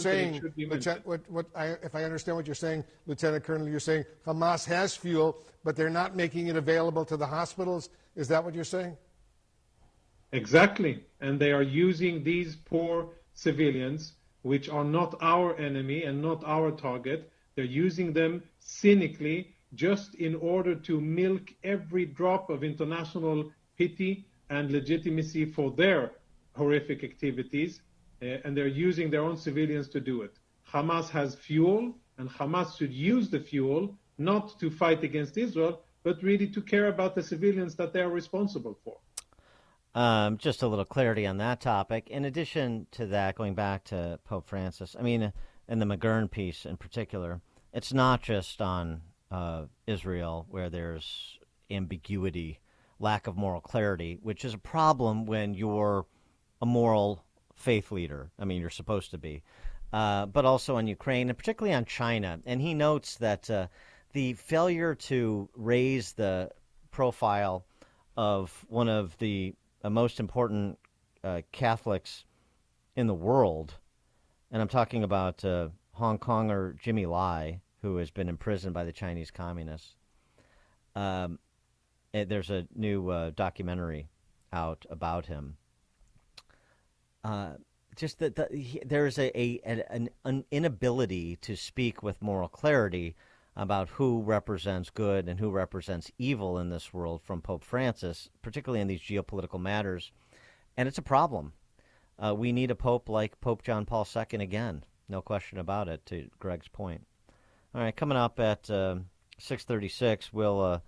saying, Lieutenant, if I understand what you're saying, Lieutenant Colonel, you're saying Hamas has fuel, but they're not making it available to the hospitals. Is that what you're saying? Exactly. And they are using these poor civilians, which are not our enemy and not our target. They're using them cynically just in order to milk every drop of international pity and legitimacy for their horrific activities. And they're using their own civilians to do it. Hamas has fuel, and Hamas should use the fuel not to fight against Israel, but really to care about the civilians that they are responsible for. Just a little clarity on that topic. In addition to that, going back to Pope Francis, I mean, in the McGurn piece in particular, it's not just on Israel where there's ambiguity, lack of moral clarity, which is a problem when you're a moral faith leader. I mean, you're supposed to be. But also on Ukraine, and particularly on China. And he notes that the failure to raise the profile of one of the most important Catholics in the world, and I'm talking about Hong Konger Jimmy Lai, who has been imprisoned by the Chinese communists. There's a new documentary out about him. Just that there's an inability to speak with moral clarity about who represents good and who represents evil in this world from Pope Francis, particularly in these geopolitical matters. And it's a problem. We need a pope like Pope John Paul II again. No question about it, to Greg's point. All right, coming up at 6:36, we'll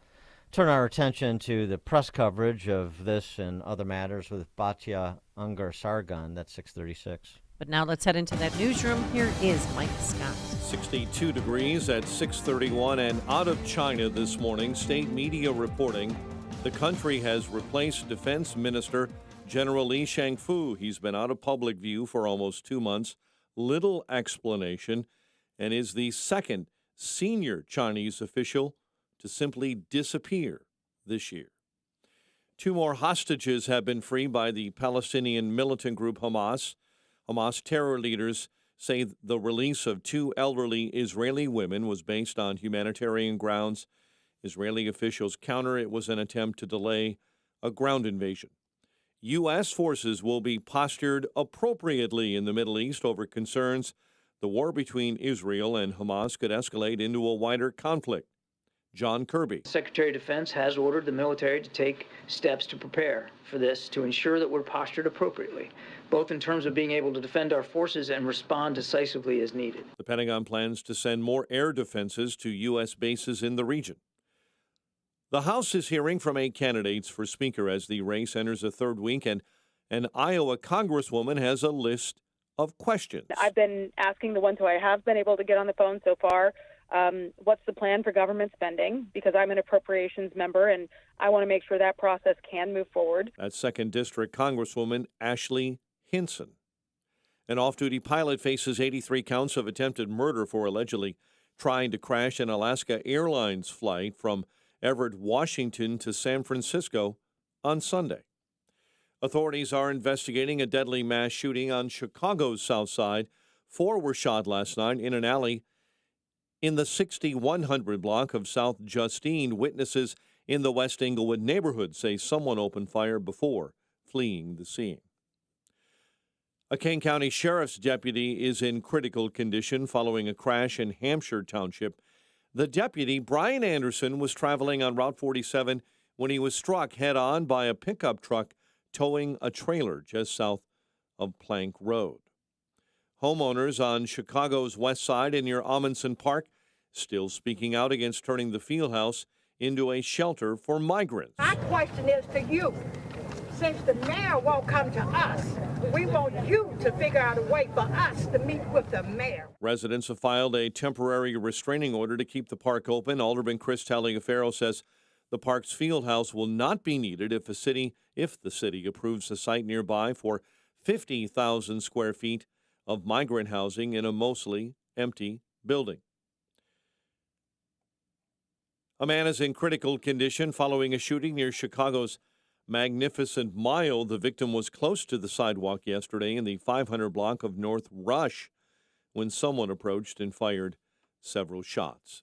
turn our attention to the press coverage of this and other matters with Batya Ungar Sargon. That's 6:36. But now let's head into that newsroom. Here is Mike Scott. 62 degrees at 6:31, and out of China this morning, state media reporting the country has replaced Defense Minister General Li Shangfu. He's been out of public view for almost 2 months. Little explanation, and is the second senior Chinese official to simply disappear this year. 2 more hostages have been freed by the Palestinian militant group Hamas. Hamas terror leaders say the release of 2 elderly Israeli women was based on humanitarian grounds. Israeli officials counter it was an attempt to delay a ground invasion. U.S. forces will be postured appropriately in the Middle East over concerns the war between Israel and Hamas could escalate into a wider conflict. John Kirby. Secretary of Defense has ordered the military to take steps to prepare for this, to ensure that we're postured appropriately, both in terms of being able to defend our forces and respond decisively as needed. The Pentagon plans to send more air defenses to U.S. bases in the region. The House is hearing from 8 candidates for Speaker as the race enters a third week, and an Iowa Congresswoman has a list of questions. I've been asking the ones who I have been able to get on the phone so far, what's the plan for government spending? Because I'm an appropriations member, and I want to make sure that process can move forward. That's 2nd District Congresswoman Ashley Hinson. An off-duty pilot faces 83 counts of attempted murder for allegedly trying to crash an Alaska Airlines flight from Everett, Washington to San Francisco on Sunday. Authorities are investigating a deadly mass shooting on Chicago's South Side. 4 were shot last night in an alley in the 6100 block of South Justine. Witnesses in the West Englewood neighborhood say someone opened fire before fleeing the scene. A Kane County Sheriff's deputy is in critical condition following a crash in Hampshire Township. The deputy, Brian Anderson, was traveling on Route 47 when he was struck head-on by a pickup truck towing a trailer just south of Plank Road. Homeowners on Chicago's west side and near Amundsen Park still speaking out against turning the Fieldhouse into a shelter for migrants. My question is to you. Since the mayor won't come to us, we want you to figure out a way for us to meet with the mayor. Residents have filed a temporary restraining order to keep the park open. Alderman Chris Taliaferro says the park's Fieldhouse will not be needed if the city approves a site nearby for 50,000 square feet of migrant housing in a mostly empty building. A man is in critical condition following a shooting near Chicago's Magnificent Mile. The victim was close to the sidewalk yesterday in the 500 block of North Rush when someone approached and fired several shots.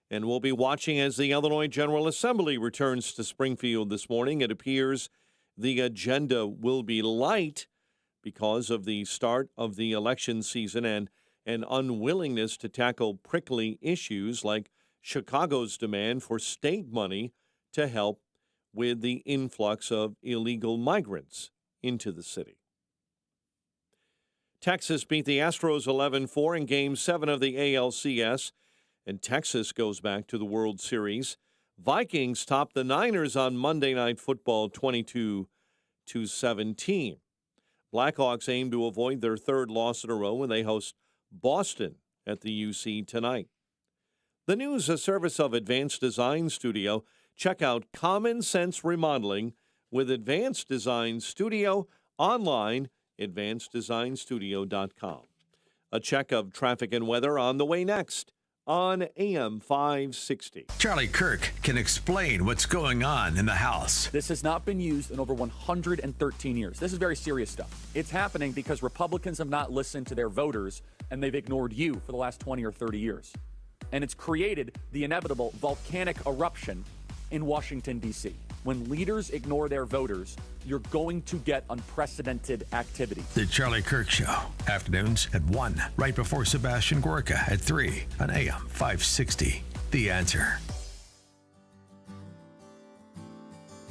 And we'll be watching as the Illinois General Assembly returns to Springfield this morning. It appears the agenda will be light because of the start of the election season and an unwillingness to tackle prickly issues like Chicago's demand for state money to help with the influx of illegal migrants into the city. Texas beat the Astros 11-4 in Game 7 of the ALCS, and Texas goes back to the World Series. Vikings topped the Niners on Monday Night Football 22-17. Blackhawks aim to avoid their third loss in a row when they host Boston at the UC tonight. The news, a service of Advanced Design Studio. Check out Common Sense Remodeling with Advanced Design Studio online, advanceddesignstudio.com. A check of traffic and weather on the way next on AM 560. Charlie Kirk can explain what's going on in the House. This has not been used in over 113 years. This is very serious stuff. It's happening because Republicans have not listened to their voters, and they've ignored you for the last 20 or 30 years. And it's created the inevitable volcanic eruption in Washington, D.C. When leaders ignore their voters, you're going to get unprecedented activity. The Charlie Kirk Show, afternoons at 1, right before Sebastian Gorka at 3 on AM 560. The Answer.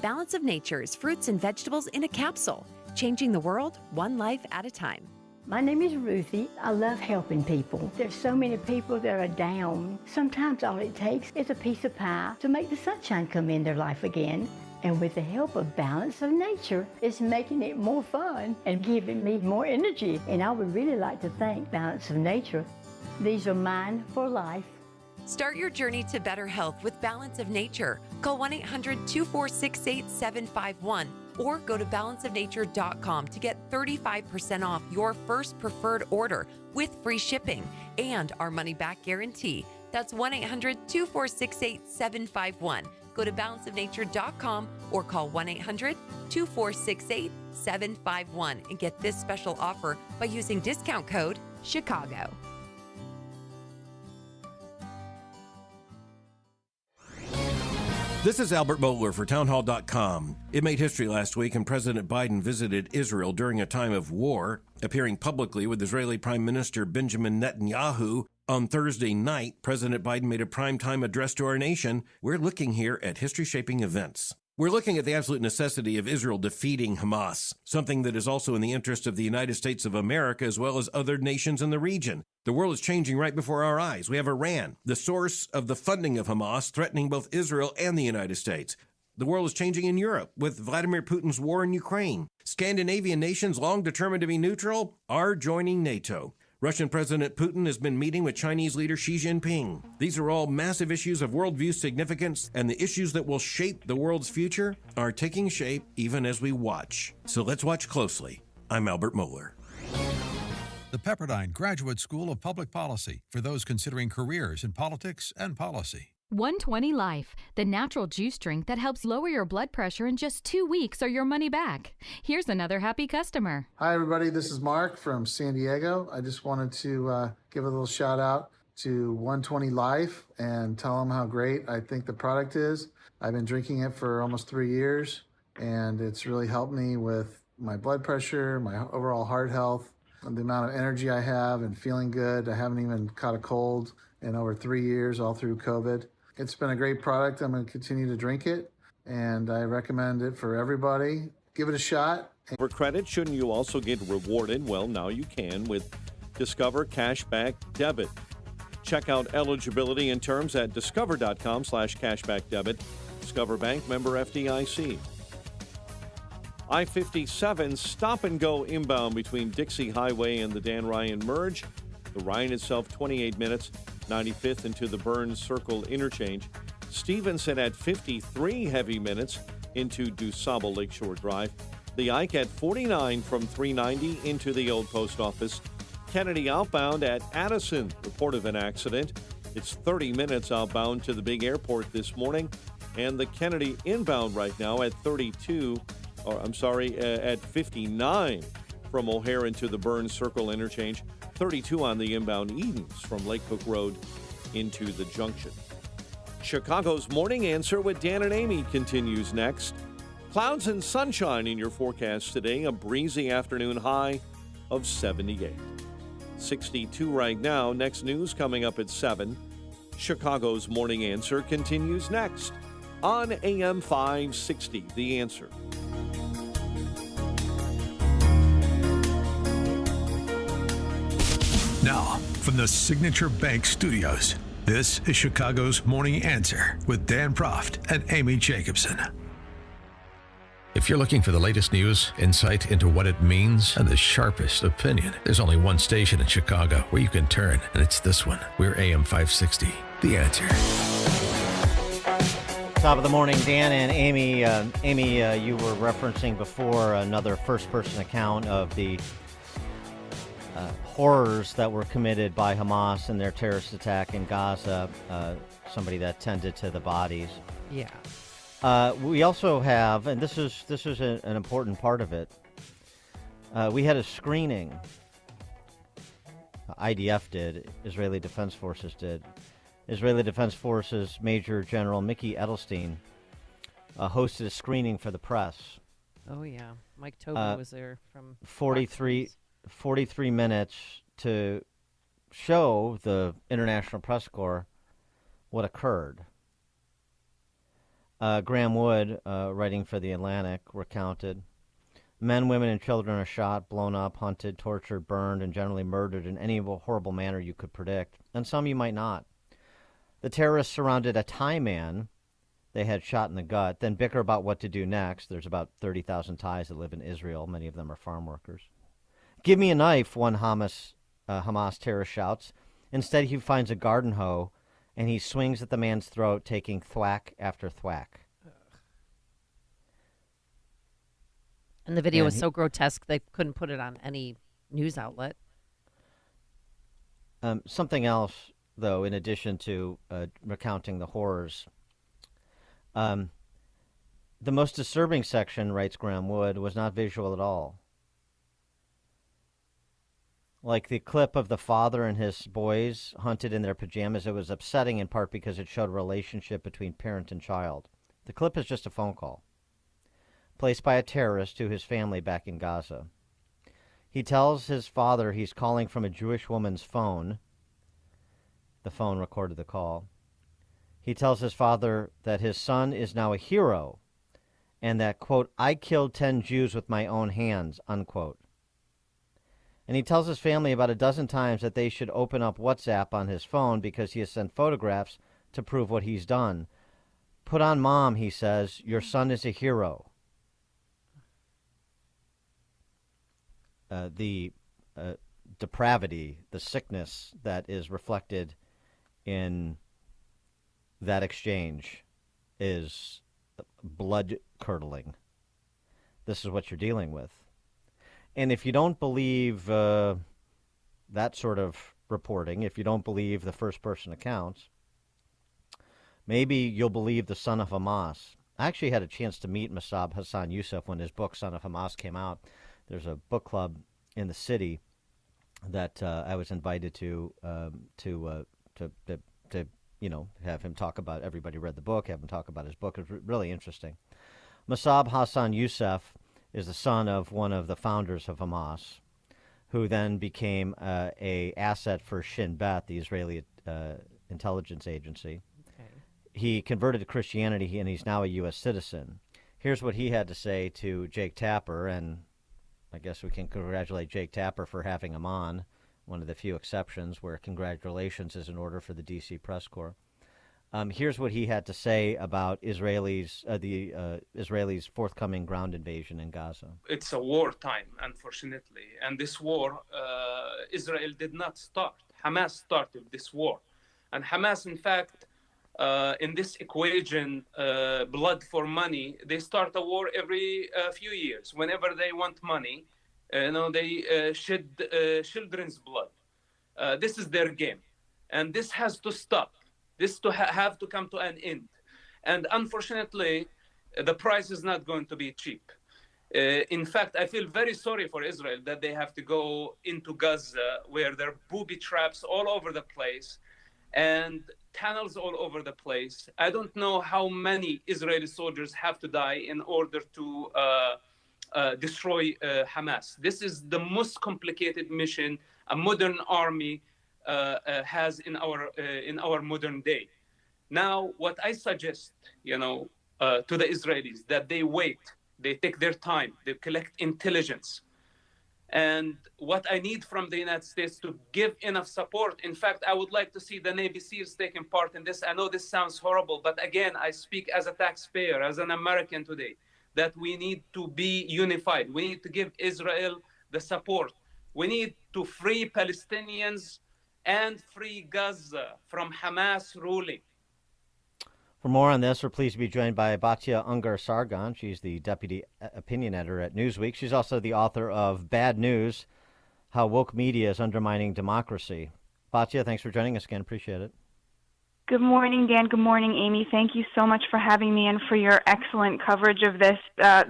Balance of Nature's fruits and vegetables in a capsule, changing the world one life at a time. My name is Ruthie. I love helping people. There's so many people that are down. Sometimes all it takes is a piece of pie to make the sunshine come in their life again. And with the help of Balance of Nature, it's making it more fun and giving me more energy. And I would really like to thank Balance of Nature. These are mine for life. Start your journey to better health with Balance of Nature. Call 1-800-246-8751 or go to balanceofnature.com to get 35% off your first preferred order with free shipping and our money-back guarantee. That's 1-800-246-8751. Go to balanceofnature.com or call 1-800-246-8751 and get this special offer by using discount code CHICAGO. This is Albert Mohler for Townhall.com. It made history last week, and President Biden visited Israel during a time of war, appearing publicly with Israeli Prime Minister Benjamin Netanyahu. On Thursday night, President Biden made a primetime address to our nation. We're looking here at history-shaping events. We're looking at the absolute necessity of Israel defeating Hamas, something that is also in the interest of the United States of America as well as other nations in the region. The world is changing right before our eyes. We have Iran, the source of the funding of Hamas, threatening both Israel and the United States. The world is changing in Europe with Vladimir Putin's war in Ukraine. Scandinavian nations, long determined to be neutral, are joining NATO. Russian President Putin has been meeting with Chinese leader Xi Jinping. These are all massive issues of worldview significance, and the issues that will shape the world's future are taking shape even as we watch. So let's watch closely. I'm Albert Mohler. The Pepperdine Graduate School of Public Policy for those considering careers in politics and policy. 120 Life, the natural juice drink that helps lower your blood pressure in just 2 weeks or your money back. Here's another happy customer. Hi, everybody. This is Mark from San Diego. I just wanted to give a little shout out to 120 Life and tell them how great I think the product is. I've been drinking it for almost 3 years, and it's really helped me with my blood pressure, my overall heart health, and the amount of energy I have and feeling good. I haven't even caught a cold in over 3 years, all through COVID. It's been a great product. I'm going to continue to drink it, and I recommend it for everybody. Give it a shot. For credit, shouldn't you also get rewarded? Well, now you can with Discover Cashback Debit. Check out eligibility and terms at discover.com/cashbackdebit. Discover Bank, member FDIC. I-57 stop and go inbound between Dixie Highway and the Dan Ryan merge. The Ryan itself 28 minutes, 95th into the Burns Circle interchange. Stevenson at 53 heavy minutes into DuSable Lakeshore Drive. The Ike at 49 from 390 into the old post office. Kennedy outbound at Addison, report of an accident. It's 30 minutes outbound to the big airport this morning. And the Kennedy inbound right now at 59 from O'Hare into the Burns Circle interchange. 32 on the inbound Edens from Lake Cook Road into the junction. Chicago's Morning Answer with Dan and Amy continues next. Clouds and sunshine in your forecast today. A breezy afternoon high of 78. 62 right now. Next news coming up at 7. Chicago's Morning Answer continues next on AM 560. The Answer. Now, from the Signature Bank Studios, this is Chicago's Morning Answer with Dan Proft and Amy Jacobson. If you're looking for the latest news, insight into what it means, and the sharpest opinion, there's only one station in Chicago where you can turn, and it's this one. We're AM 560, The Answer. Top of the morning, Dan and Amy. You were referencing before another first-person account of the horrors that were committed by Hamas in their terrorist attack in Gaza, somebody that tended to the bodies. Yeah. We also have, and this is an important part of it, we had a screening. IDF did, Israeli Defense Forces did. Israeli Defense Forces Major General Mickey Edelstein hosted a screening for the press. Oh, yeah. Mike Tobin was there from 43 minutes to show the International Press Corps what occurred. Graham Wood, writing for The Atlantic, recounted, men, women, and children are shot, blown up, hunted, tortured, burned, and generally murdered in any horrible manner you could predict, and some you might not. The terrorists surrounded a Thai man they had shot in the gut, then bicker about what to do next. There's about 30,000 Thais that live in Israel. Many of them are farm workers. Give me a knife, one Hamas terrorist shouts. Instead, he finds a garden hoe, and he swings at the man's throat, taking thwack after thwack. And the video was so grotesque they couldn't put it on any news outlet. Something else, though, in addition to recounting the horrors. The most disturbing section, writes Graham Wood, was not visual at all. Like the clip of the father and his boys hunted in their pajamas, it was upsetting in part because it showed a relationship between parent and child. The clip is just a phone call, placed by a terrorist to his family back in Gaza. He tells his father he's calling from a Jewish woman's phone. The phone recorded the call. He tells his father that his son is now a hero and that, quote, I killed 10 Jews with my own hands, unquote. And he tells his family about a dozen times that they should open up WhatsApp on his phone because he has sent photographs to prove what he's done. Put on Mom, he says, your son is a hero. The depravity, the sickness that is reflected in that exchange is blood-curdling. This is what you're dealing with. And if you don't believe that sort of reporting, if you don't believe the first-person accounts, maybe you'll believe the son of Hamas. I actually had a chance to meet Mossab Hassan Youssef when his book, Son of Hamas, came out. There's a book club in the city that I was invited to have him talk about. Everybody read the book, have him talk about his book. It was really interesting. Mossab Hassan Youssef is the son of one of the founders of Hamas, who then became a asset for Shin Bet, the Israeli intelligence agency. Okay. He converted to Christianity, and he's now a U.S. citizen. Here's what he had to say to Jake Tapper, and I guess we can congratulate Jake Tapper for having him on, one of the few exceptions where congratulations is in order for the D.C. Press Corps. Here's what he had to say about Israelis' forthcoming ground invasion in Gaza. It's a wartime, unfortunately, and this war, Israel did not start. Hamas started this war, and Hamas, in fact, in this equation, blood for money, they start a war every few years. Whenever they want money, they shed children's blood. This is their game, and this has to stop. This have to come to an end. And unfortunately, the price is not going to be cheap. In fact, I feel very sorry for Israel that they have to go into Gaza, where there are booby traps all over the place and tunnels all over the place. I don't know how many Israeli soldiers have to die in order to destroy Hamas. This is the most complicated mission a modern army has in our modern day. Now, what I suggest, to the Israelis, that they wait, they take their time, they collect intelligence. And what I need from the United States to give enough support. In fact, I would like to see the Navy SEALs taking part in this. I know this sounds horrible, but again, I speak as a taxpayer, as an American today, that we need to be unified. We need to give Israel the support. We need to free Palestinians and free Gaza from Hamas ruling. For more on this, we're pleased to be joined by Batya Ungar-Sargon. She's the deputy opinion editor at Newsweek. She's also the author of Bad News, How Woke Media is Undermining Democracy. Batya, thanks for joining us again. Appreciate it. Good morning, Dan. Good morning, Amy. Thank you so much for having me and for your excellent coverage of this.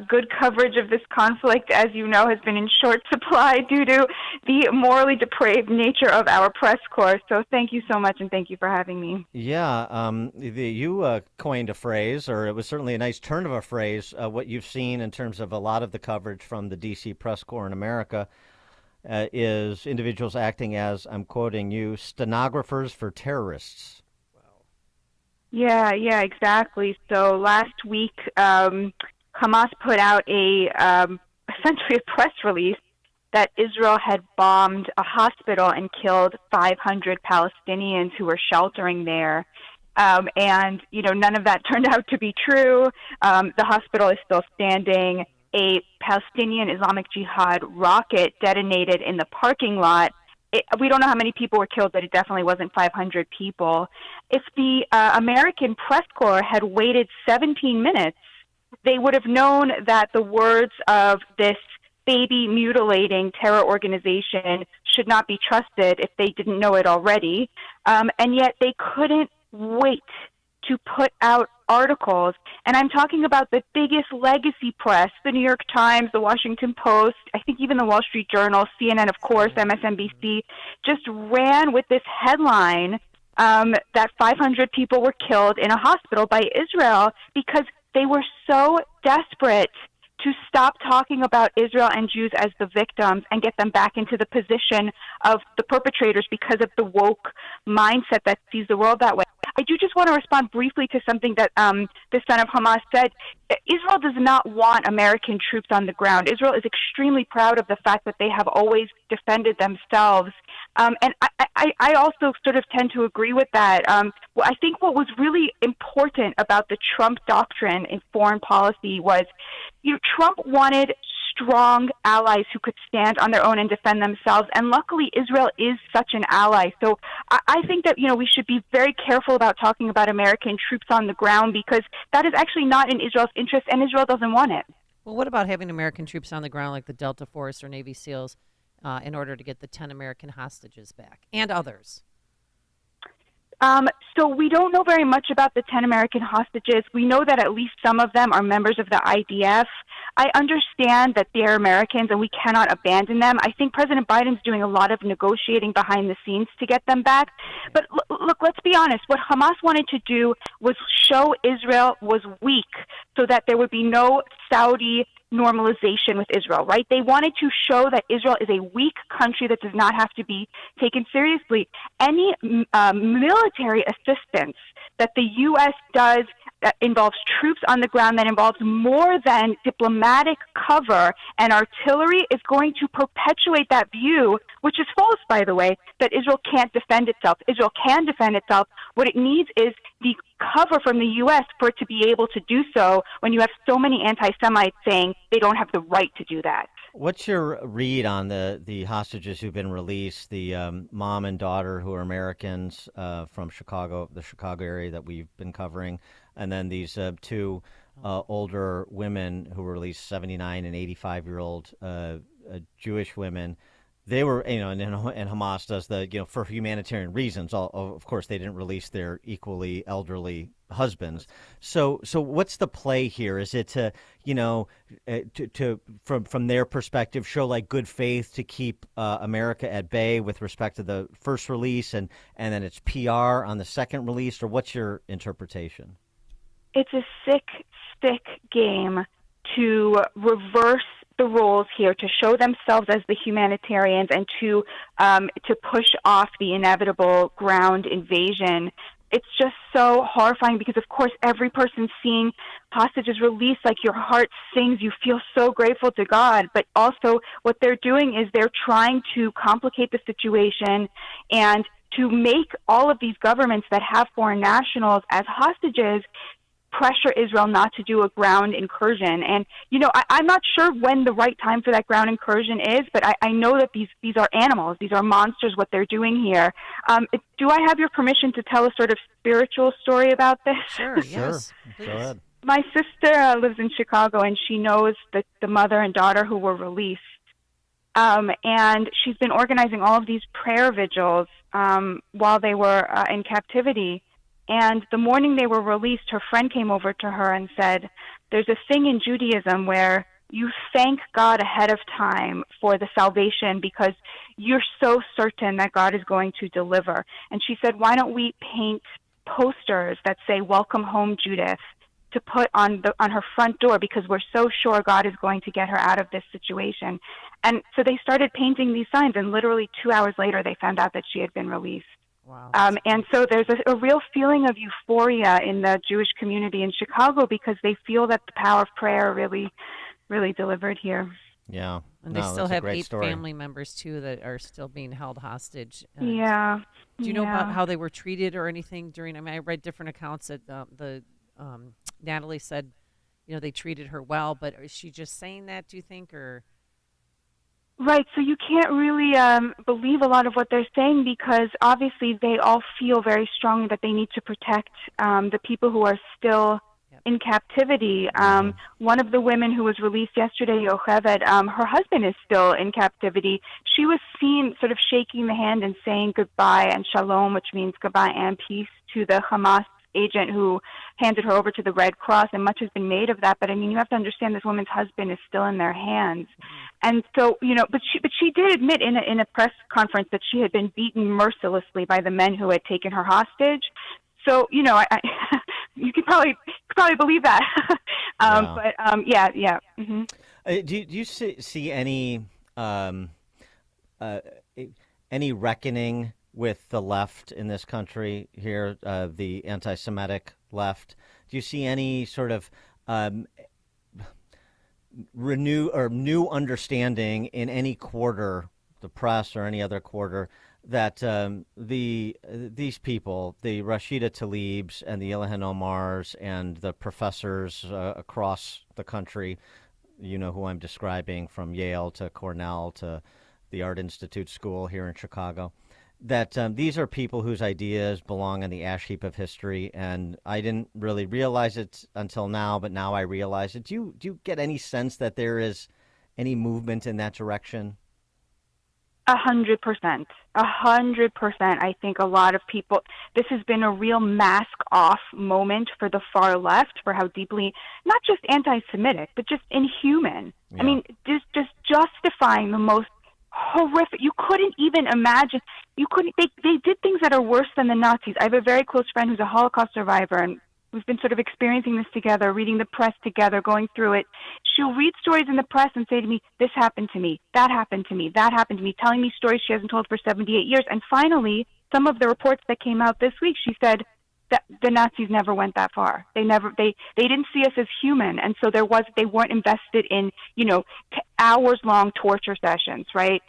Good coverage of this conflict, as you know, has been in short supply due to the morally depraved nature of our press corps. So thank you so much, and thank you for having me. Yeah, you coined a phrase, or it was certainly a nice turn of a phrase, what you've seen in terms of a lot of the coverage from the D.C. press corps in America is individuals acting as, I'm quoting you, stenographers for terrorists. Yeah, exactly. So last week, Hamas put out essentially a press release that Israel had bombed a hospital and killed 500 Palestinians who were sheltering there. And, none of that turned out to be true. The hospital is still standing. A Palestinian Islamic Jihad rocket detonated in the parking lot. We don't know how many people were killed, but it definitely wasn't 500 people. If the American press corps had waited 17 minutes, they would have known that the words of this baby mutilating terror organization should not be trusted if they didn't know it already. And yet they couldn't wait to put out articles. And I'm talking about the biggest legacy press, the New York Times, the Washington Post, I think even the Wall Street Journal, CNN, of course, MSNBC, just ran with this headline that 500 people were killed in a hospital by Israel because they were so desperate to stop talking about Israel and Jews as the victims and get them back into the position of the perpetrators because of the woke mindset that sees the world that way. I do just want to respond briefly to something that the son of Hamas said. Israel does not want American troops on the ground. Israel is extremely proud of the fact that they have always defended themselves. And I also sort of tend to agree with that. I think what was really important about the Trump doctrine in foreign policy was, Trump wanted strong allies who could stand on their own and defend themselves. And luckily, Israel is such an ally. So I think that, we should be very careful about talking about American troops on the ground because that is actually not in Israel's interest, and Israel doesn't want it. Well, what about having American troops on the ground like the Delta Force or Navy SEALs in order to get the 10 American hostages back and others? So we don't know very much about the 10 American hostages. We know that at least some of them are members of the IDF. I understand that they're Americans and we cannot abandon them. I think President Biden's doing a lot of negotiating behind the scenes to get them back. But look, let's be honest. What Hamas wanted to do was show Israel was weak so that there would be no Saudi normalization with Israel, right? They wanted to show that Israel is a weak country that does not have to be taken seriously. Any military assistance that the U.S. does that involves troops on the ground, that involves more than diplomatic cover and artillery, is going to perpetuate that view, which is false, by the way, that Israel can't defend itself. Israel can defend itself. What it needs is the cover from the U.S. for it to be able to do so when you have so many anti-Semites saying they don't have the right to do that. What's your read on the hostages who've been released, the mom and daughter who are Americans from Chicago, the Chicago area that we've been covering, and then these two older women who were released, 79 and 85-year-old Jewish women? they were, and Hamas does the, for humanitarian reasons. Of course, they didn't release their equally elderly husbands. So what's the play here? Is it to, from their perspective, show like good faith to keep America at bay with respect to the first release, and then it's PR on the second release, or what's your interpretation? It's a sick game to reverse the roles here, to show themselves as the humanitarians and to push off the inevitable ground invasion. It's just so horrifying because, of course, every person seeing hostages released, like your heart sings, you feel so grateful to God. But also what they're doing is they're trying to complicate the situation and to make all of these governments that have foreign nationals as hostages pressure Israel not to do a ground incursion. And, I'm not sure when the right time for that ground incursion is, but I know that these are animals. These are monsters, what they're doing here. Do I have your permission to tell a sort of spiritual story about this? Sure, yes. Go ahead. My sister lives in Chicago, and she knows the mother and daughter who were released. And she's been organizing all of these prayer vigils while they were in captivity. And the morning they were released, her friend came over to her and said, there's a thing in Judaism where you thank God ahead of time for the salvation because you're so certain that God is going to deliver. And she said, why don't we paint posters that say, welcome home, Judith, to put on her front door because we're so sure God is going to get her out of this situation. And so they started painting these signs, and literally 2 hours later they found out that she had been released. Wow. And so there's a real feeling of euphoria in the Jewish community in Chicago because they feel that the power of prayer really, really delivered here. Yeah. And they still have 8 family members, too, that are still being held hostage. Yeah. Do you know about how they were treated or anything during? I read different accounts that Natalie said, they treated her well, but is she just saying that, do you think, or? Right, so you can't really believe a lot of what they're saying because obviously they all feel very strongly that they need to protect the people who are still in captivity. One of the women who was released yesterday, Yocheved, her husband is still in captivity. She was seen sort of shaking the hand and saying goodbye and shalom, which means goodbye and peace, to the Hamas agent who handed her over to the Red Cross, and much has been made of that. But I mean, you have to understand this woman's husband is still in their hands. And so, but she did admit in a press conference that she had been beaten mercilessly by the men who had taken her hostage. So, I you could probably believe that. But yeah. Mm-hmm. Do you see any reckoning with the left in this country here, the anti-Semitic left? Do you see any sort of new understanding in any quarter, the press or any other quarter, that these people, the Rashida Tlaibs and the Ilhan Omars and the professors across the country, who I'm describing, from Yale to Cornell to the Art Institute School here in Chicago, that these are people whose ideas belong on the ash heap of history, and I didn't really realize it until now, but now I realize it. Do you get any sense that there is any movement in that direction? 100%. 100%. I think a lot of people, this has been a real mask-off moment for the far left, for how deeply, not just anti-Semitic, but just inhuman. Yeah. I mean, just justifying the most horrific. You couldn't even imagine. They did things that are worse than the Nazis. I have a very close friend who's a Holocaust survivor, and we've been sort of experiencing this together, reading the press together, going through it. She'll read stories in the press and say to me, this happened to me, that happened to me, that happened to me, telling me stories she hasn't told for 78 years. And finally, some of the reports that came out this week, she said that the Nazis never went that far. They didn't see us as human. And so they weren't invested in, hours-long torture sessions, right?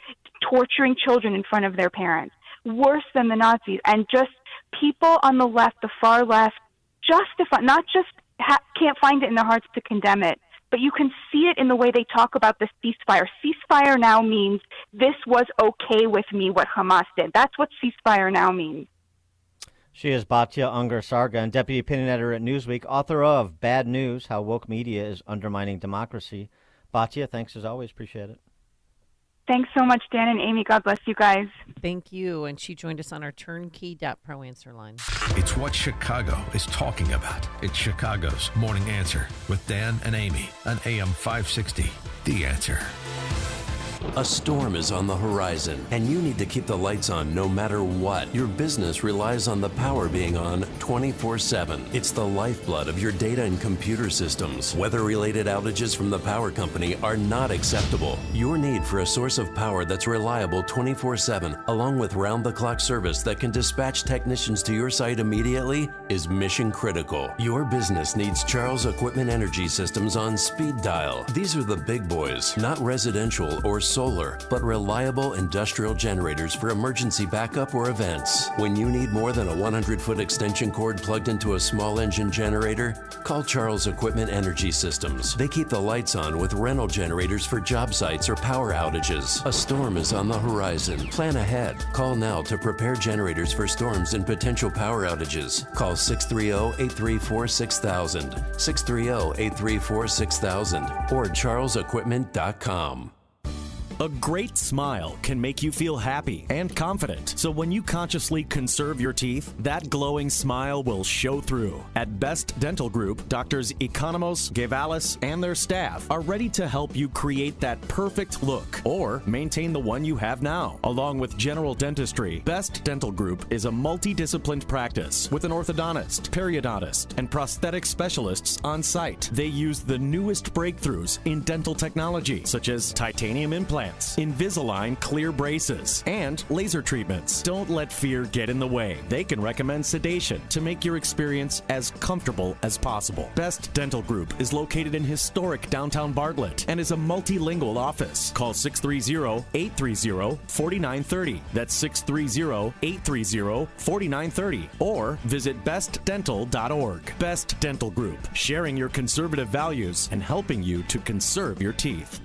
Torturing children in front of their parents. Worse than the Nazis. And just people on the left, the far left, justify, not just can't find it in their hearts to condemn it, but you can see it in the way they talk about the ceasefire. Ceasefire now means this was okay with me, what Hamas did. That's what ceasefire now means. She is Batya Ungar-Sargon, deputy opinion editor at Newsweek, author of Bad News: How Woke Media is Undermining Democracy. Batya, thanks as always. Appreciate it. Thanks so much, Dan and Amy. God bless you guys. Thank you. And she joined us on our turnkey.pro answer line. It's what Chicago is talking about. It's Chicago's Morning Answer with Dan and Amy on AM 560. The Answer. A storm is on the horizon, and you need to keep the lights on no matter what. Your business relies on the power being on 24/7. It's the lifeblood of your data and computer systems. Weather-related outages from the power company are not acceptable. Your need for a source of power that's reliable 24/7, along with round-the-clock service that can dispatch technicians to your site immediately, is mission critical. Your business needs Charles Equipment Energy Systems on speed dial. These are the big boys, not residential or solar, but reliable industrial generators for emergency backup or events. When you need more than a 100-foot extension cord plugged into a small engine generator, call Charles Equipment Energy Systems. They keep the lights on with rental generators for job sites or power outages. A storm is on the horizon. Plan ahead. Call now to prepare generators for storms and potential power outages. Call 630-834-6000, 630-834-6000, or charlesequipment.com. A great smile can make you feel happy and confident. So when you consciously conserve your teeth, that glowing smile will show through. At Best Dental Group, Doctors Economos, Gevalis, and their staff are ready to help you create that perfect look or maintain the one you have now. Along with general dentistry, Best Dental Group is a multidisciplined practice with an orthodontist, periodontist, and prosthetic specialists on site. They use the newest breakthroughs in dental technology, such as titanium implants, Invisalign clear braces, and laser treatments. Don't let fear get in the way. They can recommend sedation to make your experience as comfortable as possible. Best Dental Group is located in historic downtown Bartlett and is a multilingual office. Call 630-830-4930. That's 630-830-4930. Or visit bestdental.org. Best Dental Group, sharing your conservative values and helping you to conserve your teeth.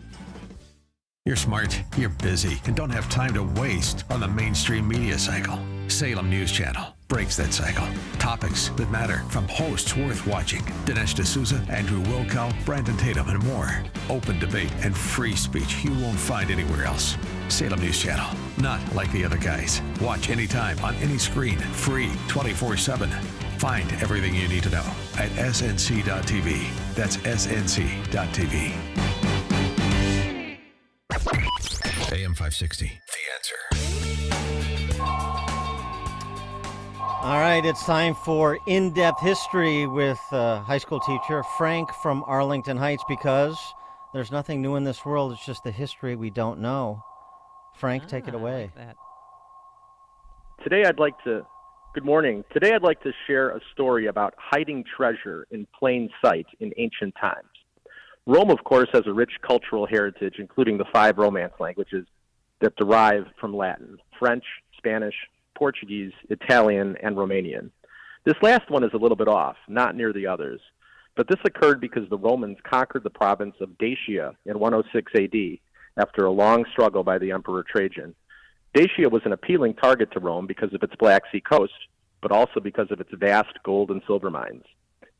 You're smart, you're busy, and don't have time to waste on the mainstream media cycle. Salem News Channel breaks that cycle. Topics that matter from hosts worth watching. Dinesh D'Souza, Andrew Wilkow, Brandon Tatum, and more. Open debate and free speech you won't find anywhere else. Salem News Channel, not like the other guys. Watch anytime on any screen, free 24/7. Find everything you need to know at snc.tv. That's snc.tv. AM 560, The Answer. All right, it's time for In-Depth History with high school teacher Frank from Arlington Heights, because there's nothing new in this world. It's just the history we don't know. Frank, take it away. I like that. Good morning. Today I'd like to share a story about hiding treasure in plain sight in ancient times. Rome, of course, has a rich cultural heritage, including the 5 Romance languages that derive from Latin: French, Spanish, Portuguese, Italian, and Romanian. This last one is a little bit off, not near the others. But this occurred because the Romans conquered the province of Dacia in 106 AD after a long struggle by the Emperor Trajan. Dacia was an appealing target to Rome because of its Black Sea coast, but also because of its vast gold and silver mines.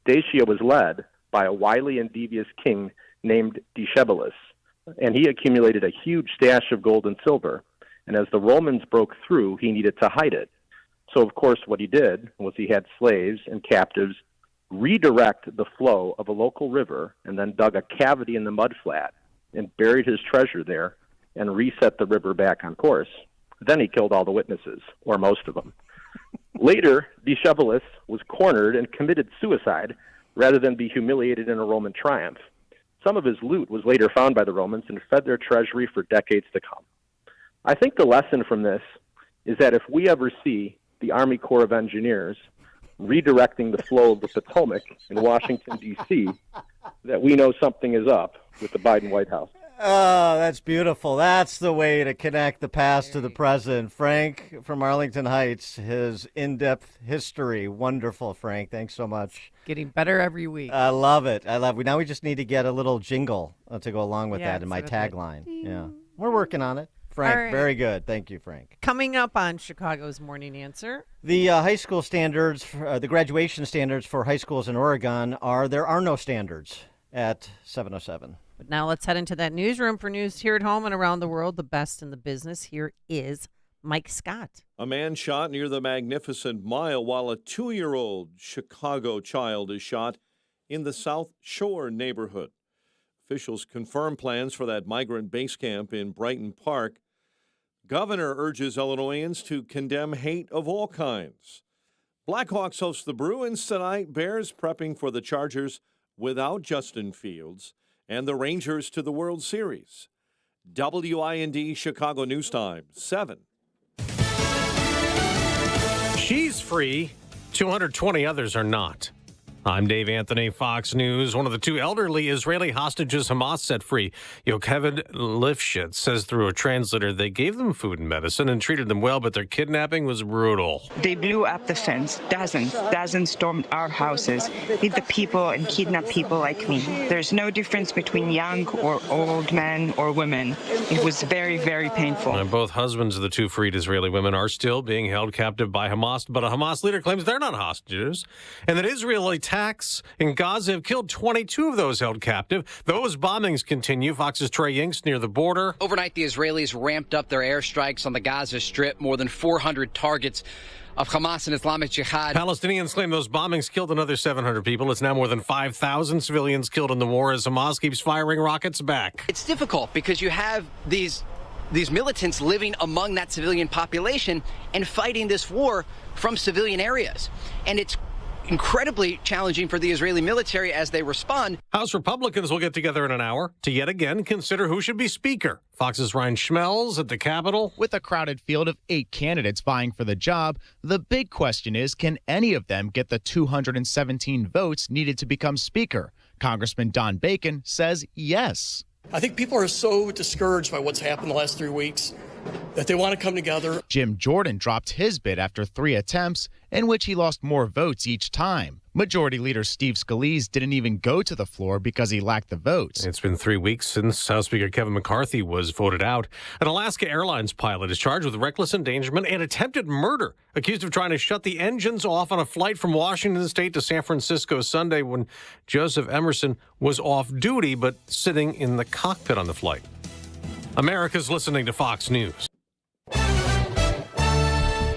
Dacia was led by a wily and devious king named Decebalus, and he accumulated a huge stash of gold and silver, and as the Romans broke through, he needed to hide it. So, of course, what he did was he had slaves and captives redirect the flow of a local river and then dug a cavity in the mudflat and buried his treasure there and reset the river back on course. Then he killed all the witnesses, or most of them. Later, Decebalus was cornered and committed suicide rather than be humiliated in a Roman triumph. Some of his loot was later found by the Romans and fed their treasury for decades to come. I think the lesson from this is that if we ever see the Army Corps of Engineers redirecting the flow of the Potomac in Washington, D.C., that we know something is up with the Biden White House. Oh, that's beautiful. That's the way to connect the past to the present. Frank from Arlington Heights, his in-depth history. Wonderful, Frank. Thanks so much. Getting better every week. I love it. Now we just need to get a little jingle to go along with that in my so tagline. Yeah, we're working on it. Frank, All right. Very good. Thank you, Frank. Coming up on Chicago's Morning Answer. The high school standards, the graduation standards for high schools in Oregon there are no standards at 7:07. But now let's head into that newsroom for news here at home and around the world. The best in the business. Here is Mike Scott. A man shot near the Magnificent Mile while a 2-year-old Chicago child is shot in the South Shore neighborhood. Officials confirm plans for that migrant base camp in Brighton Park. Governor urges Illinoisans to condemn hate of all kinds. Blackhawks host the Bruins tonight. Bears prepping for the Chargers without Justin Fields. And the Rangers to the World Series. WIND Chicago News Time, 7. She's free. 220 others are not. I'm Dave Anthony, Fox News. One of the 2 elderly Israeli hostages Hamas set free, Yocheved Lifshitz, says through a translator they gave them food and medicine and treated them well, but their kidnapping was brutal. They blew up the fence. Dozens stormed our houses, hit the people and kidnapped people like me. There's no difference between young or old men or women. It was very, very painful. And both husbands of the 2 freed Israeli women are still being held captive by Hamas, but a Hamas leader claims they're not hostages, and that Israeli attacks in Gaza have killed 22 of those held captive. Those bombings continue. Fox's Trey Yingst near the border. Overnight, the Israelis ramped up their airstrikes on the Gaza Strip. More than 400 targets of Hamas and Islamic Jihad. Palestinians claim those bombings killed another 700 people. It's now more than 5,000 civilians killed in the war as Hamas keeps firing rockets back. It's difficult because you have these militants living among that civilian population and fighting this war from civilian areas. And it's incredibly challenging for the Israeli military as they respond. House Republicans will get together in an hour to yet again consider who should be Speaker. Fox's Ryan Schmelz at the Capitol. With a crowded field of 8 candidates vying for the job, the big question is, can any of them get the 217 votes needed to become Speaker? Congressman Don Bacon says yes. I think people are so discouraged by what's happened the last 3 weeks that they want to come together. Jim Jordan dropped his bid after 3 attempts, in which he lost more votes each time. Majority Leader Steve Scalise didn't even go to the floor because he lacked the votes. It's been 3 weeks since House Speaker Kevin McCarthy was voted out. An Alaska Airlines pilot is charged with reckless endangerment and attempted murder, accused of trying to shut the engines off on a flight from Washington State to San Francisco Sunday when Joseph Emerson was off duty but sitting in the cockpit on the flight. America's listening to Fox News.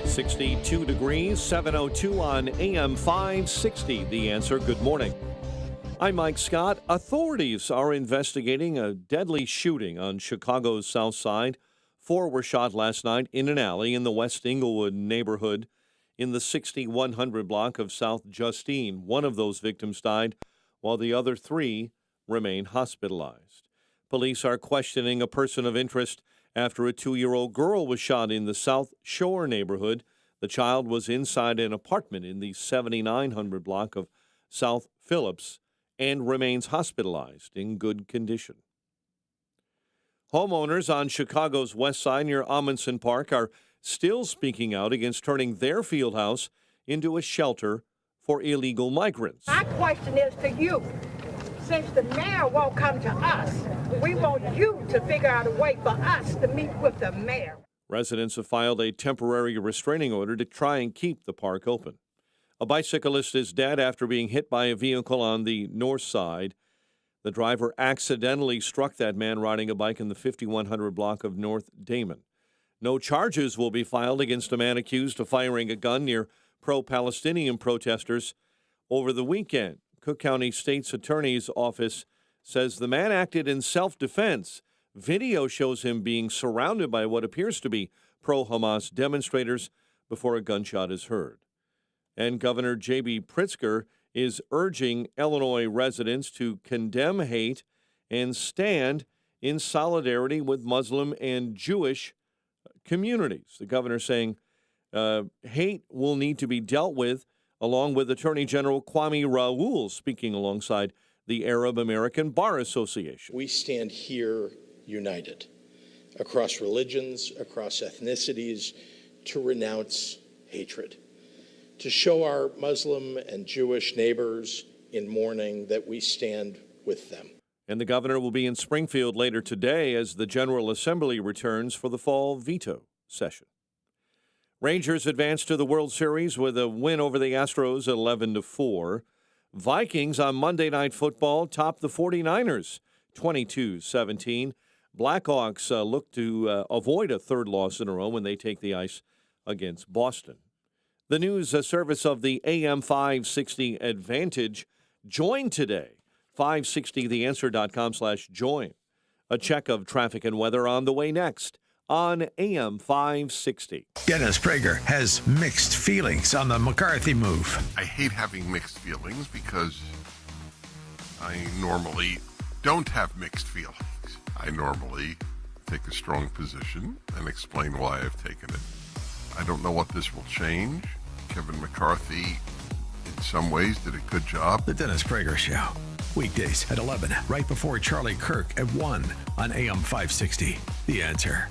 62 degrees, 7:02 on AM 560. The Answer. Good morning. I'm Mike Scott. Authorities are investigating a deadly shooting on Chicago's South Side. 4 were shot last night in an alley in the West Englewood neighborhood in the 6100 block of South Justine. One of those victims died, while the other 3 remain hospitalized. Police are questioning a person of interest after a 2-year-old girl was shot in the South Shore neighborhood. The child was inside an apartment in the 7900 block of South Phillips and remains hospitalized in good condition. Homeowners on Chicago's west side near Amundsen Park are still speaking out against turning their field house into a shelter for illegal migrants. My question is to you. Since the mayor won't come to us, we want you to figure out a way for us to meet with the mayor. Residents have filed a temporary restraining order to try and keep the park open. A bicyclist is dead after being hit by a vehicle on the north side. The driver accidentally struck that man riding a bike in the 5100 block of North Damon. No charges will be filed against a man accused of firing a gun near pro-Palestinian protesters over the weekend. Cook County State's Attorney's Office says the man acted in self-defense. Video shows him being surrounded by what appears to be pro-Hamas demonstrators before a gunshot is heard. And Governor J.B. Pritzker is urging Illinois residents to condemn hate and stand in solidarity with Muslim and Jewish communities. The governor saying hate will need to be dealt with, along with Attorney General Kwame Raoul speaking alongside the Arab American Bar Association. We stand here united across religions, across ethnicities, to renounce hatred, to show our Muslim and Jewish neighbors in mourning that we stand with them. And the governor will be in Springfield later today as the General Assembly returns for the fall veto session. Rangers advance to the World Series with a win over the Astros 11-4. Vikings on Monday Night Football top the 49ers 22-17. Blackhawks look to avoid a third loss in a row when they take the ice against Boston. The news service of the AM 560 Advantage joined today. 560theanswer.com/join. A check of traffic and weather on the way next on AM 560. Dennis Prager has mixed feelings on the McCarthy move. I hate having mixed feelings because I normally don't have mixed feelings. I normally take a strong position and explain why I've taken it. I don't know what this will change. Kevin McCarthy, in some ways, did a good job. The Dennis Prager Show. Weekdays at 11, right before Charlie Kirk at 1 on AM 560. The Answer.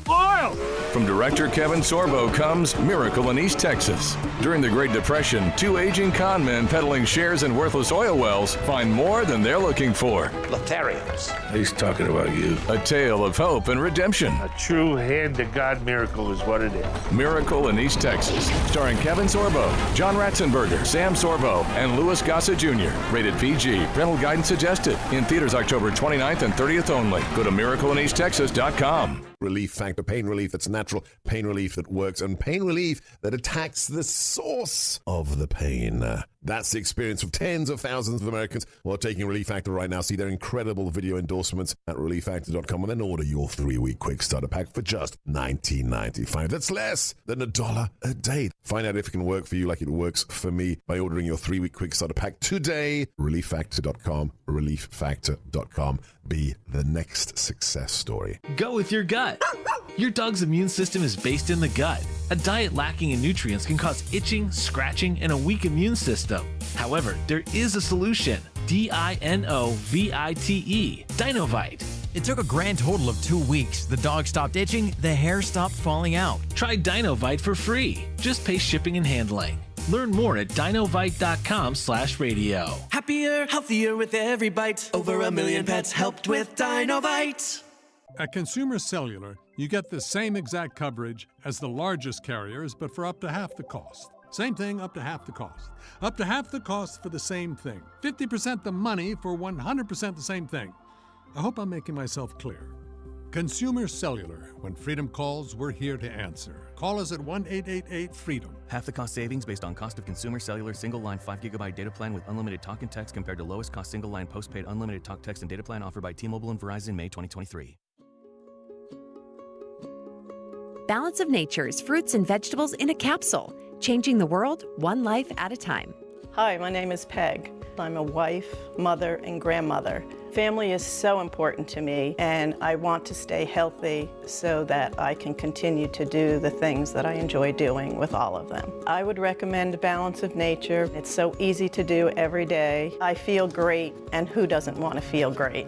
Oil! From director Kevin Sorbo comes Miracle in East Texas. During the Great Depression, two aging con men peddling shares in worthless oil wells find more than they're looking for. Lotharians. He's talking about you. A tale of hope and redemption. A true hand-to-God miracle is what it is. Miracle in East Texas. Starring Kevin Sorbo, John Ratzenberger, Sam Sorbo, and Louis Gossett Jr. Rated PG. Parental guidance suggested. In theaters October 29th and 30th only. Go to miracleineasttexas.com. Relief Factor, pain relief that's natural, pain relief that works, and pain relief that attacks the source of the pain. That's the experience of tens of thousands of Americans who are taking Relief Factor right now. See their incredible video endorsements at relieffactor.com and then order your 3-week quick starter pack for just $19.95. That's less than $1 a day. Find out if it can work for you like it works for me by ordering your 3-week quick starter pack today. Relieffactor.com, relieffactor.com. Be the next success story. Go with your gut. Your dog's immune system is based in the gut. A diet lacking in nutrients can cause itching, scratching, and a weak immune system. However, there is a solution. DINOVITE. Dinovite. It took a grand total of 2 weeks. The dog stopped itching, the hair stopped falling out. Try Dinovite for free. Just pay shipping and handling. Learn more at dinovite.com/radio. Happier, healthier with every bite. Over 1 million pets helped with Dinovite. At Consumer Cellular, you get the same exact coverage as the largest carriers, but for up to half the cost. Same thing, up to half the cost. Up to half the cost for the same thing. 50% the money for 100% the same thing. I hope I'm making myself clear. Consumer Cellular. When freedom calls, we're here to answer. Call us at 1-888-FREEDOM. Half the cost savings based on cost of Consumer Cellular single-line 5GB data plan with unlimited talk and text compared to lowest cost single-line postpaid unlimited talk, text, and data plan offered by T-Mobile and Verizon May 2023. Balance of Nature's fruits and vegetables in a capsule, changing the world one life at a time. Hi, my name is Peg. I'm a wife, mother, and grandmother. Family is so important to me, and I want to stay healthy so that I can continue to do the things that I enjoy doing with all of them. I would recommend Balance of Nature. It's so easy to do every day. I feel great, and who doesn't want to feel great?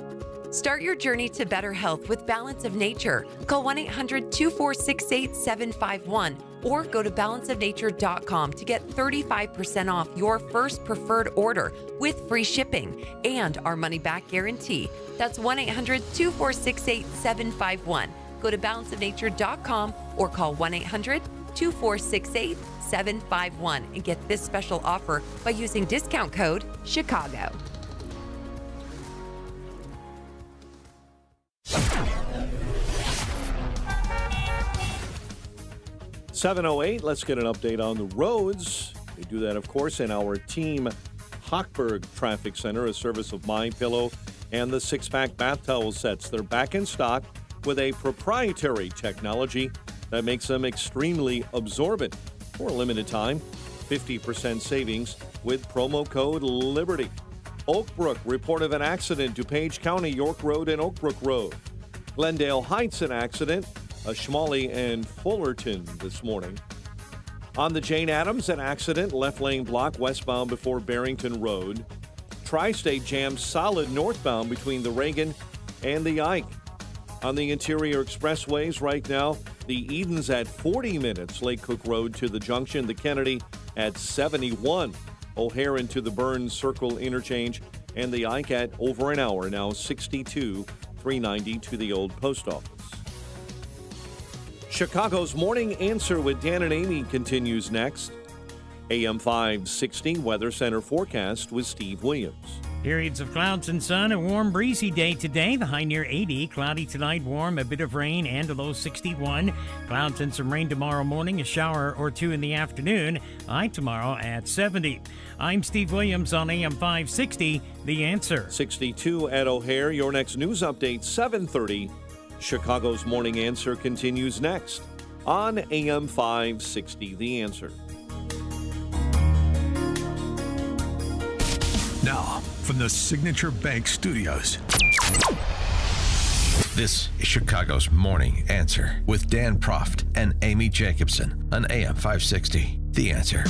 Start your journey to better health with Balance of Nature. Call 1-800-246-8751 or go to balanceofnature.com to get 35% off your first preferred order with free shipping and our money-back guarantee. That's 1-800-246-8751. Go to balanceofnature.com or call 1-800-246-8751 and get this special offer by using discount code CHICAGO. .708, let's get an update on the roads. We do that, of course, in our Team Hochberg Traffic Center, a service of MyPillow and the 6-pack bath towel sets. They're back in stock with a proprietary technology that makes them extremely absorbent. For a limited time, 50% savings with promo code LIBERTY. Oakbrook, report of an accident, DuPage County, York Road and Oakbrook Road. Glendale Heights, an accident, Schmally and Fullerton this morning. On the Jane Addams, an accident, left lane block westbound before Barrington Road. Tri-State jam solid northbound between the Reagan and the Ike. On the interior expressways right now, the Edens at 40 minutes, Lake Cook Road to the junction, the Kennedy at 71. O'Hare into the Burns Circle interchange, and the Ike at over an hour, now 62, 390 to the old post office. Chicago's Morning Answer with Dan and Amy continues next. AM 560 Weather Center forecast with Steve Williams. Periods of clouds and sun, a warm, breezy day today. The high near 80. Cloudy tonight, warm, a bit of rain, and a low 61. Clouds and some rain tomorrow morning, a shower or two in the afternoon. High tomorrow at 70. I'm Steve Williams on AM 560, The Answer. 62 at O'Hare. Your next news update, 7:30. Chicago's Morning Answer continues next on AM 560, The Answer. Now, from the Signature Bank Studios. This is Chicago's Morning Answer with Dan Proft and Amy Jacobson on AM 560. The Answer.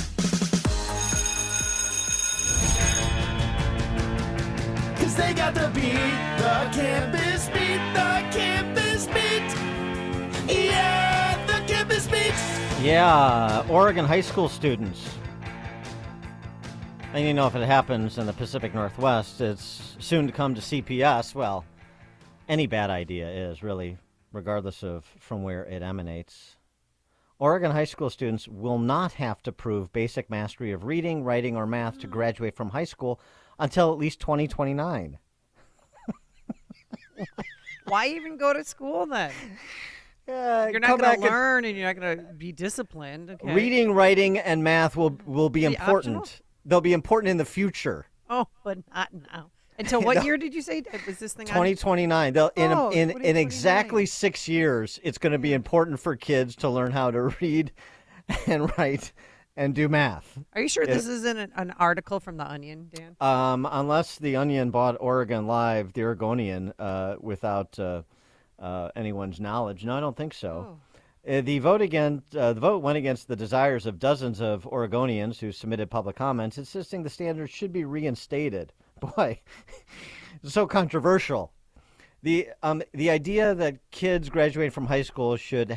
Cause they got the beat, the campus beat, the campus beat. Yeah, the campus beat. Yeah, Oregon high school students. And you know, if it happens in the Pacific Northwest, it's soon to come to CPS. Well, any bad idea is, really, regardless of from where it emanates. Oregon high school students will not have to prove basic mastery of reading, writing, or math to graduate from high school until at least 2029. Why even go to school then? You're not going to learn and you're not going to be disciplined. Okay. Reading, writing, and math will be important. Optional? They'll be important in the future. Oh, but not now. Until what year did you say? Was this thing 2029. They'll in exactly 6 years, it's going to be important for kids to learn how to read and write and do math. Are you sure this isn't an article from The Onion, Dan? Unless The Onion bought Oregon Live, the Oregonian, without anyone's knowledge. No, I don't think so. The vote went against the desires of dozens of Oregonians who submitted public comments, insisting the standards should be reinstated. Boy, it's so controversial. The idea that kids graduating from high school should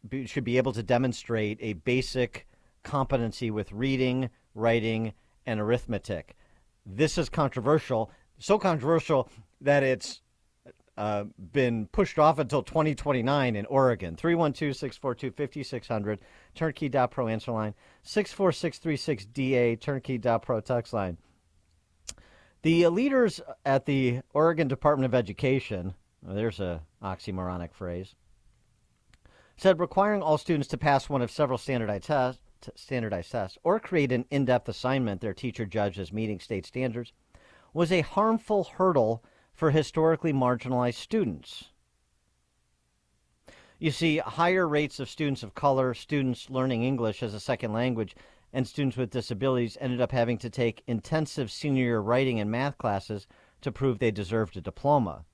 be able to demonstrate a basic competency with reading, writing, and arithmetic. This is controversial. So controversial that it's been pushed off until 2029 in Oregon. 312-642-5600, turnkey.pro answer line, 64636DA, turnkey.pro text line. The leaders at the Oregon Department of Education, there's a oxymoronic phrase, said requiring all students to pass one of several standardized tests or create an in-depth assignment their teacher judged as meeting state standards was a harmful hurdle for historically marginalized students. You see, higher rates of students of color, students learning English as a second language, and students with disabilities ended up having to take intensive senior year writing and math classes to prove they deserved a diploma.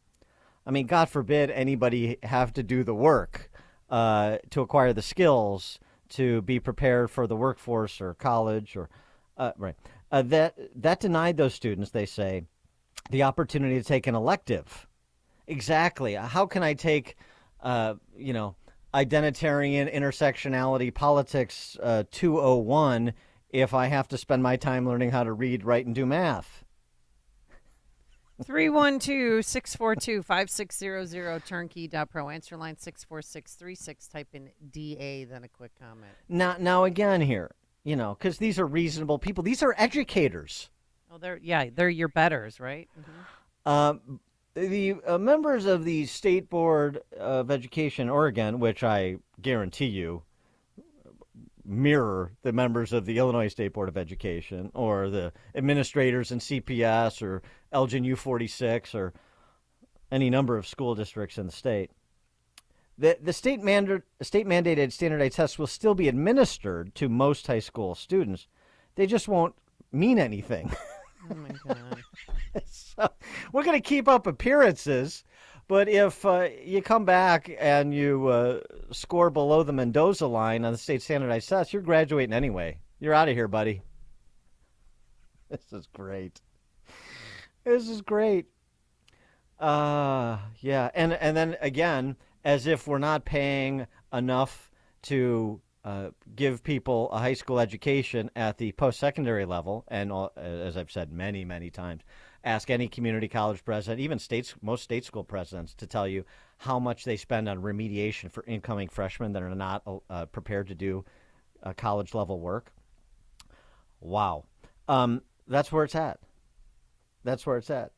I mean, God forbid anybody have to do the work to acquire the skills to be prepared for the workforce or college or that denied those students, they say, the opportunity to take an elective. Exactly. How can I take, identitarian intersectionality politics 201 if I have to spend my time learning how to read, write, and do math? 312-642-5600, turnkey.pro answer line 64636. Type in DA, then a quick comment. Now again here, because these are reasonable people. These are educators. Oh, they're your betters, right? Mm-hmm. The members of the State Board of Education, Oregon, which I guarantee you mirror the members of the Illinois State Board of Education, or the administrators in CPS or Elgin U46 or any number of school districts in the state. The state mandated standardized tests will still be administered to most high school students. They just won't mean anything. Oh, my God. So we're going to keep up appearances, but if you come back and you score below the Mendoza line on the state standardized test, you're graduating anyway. You're out of here, buddy. This is great. This is great. Yeah, and then again, as if we're not paying enough to give people a high school education at the post-secondary level, and as I've said many, many times, ask any community college president, even most state school presidents, to tell you how much they spend on remediation for incoming freshmen that are not prepared to do college-level work. Wow. That's where it's at. That's where it's at.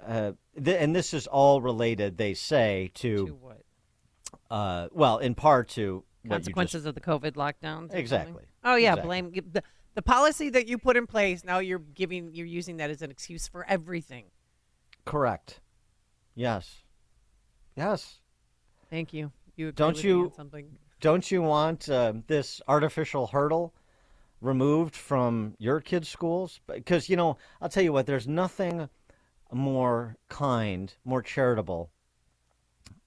And this is all related, they say, to what? Well, in part to Consequences of the COVID lockdowns. Exactly. Oh yeah, Exactly. blame the policy that you put in place. Now you're using that as an excuse for everything. Correct. Yes. Yes. Thank you. You agree Don't with me you? on something? Don't you want this artificial hurdle removed from your kids' schools? Because I'll tell you what. There's nothing more kind, more charitable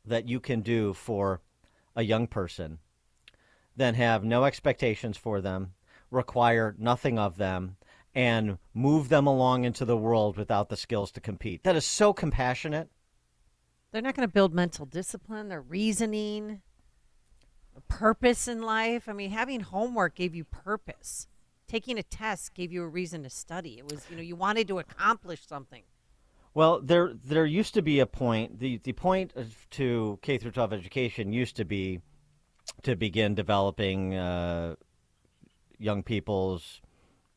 that you can do for a young person than have no expectations for them, require nothing of them, and move them along into the world without the skills to compete. That is so compassionate. They're not going to build mental discipline, their reasoning, a purpose in life. I mean, having homework gave you purpose. Taking a test gave you a reason to study. It was, you wanted to accomplish something. Well, there used to be a point. The point to K through 12 education used to be to begin developing young people's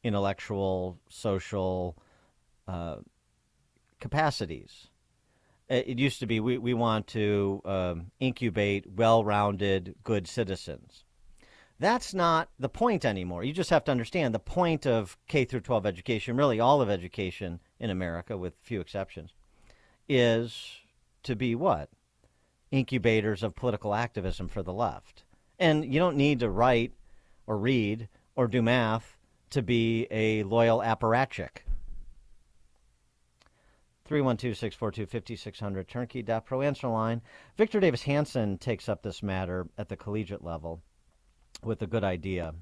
intellectual, social capacities. It used to be we want to incubate well-rounded, good citizens. That's not the point anymore. You just have to understand the point of K through 12 education, really all of education in America, with few exceptions, is to be what? Incubators of political activism for the left. And you don't need to write or read or do math to be a loyal apparatchik. 312-642-5600, turnkey.pro answer line. Victor Davis Hanson takes up this matter at the collegiate level with a good idea,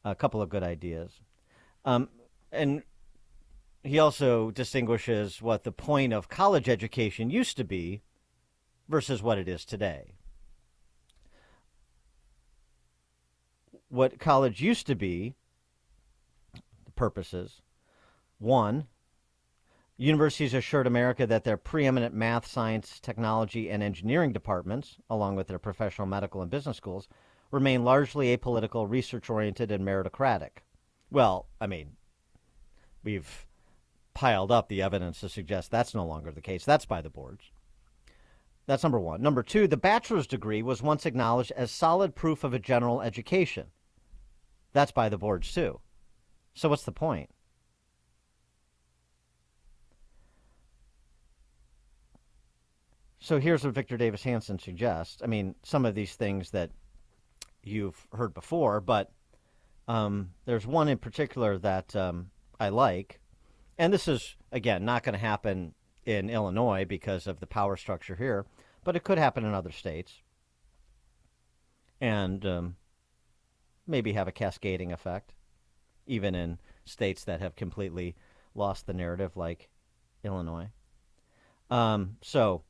a couple of good ideas. And he also distinguishes what the point of college education used to be versus what it is today. What college used to be, the purposes, one, universities assured America that their preeminent math, science, technology, and engineering departments, along with their professional, medical, and business schools, remain largely apolitical, research-oriented, and meritocratic. Well, I mean, we've piled up the evidence to suggest that's no longer the case. That's by the boards. That's number one. Number two, the bachelor's degree was once acknowledged as solid proof of a general education. That's by the boards, too. So what's the point? So here's what Victor Davis Hanson suggests. I mean, some of these things that you've heard before, but there's one in particular that I like. And this is, again, not going to happen in Illinois because of the power structure here, but it could happen in other states and maybe have a cascading effect, even in states that have completely lost the narrative like Illinois. So,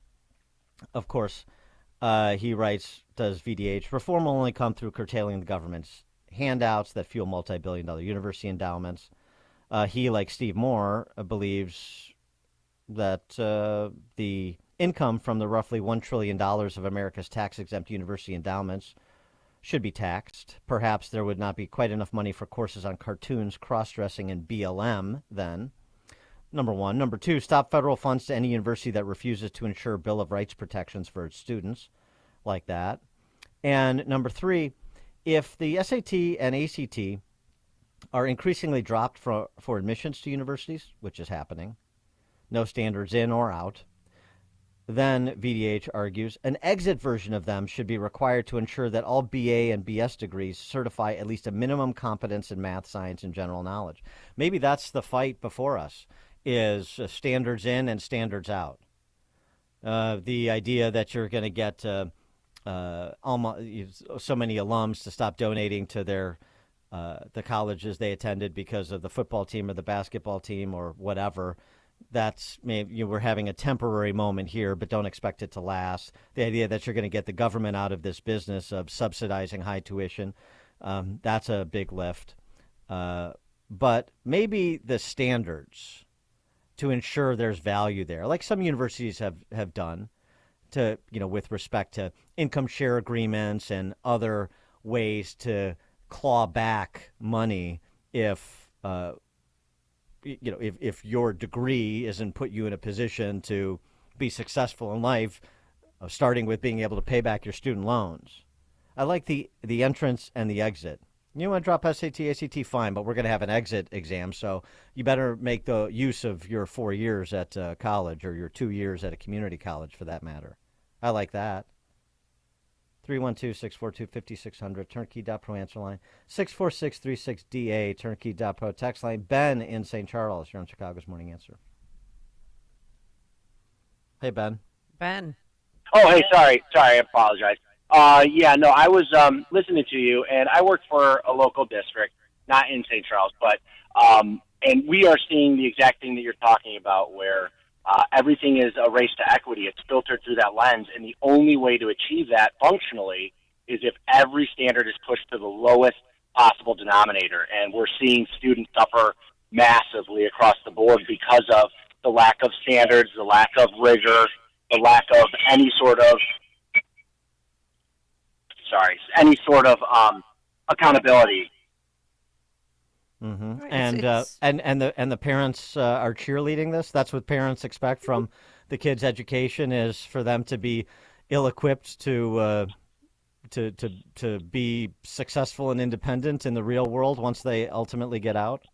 of course, he writes, does VDH reform will only come through curtailing the government's handouts that fuel multi-billion-dollar university endowments. He, like Steve Moore, believes that the income from the roughly $1 trillion of America's tax-exempt university endowments should be taxed. Perhaps there would not be quite enough money for courses on cartoons, cross-dressing, and BLM then. Number one. Number two, stop federal funds to any university that refuses to ensure Bill of Rights protections for its students, like that. And number three, if the SAT and ACT are increasingly dropped for admissions to universities, which is happening, no standards in or out, then, VDH argues, an exit version of them should be required to ensure that all BA and BS degrees certify at least a minimum competence in math, science, and general knowledge. Maybe that's the fight before us, is standards in and standards out. The idea that you're going to get so many alums to stop donating to their the colleges they attended because of the football team or the basketball team or whatever. That's maybe we're having a temporary moment here, but don't expect it to last. The idea that you're going to get the government out of this business of subsidizing high tuition, that's a big lift. But maybe the standards to ensure there's value there, like some universities have done, to with respect to income share agreements and other ways to claw back money if if your degree isn't put you in a position to be successful in life, starting with being able to pay back your student loans. I like the entrance and the exit. You want to drop SAT, ACT, fine, but we're going to have an exit exam, so you better make the use of your 4 years at college, or your 2 years at a community college for that matter. I like that. 312-642-5600, turnkey.pro answer line. 64636DA, turnkey.pro text line. Ben in St. Charles, you're on Chicago's Morning Answer. Hey, Ben. Ben. Oh, hey, sorry, I apologize. Yeah, no, I was listening to you, and I work for a local district, not in St. Charles, but and we are seeing the exact thing that you're talking about, where everything is a race to equity. It's filtered through that lens, and the only way to achieve that functionally is if every standard is pushed to the lowest possible denominator, and we're seeing students suffer massively across the board because of the lack of standards, the lack of rigor, the lack of any sort of accountability. Mm-hmm. Right, And the parents are cheerleading this. That's what parents expect from the kids' education, is for them to be ill-equipped to be successful and independent in the real world once they ultimately get out.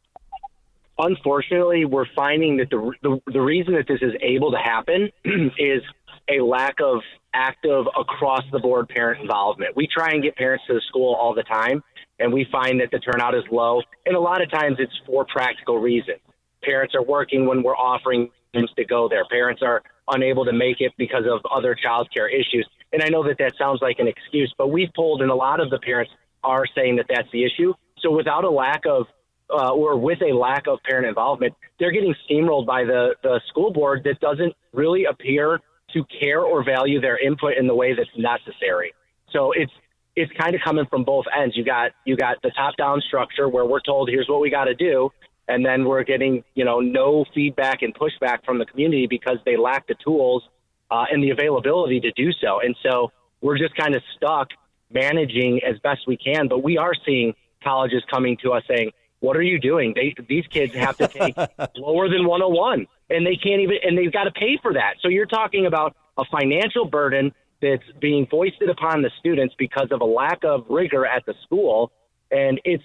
Unfortunately, we're finding that the reason that this is able to happen is a lack of active across-the-board parent involvement. We try and get parents to the school all the time, and we find that the turnout is low. And a lot of times it's for practical reasons. Parents are working when we're offering them to go there. Parents are unable to make it because of other child care issues. And I know that sounds like an excuse, but we've polled, and a lot of the parents are saying that that's the issue. So without a lack of with a lack of parent involvement, they're getting steamrolled by the school board that doesn't really appear to care or value their input in the way that's necessary. So it's kind of coming from both ends. You got the top-down structure where we're told, here's what we got to do, and then we're getting no feedback and pushback from the community because they lack the tools and the availability to do so. And so we're just kind of stuck managing as best we can. But we are seeing colleges coming to us saying, what are you doing? These kids have to take lower than 101, and they can't even, and they've got to pay for that. So you're talking about a financial burden that's being foisted upon the students because of a lack of rigor at the school. And it's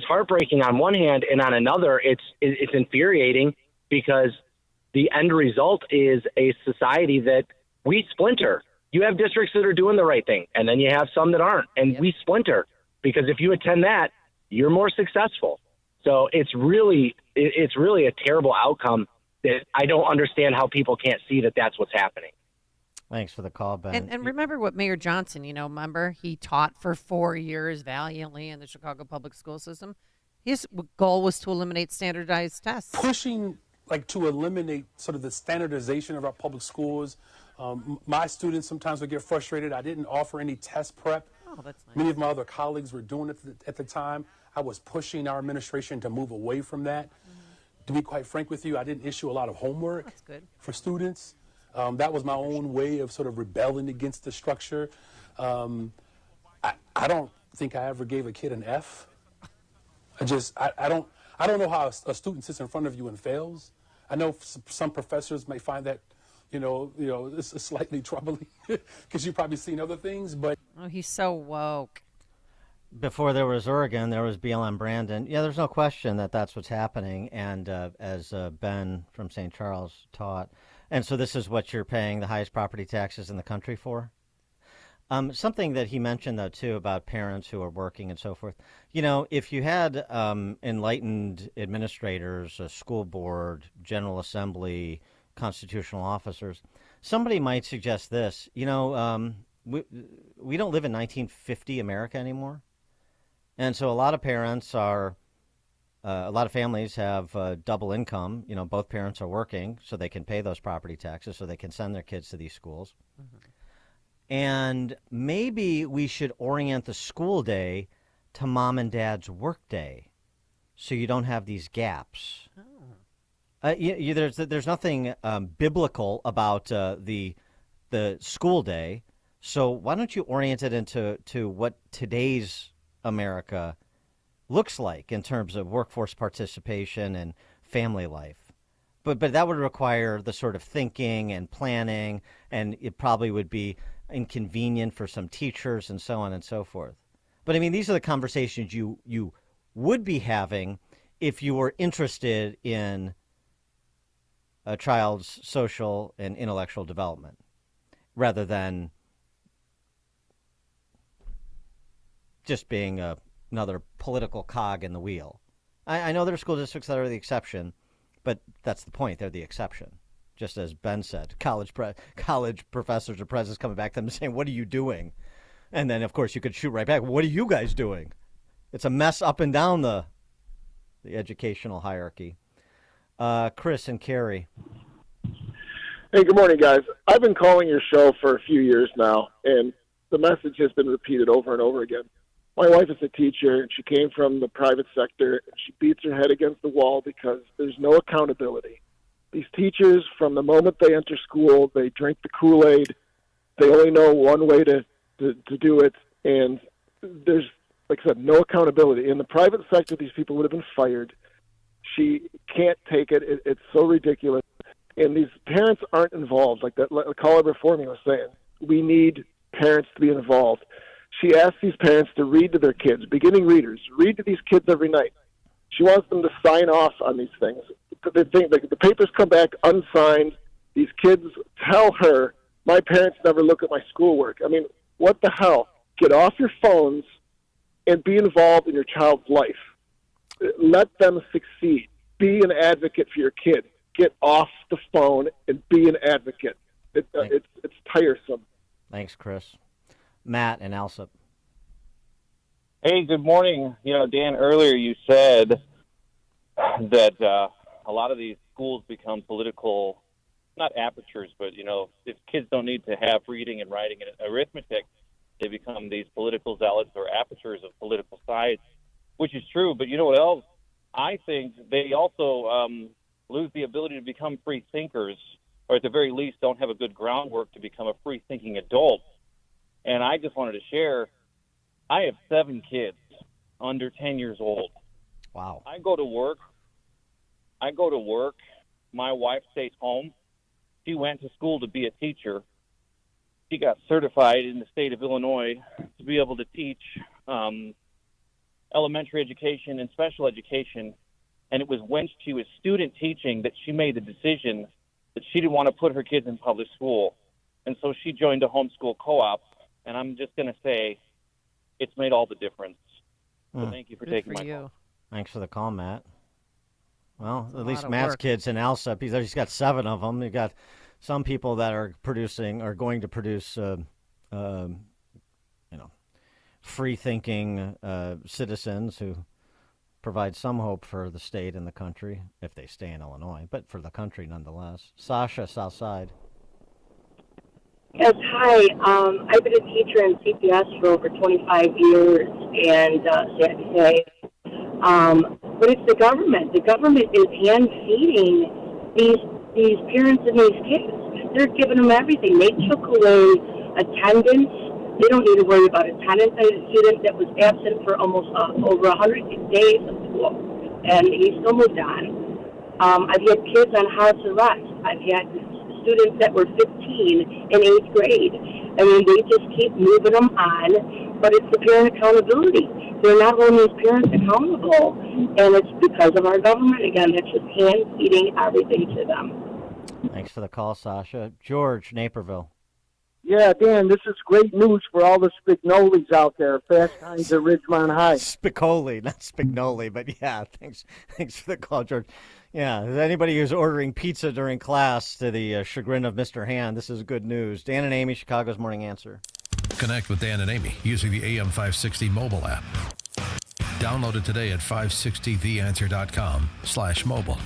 heartbreaking on one hand, and on another, it's infuriating because the end result is a society that we splinter. You have districts that are doing the right thing, and then you have some that aren't, and we splinter because if you attend that, you're more successful. So it's really a terrible outcome that I don't understand how people can't see that that's what's happening. Thanks for the call, Ben. And remember what Mayor Johnson, remember he taught for 4 years valiantly in the Chicago public school system. His goal was to eliminate standardized tests. Pushing to eliminate sort of the standardization of our public schools. My students sometimes would get frustrated. I didn't offer any test prep. Oh, that's nice. Many of my other colleagues were doing it at the time. I was pushing our administration to move away from that. Mm-hmm. To be quite frank with you, I didn't issue a lot of homework for students. That was my own way of sort of rebelling against the structure. I don't think I ever gave a kid an F. I don't know how a student sits in front of you and fails. I know some professors may find that, this is slightly troubling because you've probably seen other things, but. Oh, he's so woke. Before there was Oregon, there was BLM Brandon. Yeah, there's no question that that's what's happening. And as Ben from St. Charles taught, and so this is what you're paying the highest property taxes in the country for? Something that he mentioned, though, too, about parents who are working and so forth. If you had enlightened administrators, a school board, General Assembly, constitutional officers, somebody might suggest this. We don't live in 1950 America anymore. And so a lot of parents a lot of families have double income. Both parents are working, so they can pay those property taxes, so they can send their kids to these schools. Mm-hmm. And maybe we should orient the school day to mom and dad's work day, so you don't have these gaps. Oh. There's nothing biblical about the school day, so why don't you orient it into what today's America looks like in terms of workforce participation and family life. But that would require the sort of thinking and planning, and it probably would be inconvenient for some teachers and so on and so forth. But I mean, these are the conversations you would be having if you were interested in a child's social and intellectual development, rather than just being another political cog in the wheel. I know there are school districts that are the exception, but that's the point. They're the exception. Just as Ben said, college professors or presidents coming back to them and saying, "What are you doing?" And then, of course, you could shoot right back, "What are you guys doing?" It's a mess up and down the educational hierarchy. Chris and Carrie. Hey, good morning, guys. I've been calling your show for a few years now, and the message has been repeated over and over again. My wife is a teacher, and she came from the private sector, and she beats her head against the wall because there's no accountability. These teachers, from the moment they enter school, they drink the Kool-Aid. They only know one way to do it, and there's, like I said, no accountability. In the private sector, these people would have been fired. She can't take it. It's so ridiculous. And these parents aren't involved. Like that caller before me was saying, we need parents to be involved. She asks these parents to read to their kids, beginning readers, read to these kids every night. She wants them to sign off on these things. The papers come back unsigned. These kids tell her, my parents never look at my schoolwork. I mean, what the hell? Get off your phones and be involved in your child's life. Let them succeed. Be an advocate for your kid. Get off the phone and be an advocate. It's tiresome. Thanks, Chris. Matt and Alsop. Hey, good morning. You know, Dan, earlier you said that a lot of these schools become political, not apertures, but, you know, if kids don't need to have reading and writing and arithmetic, they become these political zealots or apertures of political sides, which is true. But you know what else? I think they also lose the ability to become free thinkers, or at the very least don't have a good groundwork to become a free-thinking adult. And I just wanted to share, I have 7 kids under 10 years old. Wow. I go to work. My wife stays home. She went to school to be a teacher. She got certified in the state of Illinois to be able to teach elementary education and special education. And it was when she was student teaching that she made the decision that she didn't want to put her kids in public school. And so she joined a homeschool co-op. And I'm just going to say it's made all the difference. So thank you for taking my call. Thanks for the call, Matt. Well, at least Matt's kids in Alsop, he's got 7 of them. You've got some people that are going to produce, free-thinking citizens who provide some hope for the state and the country, if they stay in Illinois, but for the country nonetheless. Sasha, Southside. Yes, hi. I've been a teacher in CPS for over 25 years, and sad to say, but it's the government. The government is hand-feeding these parents and these kids. They're giving them everything. They took away attendance. They don't need to worry about attendance. I had a student that was absent for almost over 100 days of school, and he still moved on. I've had kids on house arrest. I've had students that were 15 in 8th grade. I mean, they just keep moving them on, but it's the parent accountability. They're not holding these parents accountable, and it's because of our government, again, that's just hand-feeding everything to them. Thanks for the call, Sasha. George, Naperville. Yeah, Dan, this is great news for all the Spignolis out there. Fast Times at Ridgemont High. Spicoli, not Spignoli, but yeah, thanks for the call, George. Yeah, anybody who's ordering pizza during class, to the chagrin of Mr. Hand, this is good news. Dan and Amy, Chicago's Morning Answer. Connect with Dan and Amy using the AM 560 mobile app. Download it today at 560theanswer.com/mobile.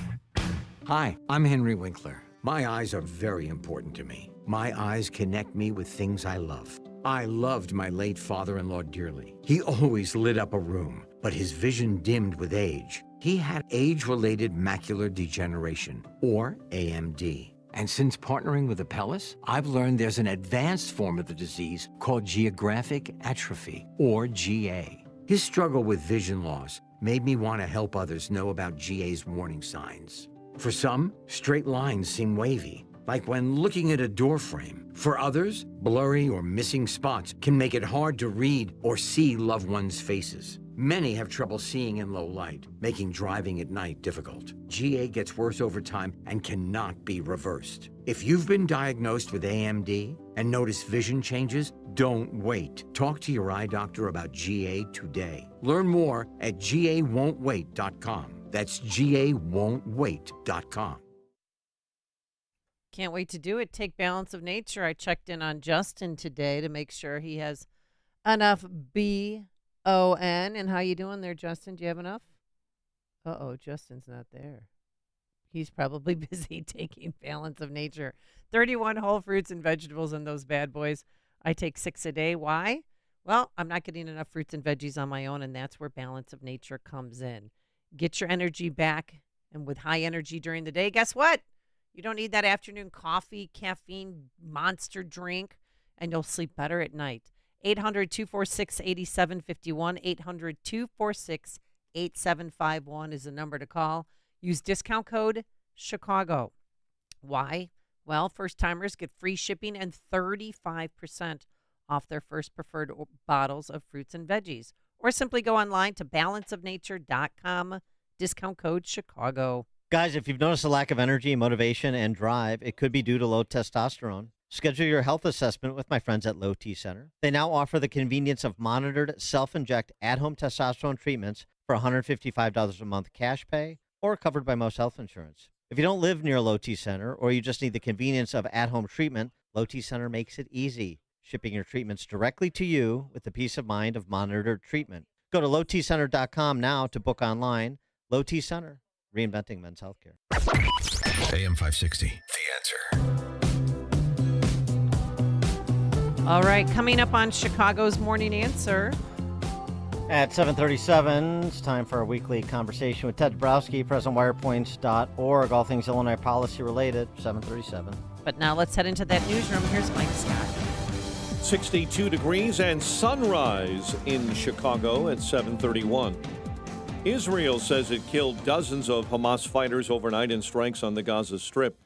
Hi, I'm Henry Winkler. My eyes are very important to me. My eyes connect me with things I love. I loved my late father-in-law dearly. He always lit up a room, but his vision dimmed with age. He had age-related macular degeneration, or AMD. And since partnering with Apellis, I've learned there's an advanced form of the disease called geographic atrophy, or GA. His struggle with vision loss made me want to help others know about GA's warning signs. For some, straight lines seem wavy, like when looking at a door frame. For others, blurry or missing spots can make it hard to read or see loved ones' faces. Many have trouble seeing in low light, making driving at night difficult. GA gets worse over time and cannot be reversed. If you've been diagnosed with AMD and notice vision changes, don't wait. Talk to your eye doctor about GA today. Learn more at GAWon'tWait.com. That's GAWon'tWait.com. Can't wait to do it. Take Balance of Nature. I checked in on Justin today to make sure he has enough BON. And how you doing there, Justin? Do you have enough? Uh-oh, Justin's not there. He's probably busy taking Balance of Nature. 31 whole fruits and vegetables in those bad boys. I take 6 a day. Why? Well, I'm not getting enough fruits and veggies on my own, and that's where Balance of Nature comes in. Get your energy back, and with high energy during the day, guess what? You don't need that afternoon coffee, caffeine, monster drink, and you'll sleep better at night. 800-246-8751. 800-246-8751 is the number to call. Use discount code Chicago. Why? Well, first-timers get free shipping and 35% off their first preferred bottles of fruits and veggies. Or simply go online to balanceofnature.com. Discount code Chicago. Guys, if you've noticed a lack of energy, motivation, and drive, it could be due to low testosterone. Schedule your health assessment with my friends at Low T Center. They now offer the convenience of monitored self-inject at-home testosterone treatments for $155 a month cash pay or covered by most health insurance. If you don't live near a Low T Center or you just need the convenience of at-home treatment, Low T Center makes it easy, shipping your treatments directly to you with the peace of mind of monitored treatment. Go to lowtcenter.com now to book online. Low T Center, reinventing men's healthcare. AM 560, The Answer. All right, coming up on Chicago's Morning Answer. At 7:37, it's time for our weekly conversation with Ted Dabrowski, PresidentWirePoints.org, all things Illinois policy related, 7:37. But now let's head into that newsroom. Here's Mike Scott. 62 degrees and sunrise in Chicago at 7:31. Israel says it killed dozens of Hamas fighters overnight in strikes on the Gaza Strip.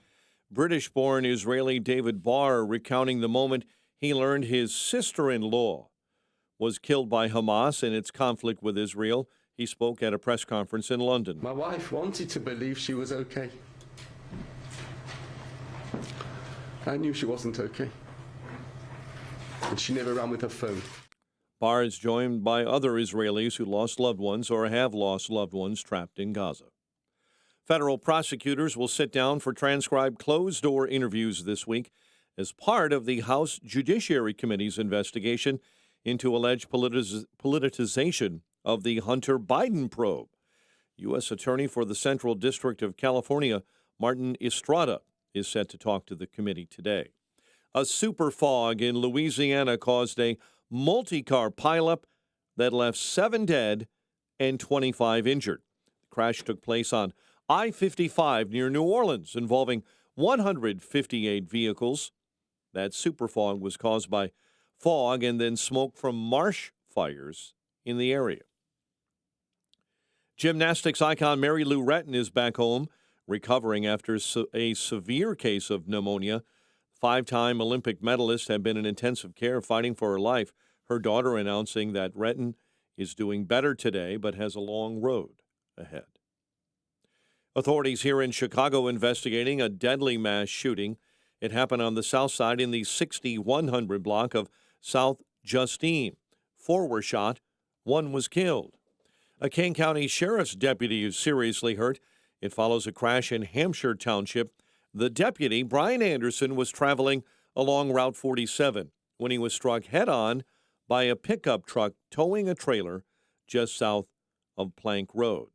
British-born Israeli David Barr recounting the moment he learned his sister-in-law was killed by Hamas in its conflict with Israel. He spoke at a press conference in London. My wife wanted to believe she was okay. I knew she wasn't okay. And she never ran with her phone. Barr is joined by other Israelis who lost loved ones or have lost loved ones trapped in Gaza. Federal prosecutors will sit down for transcribed closed-door interviews this week as part of the House Judiciary Committee's investigation into alleged politicization of the Hunter Biden probe. U.S. Attorney for the Central District of California, Martin Estrada, is set to talk to the committee today. A super fog in Louisiana caused a multi-car pileup that left 7 dead and 25 injured. The crash took place on I-55 near New Orleans, involving 158 vehicles. That super fog was caused by fog and then smoke from marsh fires in the area. Gymnastics icon Mary Lou Retton is back home, recovering after a severe case of pneumonia. 5-time Olympic medalist had been in intensive care fighting for her life. Her daughter announcing that Retton is doing better today but has a long road ahead. Authorities here in Chicago investigating a deadly mass shooting. It happened on the south side in the 6100 block of South Justine. 4 were shot, 1 was killed. A Kane County Sheriff's deputy is seriously hurt. It follows a crash in Hampshire Township. The deputy, Brian Anderson, was traveling along Route 47 when he was struck head-on by a pickup truck towing a trailer just south of Plank Road.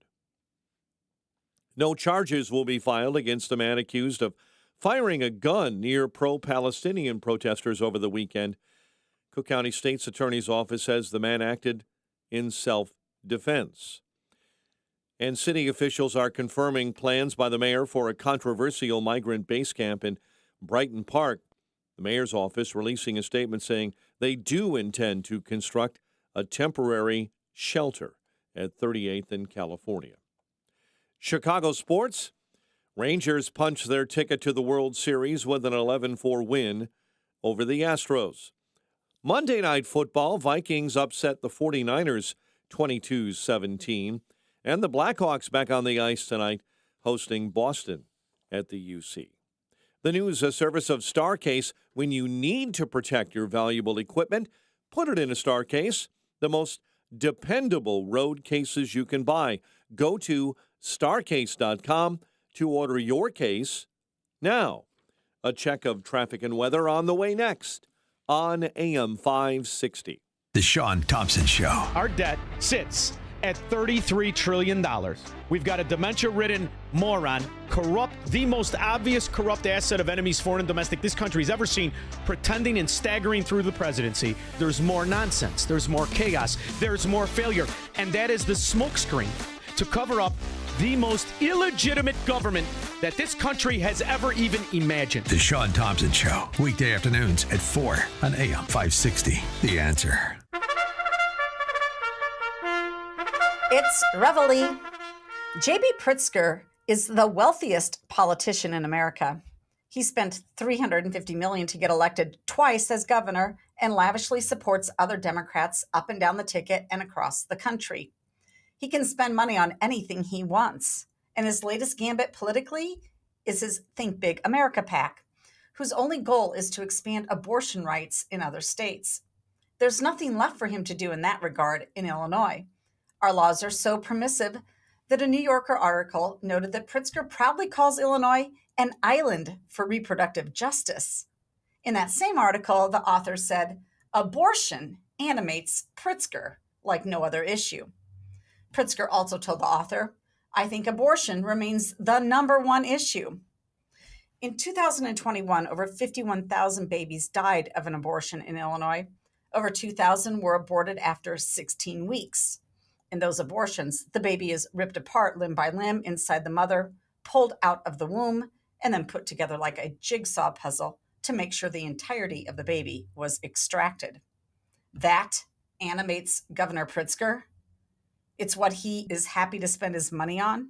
No charges will be filed against a man accused of firing a gun near pro-Palestinian protesters over the weekend. Cook County State's Attorney's Office says the man acted in self-defense. And city officials are confirming plans by the mayor for a controversial migrant base camp in Brighton Park. The mayor's office releasing a statement saying they do intend to construct a temporary Shelter at 38th and California. Chicago sports. Rangers punched their ticket to the World Series with an 11-4 win over the Astros. Monday Night Football, Vikings upset the 49ers 22-17. And the Blackhawks back on the ice tonight, hosting Boston at the UC. The news, a service of Starcase. When you need to protect your valuable equipment, put it in a Starcase, the most dependable road cases you can buy. Go to starcase.com to order your case now. A check of traffic and weather on the way next on AM 560. The Sean Thompson Show. Our debt sits at $33 trillion. We've got a dementia-ridden moron, the most obvious corrupt asset of enemies, foreign and domestic, this country's ever seen, pretending and staggering through the presidency. There's more nonsense. There's more chaos. There's more failure. And that is the smokescreen to cover up the most illegitimate government that this country has ever even imagined. The Sean Thompson Show. Weekday afternoons at 4 on AM 560. The Answer. It's Reveille. J.B. Pritzker is the wealthiest politician in America. He spent $350 million to get elected twice as governor and lavishly supports other Democrats up and down the ticket and across the country. He can spend money on anything he wants. And his latest gambit politically is his Think Big America PAC, whose only goal is to expand abortion rights in other states. There's nothing left for him to do in that regard in Illinois. Our laws are so permissive that a New Yorker article noted that Pritzker proudly calls Illinois an island for reproductive justice. In that same article, the author said, abortion animates Pritzker like no other issue. Pritzker also told the author, I think abortion remains the number one issue. In 2021, over 51,000 babies died of an abortion in Illinois. Over 2,000 were aborted after 16 weeks. In those abortions, the baby is ripped apart limb by limb inside the mother, pulled out of the womb, and then put together like a jigsaw puzzle to make sure the entirety of the baby was extracted. That animates Governor Pritzker. It's what he is happy to spend his money on.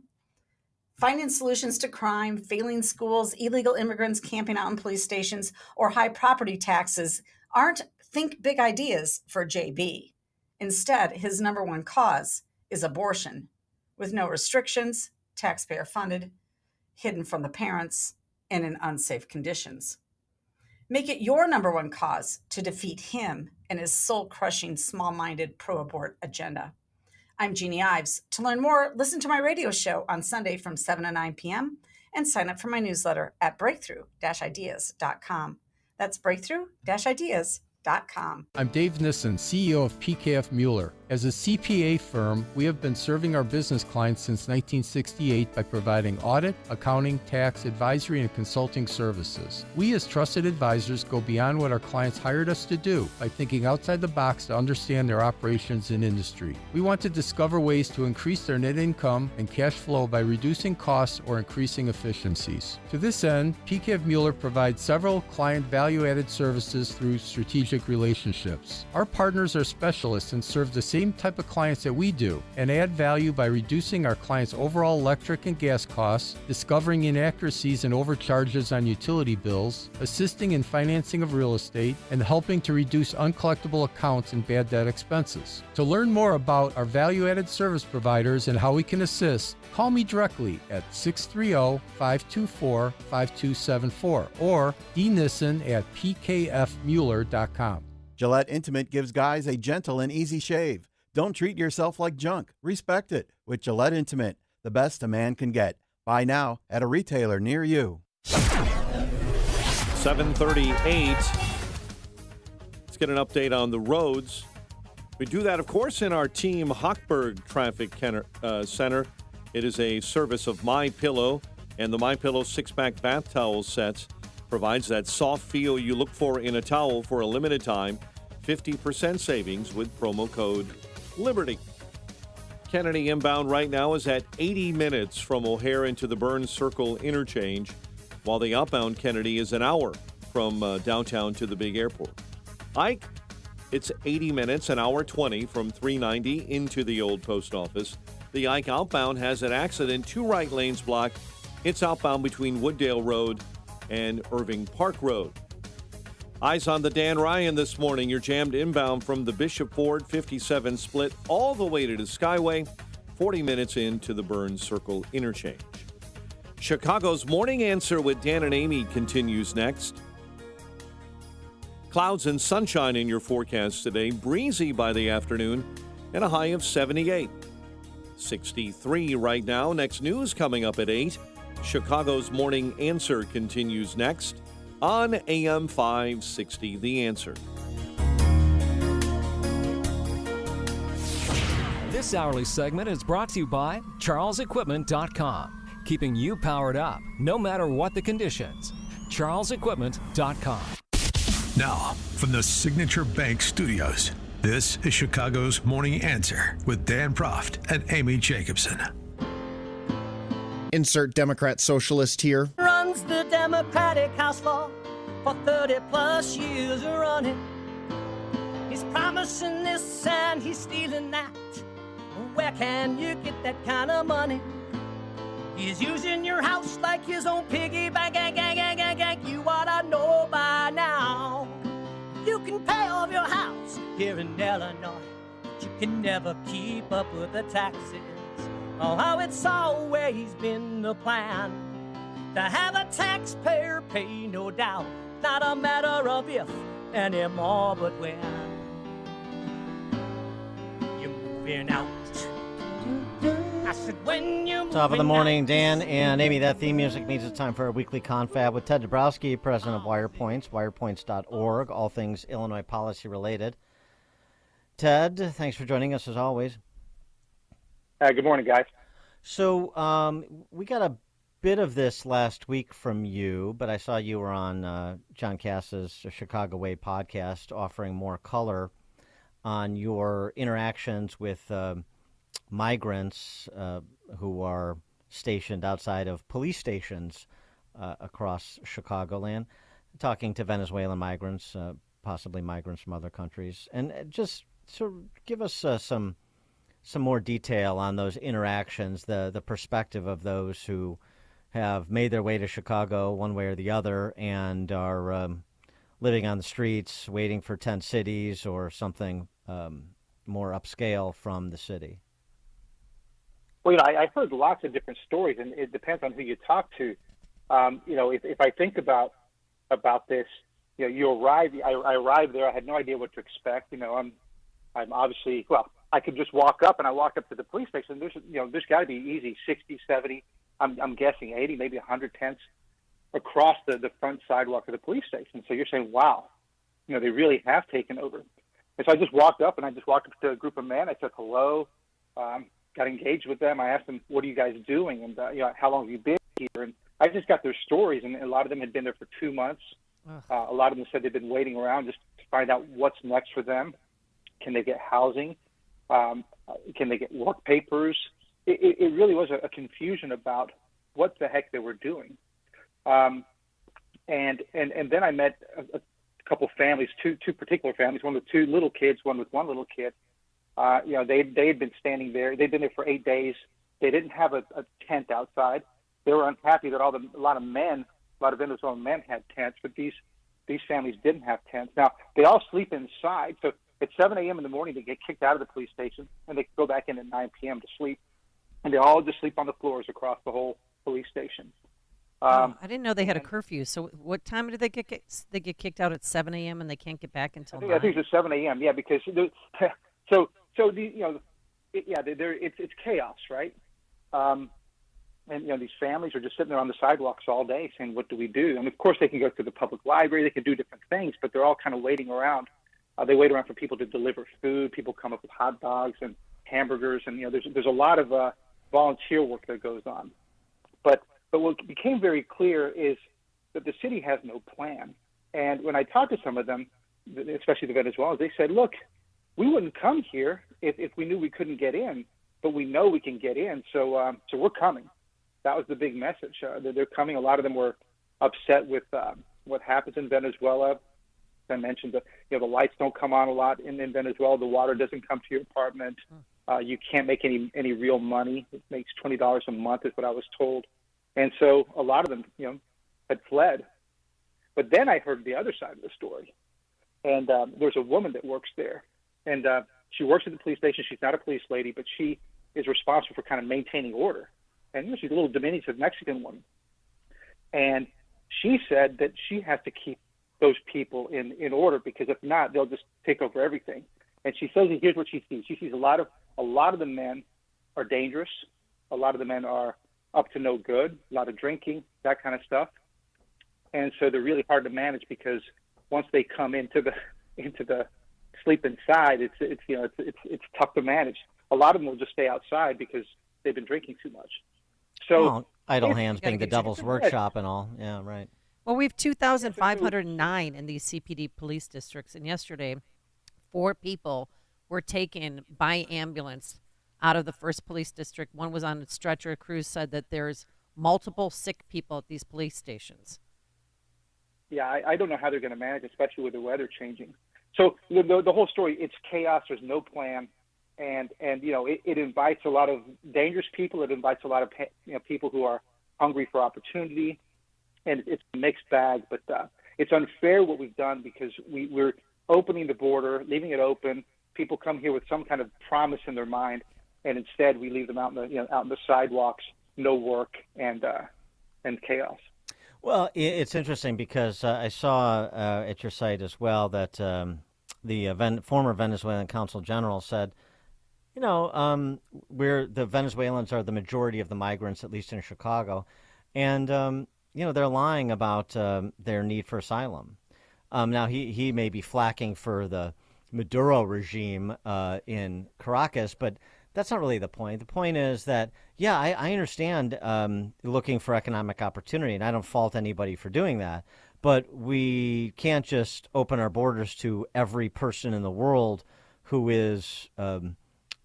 Finding solutions to crime, failing schools, illegal immigrants camping out in police stations, or high property taxes aren't think big ideas for JB. Instead, his number one cause is abortion, with no restrictions, taxpayer funded, hidden from the parents, and in unsafe conditions. Make it your number one cause to defeat him and his soul-crushing, small-minded pro-abort agenda. I'm Jeannie Ives. To learn more, listen to my radio show on Sunday from 7 to 9 p.m. and sign up for my newsletter at breakthrough-ideas.com. That's breakthrough-ideas.com. I'm Dave Nissen, CEO of PKF Mueller. As a CPA firm, we have been serving our business clients since 1968 by providing audit, accounting, tax, advisory, and consulting services. We as trusted advisors go beyond what our clients hired us to do by thinking outside the box to understand their operations and industry. We want to discover ways to increase their net income and cash flow by reducing costs or increasing efficiencies. To this end, PKF Mueller provides several client value-added services through strategic relationships. Our partners are specialists and serve the same type of clients that we do and add value by reducing our clients' overall electric and gas costs, discovering inaccuracies and overcharges on utility bills, assisting in financing of real estate, and helping to reduce uncollectible accounts and bad debt expenses. To learn more about our value-added service providers and how we can assist, call me directly at 630-524-5274 or dnissen@pkfmueller.com. Gillette Intimate gives guys a gentle and easy shave. Don't treat yourself like junk. Respect it with Gillette Intimate, the best a man can get. Buy now at a retailer near you. 7:38. Let's get an update on the roads. We do that, of course, in our Team Hochberg Traffic Center. It is a service of MyPillow, and the MyPillow 6-pack bath towel sets provides that soft feel you look for in a towel for a limited time. 50% savings with promo code Liberty. Kennedy inbound right now is at 80 minutes from O'Hare into the Burns Circle interchange, while the outbound Kennedy is an hour from downtown to the big airport. Ike? It's 80 minutes, an hour 20 from 390 into the old post office. The Ike outbound has an accident, 2 right lanes blocked. It's outbound between Wooddale Road and Irving Park Road. Eyes on the Dan Ryan this morning. You're jammed inbound from the Bishop Ford 57 split all the way to the Skyway, 40 minutes into the Burns Circle interchange. Chicago's Morning Answer with Dan and Amy continues next. Clouds and sunshine in your forecast today. Breezy by the afternoon and a high of 78. 63 right now. Next news coming up at 8. Chicago's Morning Answer continues next on AM 560, The Answer. This hourly segment is brought to you by CharlesEquipment.com, keeping you powered up no matter what the conditions. CharlesEquipment.com. Now, from the Signature Bank Studios, this is Chicago's Morning Answer with Dan Proft and Amy Jacobson. Insert Democrat socialist here. Runs the Democratic House floor for 30 plus years running. He's promising this and he's stealing that. Where can you get that kind of money? He's using your house like his own piggy bank. You ought to know by now. You can pay off your house here in Illinois, but you can never keep up with the taxes. Oh, how it's always been the plan to have a taxpayer pay, no doubt. Not a matter of if anymore, but when you're moving out. I said when you're Top of the moving morning, out. Dan and Amy. That theme music means it's time for our weekly confab with Ted Dabrowski, president of WirePoints, wirepoints.org, all things Illinois policy related. Ted, thanks for joining us as always. Good morning, guys. So we got a bit of this last week from you, but I saw you were on John Cass's Chicago Way podcast offering more color on your interactions with migrants who are stationed outside of police stations across Chicagoland, talking to Venezuelan migrants, possibly migrants from other countries, and just sort of give us some more detail on those interactions, the perspective of those who have made their way to Chicago one way or the other and are living on the streets, waiting for tent cities or something more upscale from the city. Well, I heard lots of different stories, and it depends on who you talk to. If I think about this, you arrive. I arrived there. I had no idea what to expect. I'm obviously, I could just walk up, and I walked up to the police station. There's got to be easy 60, 70, I'm guessing 80, maybe 100 tents across the front sidewalk of the police station. So you're saying, wow, they really have taken over. And so I just walked up, to a group of men. I said hello, got engaged with them. I asked them, what are you guys doing? And, how long have you been here? And I just got their stories, and a lot of them had been there for 2 months. A lot of them said they've been waiting around just to find out what's next for them. Can they get housing? Can they get work papers? It really was a confusion about what the heck they were doing. And then I met a couple families, two particular families, one with 2 little kids, one with 1 little kid. They had been standing there. They'd been there for 8 days. They didn't have a tent outside. They were unhappy that a lot of Venezuelan men had tents, but these families didn't have tents. Now, they all sleep inside. So at 7 a.m. in the morning, they get kicked out of the police station, and they go back in at 9 p.m. to sleep. And they all just sleep on the floors across the whole police station. I didn't know they had a curfew. So what time did they get kicked out at 7 a.m. and they can't get back until 9? I think it's at 7 a.m. Yeah, because it's chaos, right? And these families are just sitting there on the sidewalks all day saying, what do we do? And of course they can go to the public library, they can do different things, but they're all kind of waiting around. They wait around for people to deliver food. People come up with hot dogs and hamburgers, and there's a lot of volunteer work that goes on. But what became very clear is that the city has no plan. And when I talked to some of them, especially the Venezuelans, they said, look, we wouldn't come here if we knew we couldn't get in, but we know we can get in, so we're coming. That was the big message. They're coming. A lot of them were upset with what happens in Venezuela. I mentioned, the lights don't come on a lot in Venezuela. The water doesn't come to your apartment. You can't make any real money. It makes $20 a month is what I was told. And so a lot of them, had fled. But then I heard the other side of the story. And there's a woman that works there. And she works at the police station. She's not a police lady, but she is responsible for kind of maintaining order. And she's a little diminutive Mexican woman. And she said that she has to keep those people in order, because if not, they'll just take over everything. And she says, here's what she sees. She sees a lot of the men are dangerous. A lot of the men are up to no good, a lot of drinking, that kind of stuff. And so they're really hard to manage, because once they come into the sleep inside, it's tough to manage. A lot of them will just stay outside because they've been drinking too much. So idle hands being the devil's workshop and all. Yeah, right. Well, we have 2,509 in these CPD police districts, and yesterday, 4 people were taken by ambulance out of the first police district. One was on a stretcher. Cruz said that there's multiple sick people at these police stations. Yeah, I don't know how they're going to manage, especially with the weather changing. So the whole story, it's chaos. There's no plan. And it invites a lot of dangerous people. It invites a lot of people who are hungry for opportunity. And it's a mixed bag. But it's unfair what we've done, because we're opening the border, leaving it open. People come here with some kind of promise in their mind, and instead we leave them out in the sidewalks, no work, and chaos. Well, it's interesting because I saw at your site as well that the former Venezuelan consul general said, the Venezuelans are the majority of the migrants, at least in Chicago, and they're lying about their need for asylum. Now he may be flacking for the Maduro regime in Caracas, but that's not really the point. The point is that, I understand looking for economic opportunity, and I don't fault anybody for doing that, but we can't just open our borders to every person in the world who is,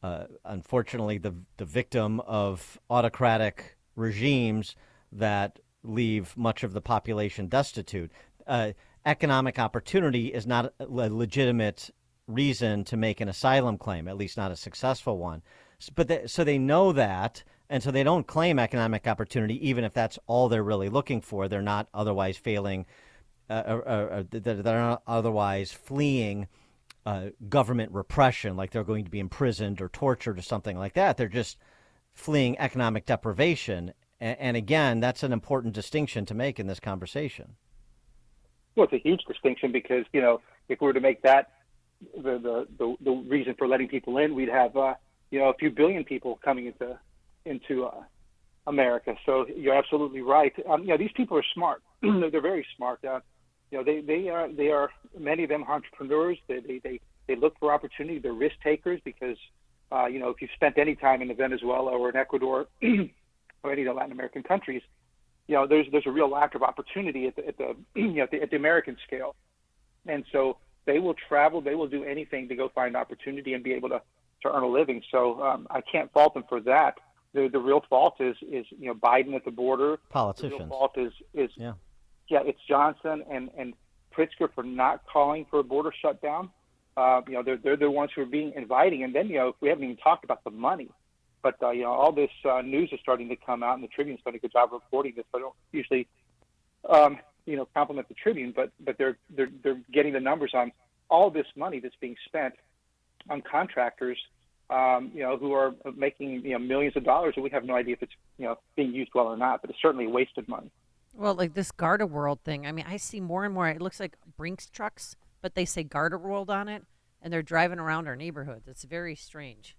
unfortunately, the victim of autocratic regimes that leave much of the population destitute. Economic opportunity is not a legitimate reason to make an asylum claim, at least not a successful one. But so they know that, and so they don't claim economic opportunity, even if that's all they're really looking for. They're not otherwise failing, they're not otherwise fleeing government repression, like they're going to be imprisoned or tortured or something like that. They're just fleeing economic deprivation. And again, that's an important distinction to make in this conversation. Well, it's a huge distinction, because if we were to make that the reason for letting people in, we'd have a few billion people coming into America. So you're absolutely right. These people are smart. They're very smart. They are many of them entrepreneurs. They look for opportunity. They're risk takers, because if you've spent any time in Venezuela or in Ecuador or any of the Latin American countries, there's a real lack of opportunity at the American scale, and so they will travel. They will do anything to go find opportunity and be able to earn a living. So I can't fault them for that. The real fault is Biden at the border. Politicians. The real fault is it's Johnson and Pritzker for not calling for a border shutdown. They're the ones who are being inviting. And then we haven't even talked about the money. But all this news is starting to come out, and the Tribune's done a good job of reporting this. I don't usually compliment the Tribune, but they're getting the numbers on all this money that's being spent on contractors, who are making millions of dollars, and we have no idea if it's being used well or not. But it's certainly wasted money. Well, like this Garda World thing. I mean, I see more and more. It looks like Brinks trucks, but they say Garda World on it, and they're driving around our neighborhoods. It's very strange,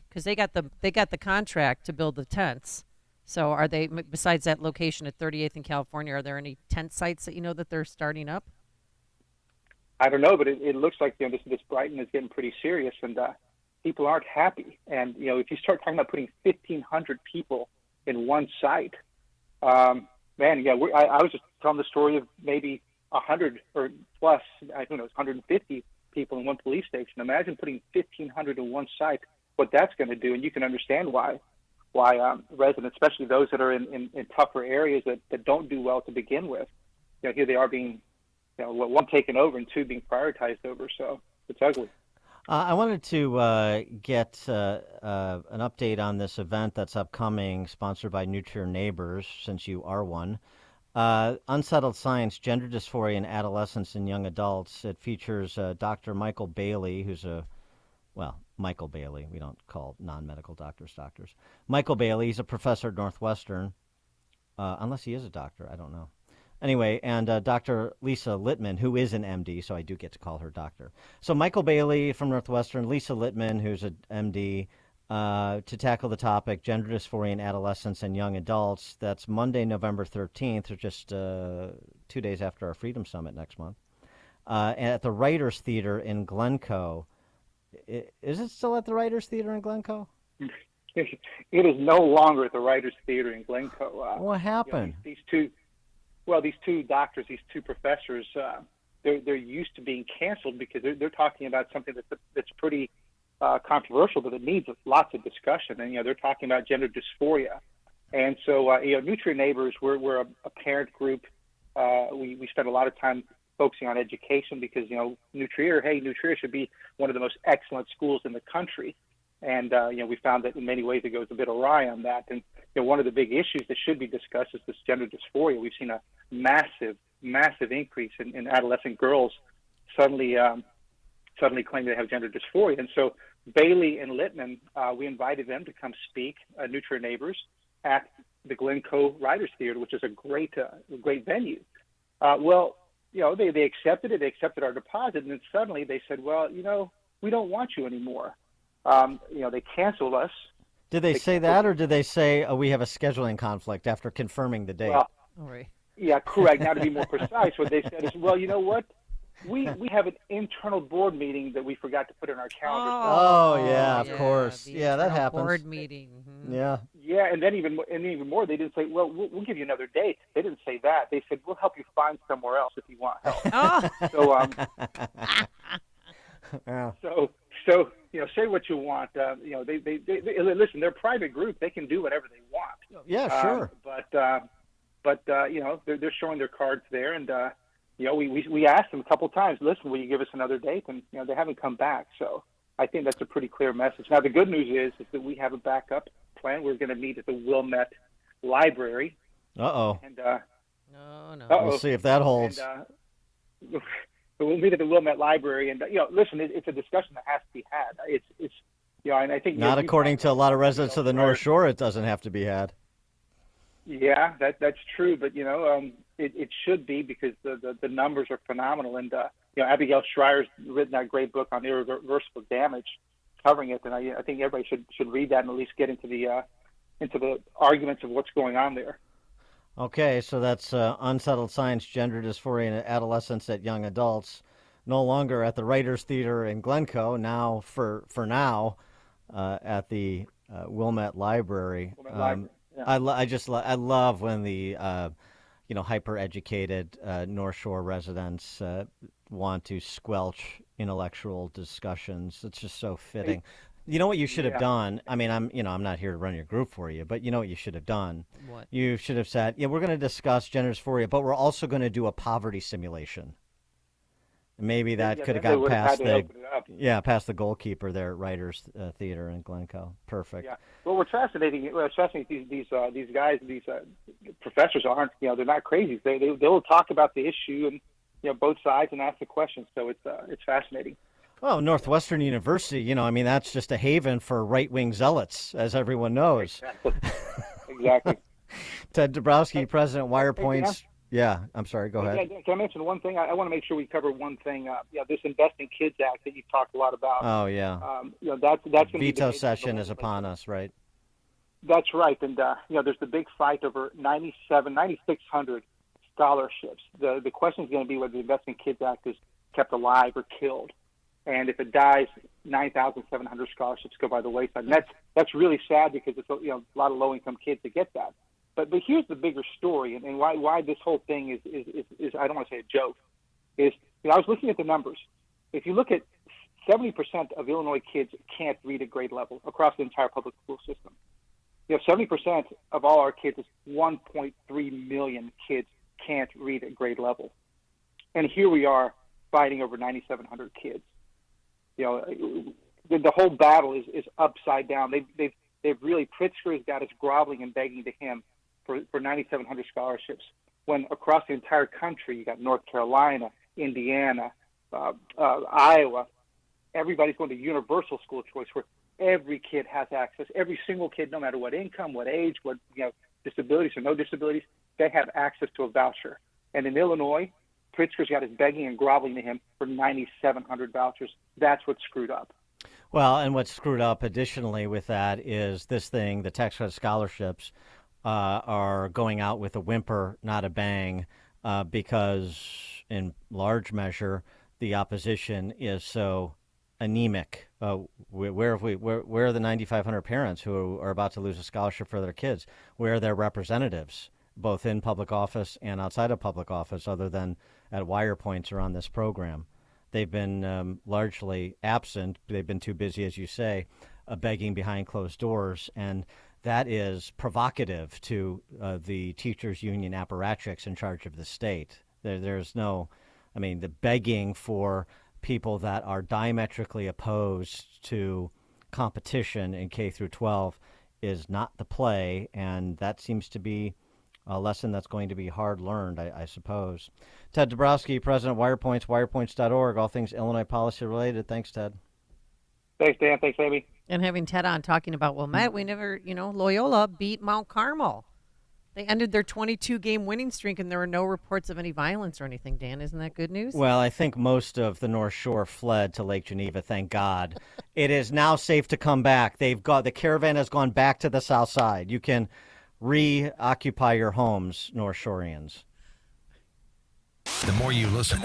because they got the contract to build the tents. So are they, besides that location at 38th in California, are there any tent sites that that they're starting up? I don't know, but it looks like this Brighton is getting pretty serious, and people aren't happy. And if you start talking about putting 1,500 people in one site, I was just telling the story of maybe 100 or plus, I don't know, 150 people in one police station. Imagine putting 1,500 in one site, what that's going to do, and you can understand why residents, especially those that are in tougher areas that don't do well to begin with, here they are being one taken over and two being prioritized over. So it's ugly. I wanted to get an update on this event that's upcoming, sponsored by Nutria Neighbors, since you are one. Unsettled Science, Gender Dysphoria in Adolescents and Young Adults. It features Dr. Michael Bailey, who's Michael Bailey. We don't call non-medical doctors doctors. Michael Bailey, he's a professor at Northwestern, unless he is a doctor. I don't know. Anyway, and Dr. Lisa Littman, who is an MD, so I do get to call her doctor. So Michael Bailey from Northwestern, Lisa Littman, who's an MD, to tackle the topic, gender dysphoria in adolescents and young adults. That's Monday, November 13th, or just 2 days after our Freedom Summit next month, at the Writers Theater in Glencoe. Is it still at the Writers Theater in Glencoe? It is no longer at the Writers Theater in Glencoe. What happened? These two doctors, these two professors, they're used to being canceled because they're talking about something that's pretty controversial, but it needs lots of discussion. And they're talking about gender dysphoria. And so Nutria Neighbors, we're a parent group. We spend a lot of time focusing on education because Nutria should be one of the most excellent schools in the country. And we found that in many ways it goes a bit awry on that. And one of the big issues that should be discussed is this gender dysphoria. We've seen a massive increase in adolescent girls suddenly claim they have gender dysphoria. And so Bailey and Littman, we invited them to come speak, Nutria Neighbors, at the Glencoe Writers Theater, which is a great venue. They accepted it. They accepted our deposit, and then suddenly they said, well, we don't want you anymore. They canceled us. Did they say that, or did they say we have a scheduling conflict after confirming the date? Well, right. Yeah, correct. Now, to be more precise, what they said is, well, you know what? We have an internal board meeting that we forgot to put in our calendar. Oh yeah, of course. Yeah, that happens. Board meeting. Mm-hmm. Yeah. Yeah, and then even more, they didn't say, well, we'll give you another date. They didn't say that. They said, we'll help you find somewhere else if you want help. Yeah. So say what you want. They listen. They're a private group. They can do whatever they want. Yeah, sure. But they're showing their cards there, and we asked them a couple times. Listen, will you give us another date? And they haven't come back. So I think that's a pretty clear message. Now the good news is that we have a backup plan. We're going to meet at the Wilmette Library. And no. We'll see if that holds. And, we'll meet at the Wilmette Library, and listen, it's a discussion that has to be had. It's and I think not according to a lot of residents of the North Shore, it doesn't have to be had. Yeah, that's true, but it should be because the numbers are phenomenal, and Abigail Schreier's written that great book on irreversible damage, covering it, and I think everybody should read that and at least get into the arguments of what's going on there. Okay, so that's Unsettled Science, Gender Dysphoria in Adolescents at Young Adults, no longer at the Writers Theater in Glencoe, now for now at the Wilmette Library. Yeah. I love when the hyper-educated North Shore residents want to squelch intellectual discussions. It's just so fitting. You know what you should have done? I mean, I'm not here to run your group for you, but you know what you should have done? What? You should have said, we're going to discuss gender dysphoria, but we're also going to do a poverty simulation. Maybe that could have got past the goalkeeper there at Writers Theater in Glencoe. Perfect. Yeah. Well, what's fascinating. These guys, these professors aren't. They're not crazy. They will talk about the issue and both sides and ask the questions. So it's fascinating. Well, Northwestern University, that's just a haven for right-wing zealots, as everyone knows. Exactly. Ted Dabrowski, President WirePoint's. Yeah, I'm sorry. Go ahead. Can I mention one thing? I want to make sure we cover one thing. This Invest in Kids Act that you've talked a lot about. Oh yeah. That's going to be veto session is upon us, right? That's right, and there's the big fight over 9,600 scholarships. The question is going to be whether the Invest in Kids Act is kept alive or killed. And if it dies, 9,700 scholarships go by the wayside. And that's really sad because it's a lot of low-income kids that get that. But here's the bigger story, and why this whole thing is I don't want to say a joke. Is I was looking at the numbers. If you look at 70% of Illinois kids can't read at grade level across the entire public school system. 70% of all our kids, 1.3 million kids can't read at grade level. And here we are fighting over 9,700 kids. You know, the whole battle is upside down. They've really, Pritzker has got us groveling and begging to him for 9,700 scholarships, when across the entire country you got North Carolina, Indiana, Iowa. Everybody's going to universal school choice, where every kid has access. Every single kid, no matter what income, what age, what disabilities or no disabilities, they have access to a voucher. And in Illinois, Pritzker's got us begging and groveling to him for 9,700 vouchers. That's what's screwed up. Well, and what's screwed up additionally with that is this thing, the tax credit scholarships are going out with a whimper, not a bang, because in large measure the opposition is so anemic. Where are the 9,500 parents who are about to lose a scholarship for their kids? Where are their representatives, both in public office and outside of public office, other than at wire points or on this program? They've been largely absent. They've been too busy, as you say, begging behind closed doors. And that is provocative to the teachers' union apparatchiks in charge of the state. There's no, I mean, the begging for people that are diametrically opposed to competition in K through 12 is not the play, and that seems to be a lesson that's going to be hard learned, I suppose. Ted Dabrowski, President of WirePoints, wirepoints.org, all things Illinois policy related. Thanks, Ted. Thanks, Dan. Thanks, Amy. And having Ted on talking about, well, Matt, we never, Loyola beat Mount Carmel. They ended their 22-game winning streak, and there were no reports of any violence or anything, Dan. Isn't that good news? Well, I think most of the North Shore fled to Lake Geneva, thank God. It is now safe to come back. The caravan has gone back to the south side. You can reoccupy your homes, North Shoreans. The more you listen,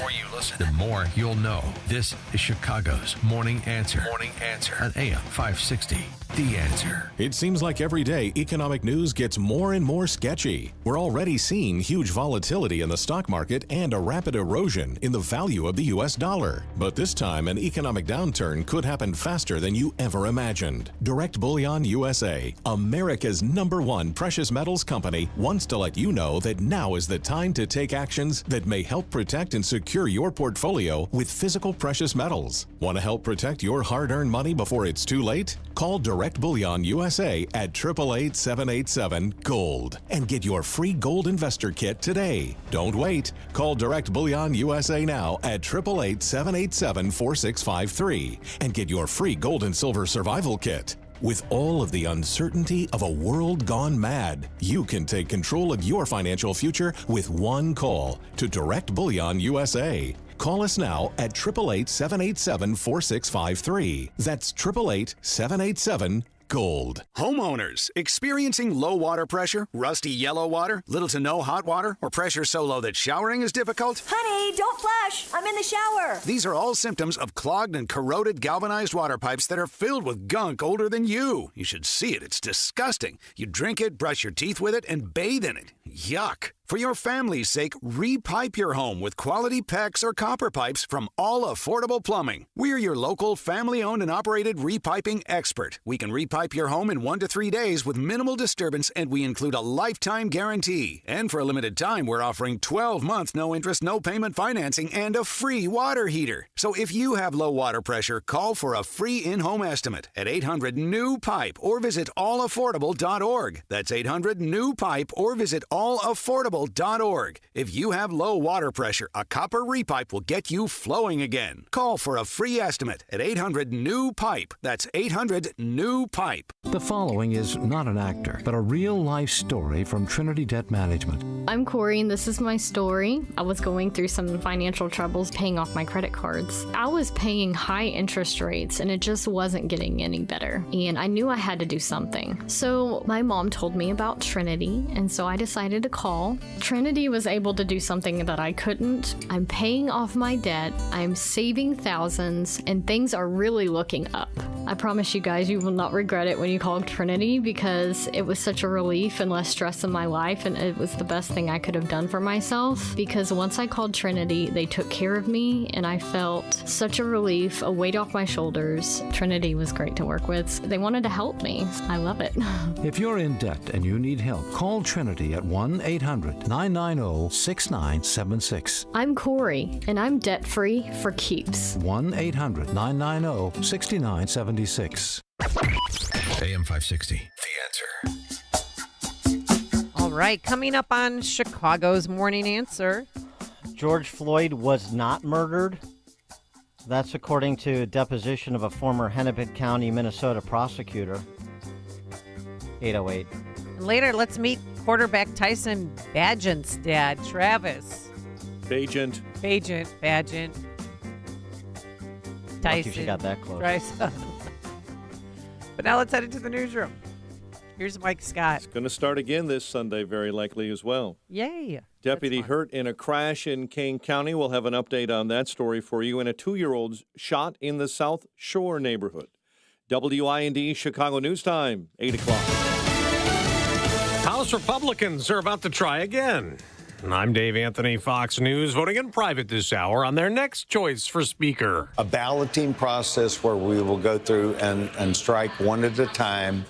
the more you'll know. This is Chicago's Morning Answer. Morning Answer on AM 560. The Answer. It seems like every day economic news gets more and more sketchy. We're already seeing huge volatility in the stock market and a rapid erosion in the value of the U.S. dollar. But this time, an economic downturn could happen faster than you ever imagined. Direct Bullion USA, America's #1 precious metals company, wants to let you know that now is the time to take actions that may help protect and secure your portfolio with physical precious metals. Want to help protect your hard-earned money before it's too late? Call Direct Bullion USA at 888-787-GOLD and get your free gold investor kit today. Don't wait. Call Direct Bullion USA now at 888-787-4653 and get your free gold and silver survival kit. With all of the uncertainty of a world gone mad, you can take control of your financial future with one call to Direct Bullion USA. Call us now at 888-787-4653. That's 888-787-GOLD. Homeowners experiencing low water pressure, rusty yellow water, little to no hot water, or pressure so low that showering is difficult? Honey, don't flush. I'm in the shower. These are all symptoms of clogged and corroded galvanized water pipes that are filled with gunk older than you. You should see it. It's disgusting. You drink it, brush your teeth with it, and bathe in it. Yuck. For your family's sake, repipe your home with quality PEX or copper pipes from All Affordable Plumbing. We're your local family-owned and operated repiping expert. We can repipe your home in 1 to 3 days with minimal disturbance, and we include a lifetime guarantee. And for a limited time, we're offering 12-month no-interest, no-payment financing and a free water heater. So if you have low water pressure, call for a free in-home estimate at 800-NEW-PIPE or visit allaffordable.org. That's 800-NEW-PIPE or visit allaffordable.org. If you have low water pressure, a copper repipe will get you flowing again. Call for a free estimate at 800-NEW-PIPE. That's 800-NEW-PIPE. The following is not an actor, but a real-life story from Trinity Debt Management. I'm Corey, and this is my story. I was going through some financial troubles paying off my credit cards. I was paying high interest rates, and it just wasn't getting any better. And I knew I had to do something. So my mom told me about Trinity, and so I decided to call. Trinity was able to do something that I couldn't. I'm paying off my debt, I'm saving thousands, and things are really looking up. I promise you guys, you will not regret it when you call Trinity, because it was such a relief and less stress in my life, and it was the best thing I could have done for myself, because once I called Trinity, they took care of me and I felt such a relief, a weight off my shoulders. Trinity was great to work with. They wanted to help me. I love it. If you're in debt and you need help, call Trinity at 1-800-990-6976. I'm Corey, and I'm debt-free for keeps. 1-800-990-6976. AM 560, The Answer. All right, coming up on Chicago's Morning Answer. George Floyd was not murdered. That's according to a deposition of a former Hennepin County, Minnesota prosecutor. 808. Later, let's meet quarterback Tyson Bagent's dad, Travis. Bagent. Bagent. Lucky she got that close. Tyson. But now let's head into the newsroom. Here's Mike Scott. It's going to start again this Sunday, very likely as well. Yay. Deputy hurt in a crash in Kane County. We'll have an update on that story for you. And a 2-year-old shot in the South Shore neighborhood. WIND Chicago News Time, 8 o'clock. House Republicans are about to try again. I'm Dave Anthony, Fox News, voting in private this hour on their next choice for Speaker. A balloting process where we will go through and strike one at a time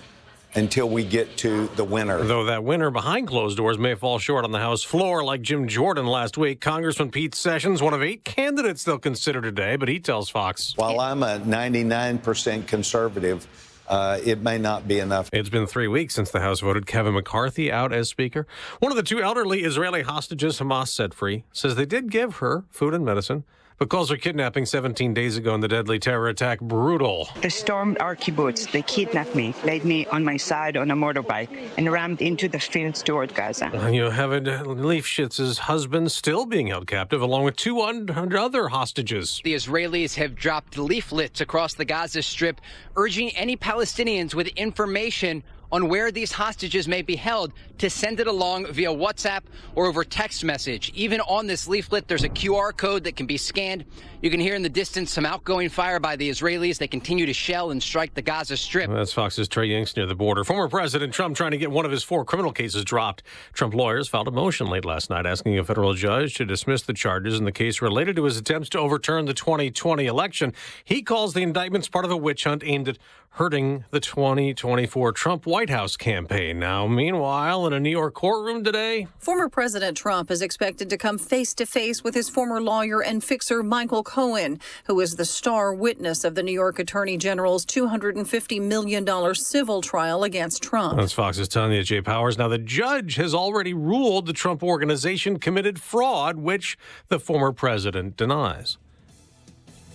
until we get to the winner. Though that winner behind closed doors may fall short on the House floor like Jim Jordan last week, Congressman Pete Sessions, one of 8 candidates they'll consider today, but he tells Fox. While I'm a 99% conservative, it may not be enough. It's been 3 weeks since the House voted Kevin McCarthy out as Speaker. One of the 2 elderly Israeli hostages Hamas set free says they did give her food and medicine, but calls her kidnapping 17 days ago in the deadly terror attack brutal. They stormed our kibbutz. They kidnapped me, laid me on my side on a motorbike, and rammed into the fields toward Gaza. You have Leifshitz's husband still being held captive, along with 200 other hostages. The Israelis have dropped leaflets across the Gaza Strip urging any Palestinians with information on where these hostages may be held to send it along via WhatsApp or over text message. Even on this leaflet, there's a QR code that can be scanned. You can hear in the distance some outgoing fire by the Israelis. They continue to shell and strike the Gaza Strip. That's Fox's Trey Yanks near the border. Former President Trump trying to get one of his 4 criminal cases dropped. Trump lawyers filed a motion late last night asking a federal judge to dismiss the charges in the case related to his attempts to overturn the 2020 election. He calls the indictments part of a witch hunt aimed at hurting the 2024 Trump White House campaign. Now, meanwhile, in a New York courtroom today, former President Trump is expected to come face-to-face with his former lawyer and fixer Michael Cohen, who is the star witness of the New York Attorney General's $250 million civil trial against Trump. That's Fox's Tanya J. Powers. Now, the judge has already ruled the Trump Organization committed fraud, which the former president denies.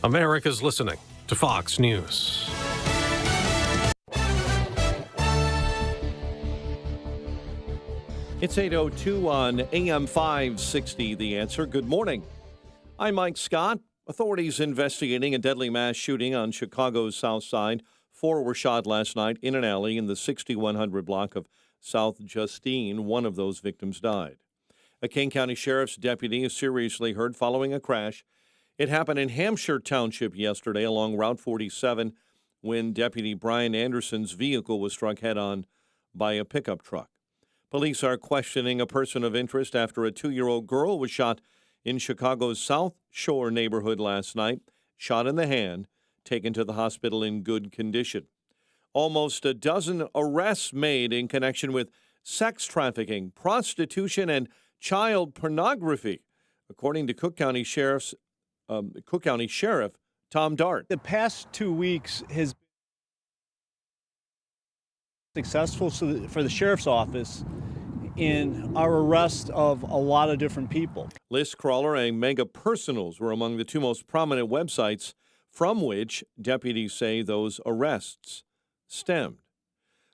America's listening to Fox News. It's 8:02 on AM 560, The Answer. Good morning. I'm Mike Scott. Authorities investigating a deadly mass shooting on Chicago's South Side. 4 were shot last night in an alley in the 6100 block of South Justine. One of those victims died. A Kane County Sheriff's deputy is seriously hurt following a crash. It happened in Hampshire Township yesterday along Route 47 when Deputy Brian Anderson's vehicle was struck head-on by a pickup truck. Police are questioning a person of interest after a 2-year-old girl was shot in Chicago's South Shore neighborhood last night, shot in the hand, taken to the hospital in good condition. Almost a dozen arrests made in connection with sex trafficking, prostitution, and child pornography, according to Cook County Sheriff Tom Dart. The past 2 weeks has been successful for the sheriff's office in our arrest of a lot of different people. List Crawler and Mega Personals were among the 2 most prominent websites from which deputies say those arrests stemmed.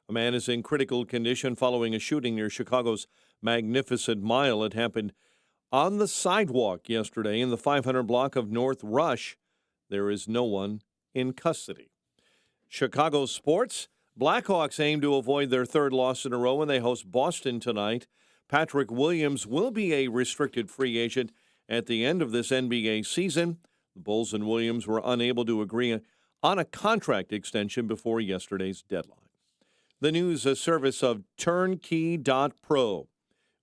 A man is in critical condition following a shooting near Chicago's Magnificent Mile. It happened on the sidewalk yesterday in the 500 block of North Rush. There is no one in custody. Chicago sports. Blackhawks aim to avoid their 3rd loss in a row when they host Boston tonight. Patrick Williams will be a restricted free agent at the end of this NBA season. The Bulls and Williams were unable to agree on a contract extension before yesterday's deadline. The news, a service of Turnkey.pro.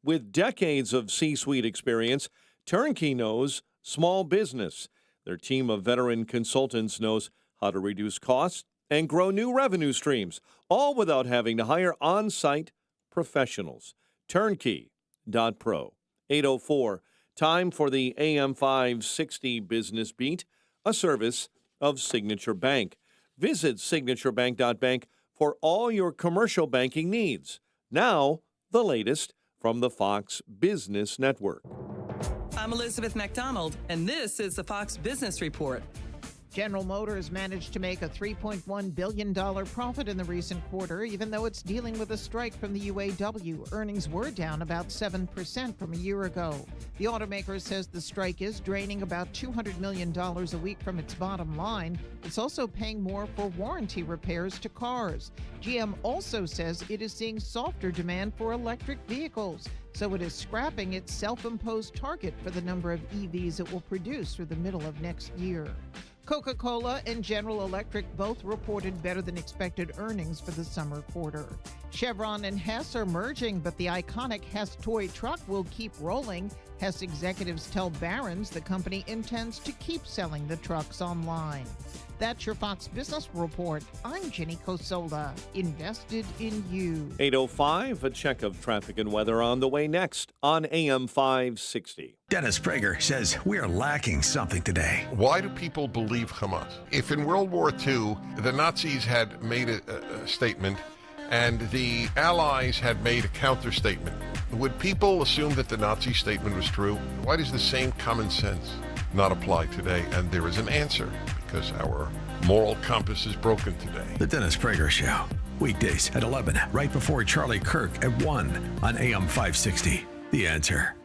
With decades of C-suite experience, Turnkey knows small business. Their team of veteran consultants knows how to reduce costs and grow new revenue streams, all without having to hire on-site professionals. Turnkey.pro. 8:04. Time for the AM 560 Business Beat, a service of Signature Bank. Visit signaturebank.bank for all your commercial banking needs. Now, the latest from the Fox Business Network. I'm Elizabeth McDonald, and this is the Fox Business Report. General Motors managed to make a $3.1 billion profit in the recent quarter, even though it's dealing with a strike from the UAW. Earnings were down about 7% from a year ago. The automaker says the strike is draining about $200 million a week from its bottom line. It's also paying more for warranty repairs to cars. GM also says it is seeing softer demand for electric vehicles, so it is scrapping its self-imposed target for the number of EVs it will produce through the middle of next year. Coca-Cola and General Electric both reported better than expected earnings for the summer quarter. Chevron and Hess are merging, but the iconic Hess toy truck will keep rolling. Hess executives tell Barron's the company intends to keep selling the trucks online. That's your Fox Business Report. I'm Jenny Cosola, invested in you. 8:05, a check of traffic and weather on the way next on AM 560. Dennis Prager says we're lacking something today. Why do people believe Hamas? If in World War II the Nazis had made a statement and the Allies had made a counter statement, would people assume that the Nazi statement was true? Why does the same common sense not apply today? And there is an answer, because our moral compass is broken today. The Dennis Prager Show. Weekdays at 11, right before Charlie Kirk at 1 on AM 560. The Answer.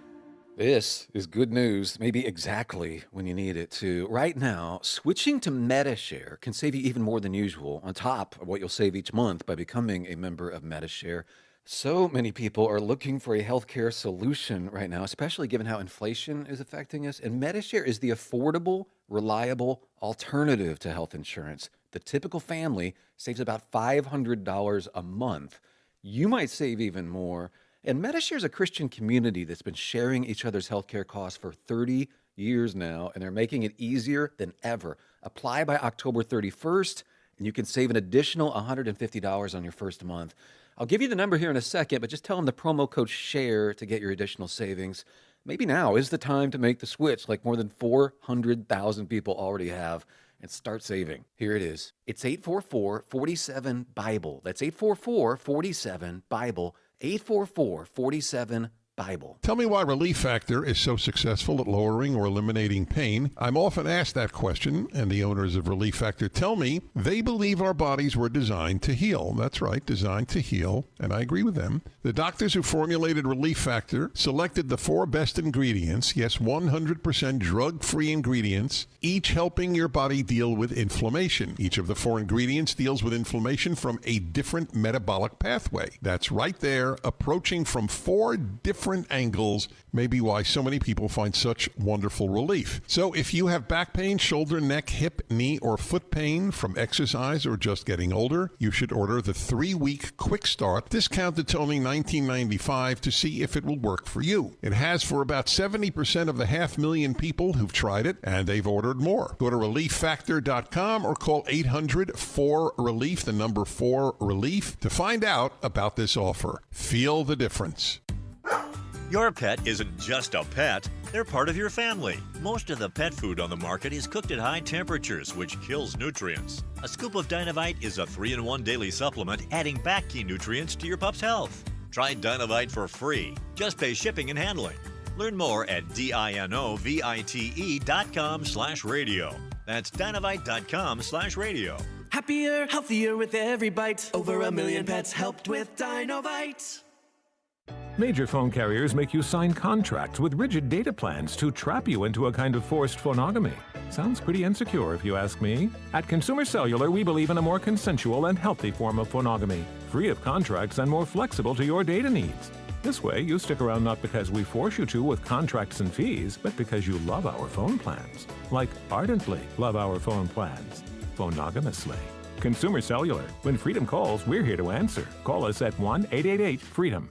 This is good news, maybe exactly when you need it to. Right now, switching to MediShare can save you even more than usual, on top of what you'll save each month by becoming a member of MediShare. So many people are looking for a healthcare solution right now, especially given how inflation is affecting us. And MediShare is the affordable, reliable alternative to health insurance. The typical family saves about $500 a month. You might save even more. And MediShare is a Christian community that's been sharing each other's healthcare costs for 30 years now, and they're making it easier than ever. Apply by October 31st, and you can save an additional $150 on your first month. I'll give you the number here in a second, but just tell them the promo code SHARE to get your additional savings. Maybe now is the time to make the switch, like more than 400,000 people already have, and start saving. Here it is. It's 844-47-BIBLE. That's 844-47-BIBLE. 844-47-BIBLE. Tell me why Relief Factor is so successful at lowering or eliminating pain. I'm often asked that question, and the owners of Relief Factor tell me they believe our bodies were designed to heal. That's right, designed to heal, and I agree with them. The doctors who formulated Relief Factor selected the 4 best ingredients, yes, 100% drug-free ingredients, each helping your body deal with inflammation. Each of the 4 ingredients deals with inflammation from a different metabolic pathway. That's right there, approaching from 4 different angles, maybe why so many people find such wonderful relief. So if you have back pain, shoulder, neck, hip, knee, or foot pain from exercise or just getting older, you should order the 3-week quick start, discounted to only $19.95, to see if it will work for you. It has for about 70% of the 500,000 people who've tried it, and they've ordered more. Go to ReliefFactor.com or call 800-4RELIEF, the number 4RELIEF, to find out about this offer. Feel the difference. Your pet isn't just a pet, they're part of your family. Most of the pet food on the market is cooked at high temperatures, which kills nutrients. A scoop of Dynovite is a 3-in-1 daily supplement, adding back key nutrients to your pup's health. Try Dynovite for free. Just pay shipping and handling. Learn more at DINOVITE.com/radio. That's Dynovite.com/radio. Happier, healthier with every bite. Over 1 million pets helped with Dynovite. Major phone carriers make you sign contracts with rigid data plans to trap you into a kind of forced phonogamy. Sounds pretty insecure if you ask me. At Consumer Cellular, we believe in a more consensual and healthy form of phonogamy, free of contracts and more flexible to your data needs. This way, you stick around not because we force you to with contracts and fees, but because you love our phone plans. Like ardently love our phone plans. Phonogamously. Consumer Cellular. When freedom calls, we're here to answer. Call us at 1-888-FREEDOM.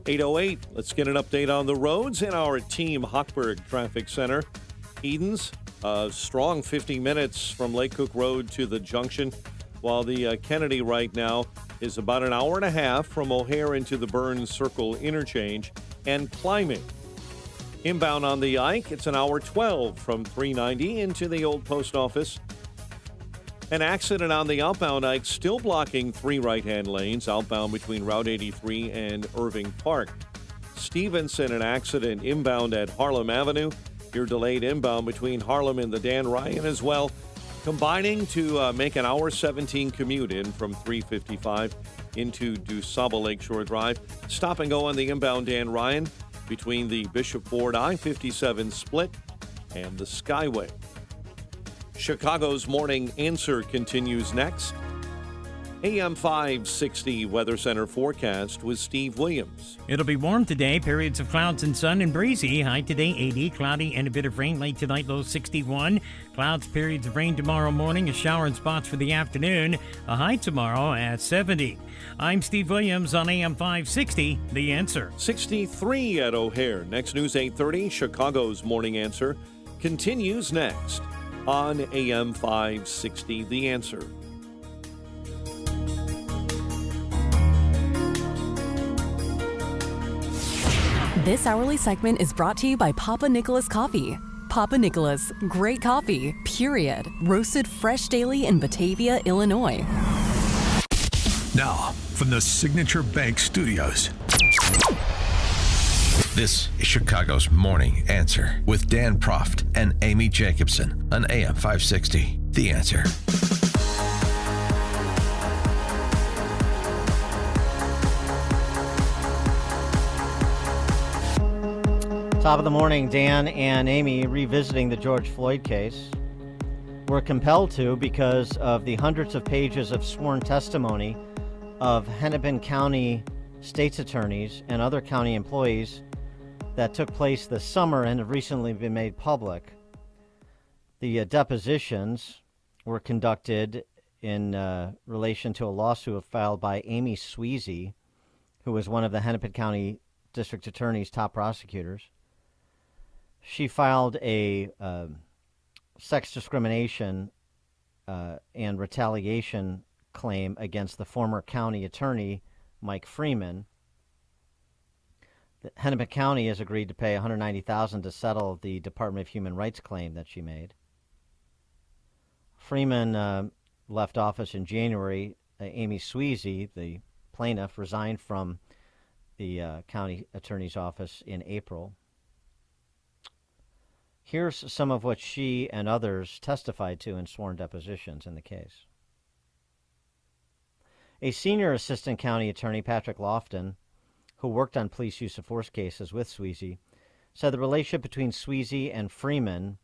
8:08. Let's get an update on the roads in our Team Hochberg Traffic Center. Edens, a strong 50 minutes from Lake Cook Road to the junction, while the Kennedy right now is about an hour and a half from O'Hare into the Burns Circle interchange and climbing. Inbound on the Ike, it's an hour 12 from 390 into the old post office. An accident on the outbound Ike still blocking 3 right-hand lanes outbound between Route 83 and Irving Park. Stevenson, an accident inbound at Harlem Avenue. You're delayed inbound between Harlem and the Dan Ryan as well, combining to make an hour 17 commute in from 355 into DuSable Lakeshore Drive. Stop and go on the inbound Dan Ryan between the Bishop Ford I-57 split and the Skyway. Chicago's Morning Answer continues next. AM 560 Weather Center forecast with Steve Williams. It'll be warm today, periods of clouds and sun and breezy. High today 80, cloudy and a bit of rain late tonight, low 61. Clouds, periods of rain tomorrow morning, a shower in spots for the afternoon. A high tomorrow at 70. I'm Steve Williams on AM 560, The Answer. 63 at O'Hare. Next news 8:30, Chicago's Morning Answer continues next on AM 560, The Answer. This hourly segment is brought to you by Papa Nicholas Coffee. Papa Nicholas, great coffee, period. Roasted fresh daily in Batavia, Illinois. Now, from the Signature Bank Studios. This is Chicago's Morning Answer with Dan Proft and Amy Jacobson on AM 560. The Answer. Top of the morning, Dan and Amy revisiting the George Floyd case. We're compelled to because of the hundreds of pages of sworn testimony of Hennepin County state's attorneys and other county employees that took place this summer and have recently been made public. The depositions were conducted in relation to a lawsuit filed by Amy Sweezy, who was one of the Hennepin County District Attorney's top prosecutors. She filed a sex discrimination and retaliation claim against the former county attorney, Mike Freeman. The Hennepin County has agreed to pay $190,000 to settle the Department of Human Rights claim that she made. Freeman left office in January. Amy Sweezy, the plaintiff, resigned from the county attorney's office in April. Here's some of what she and others testified to in sworn depositions in the case. A senior assistant county attorney, Patrick Lofton, who worked on police use of force cases with Sweezy, said the relationship between Sweezy and Freeman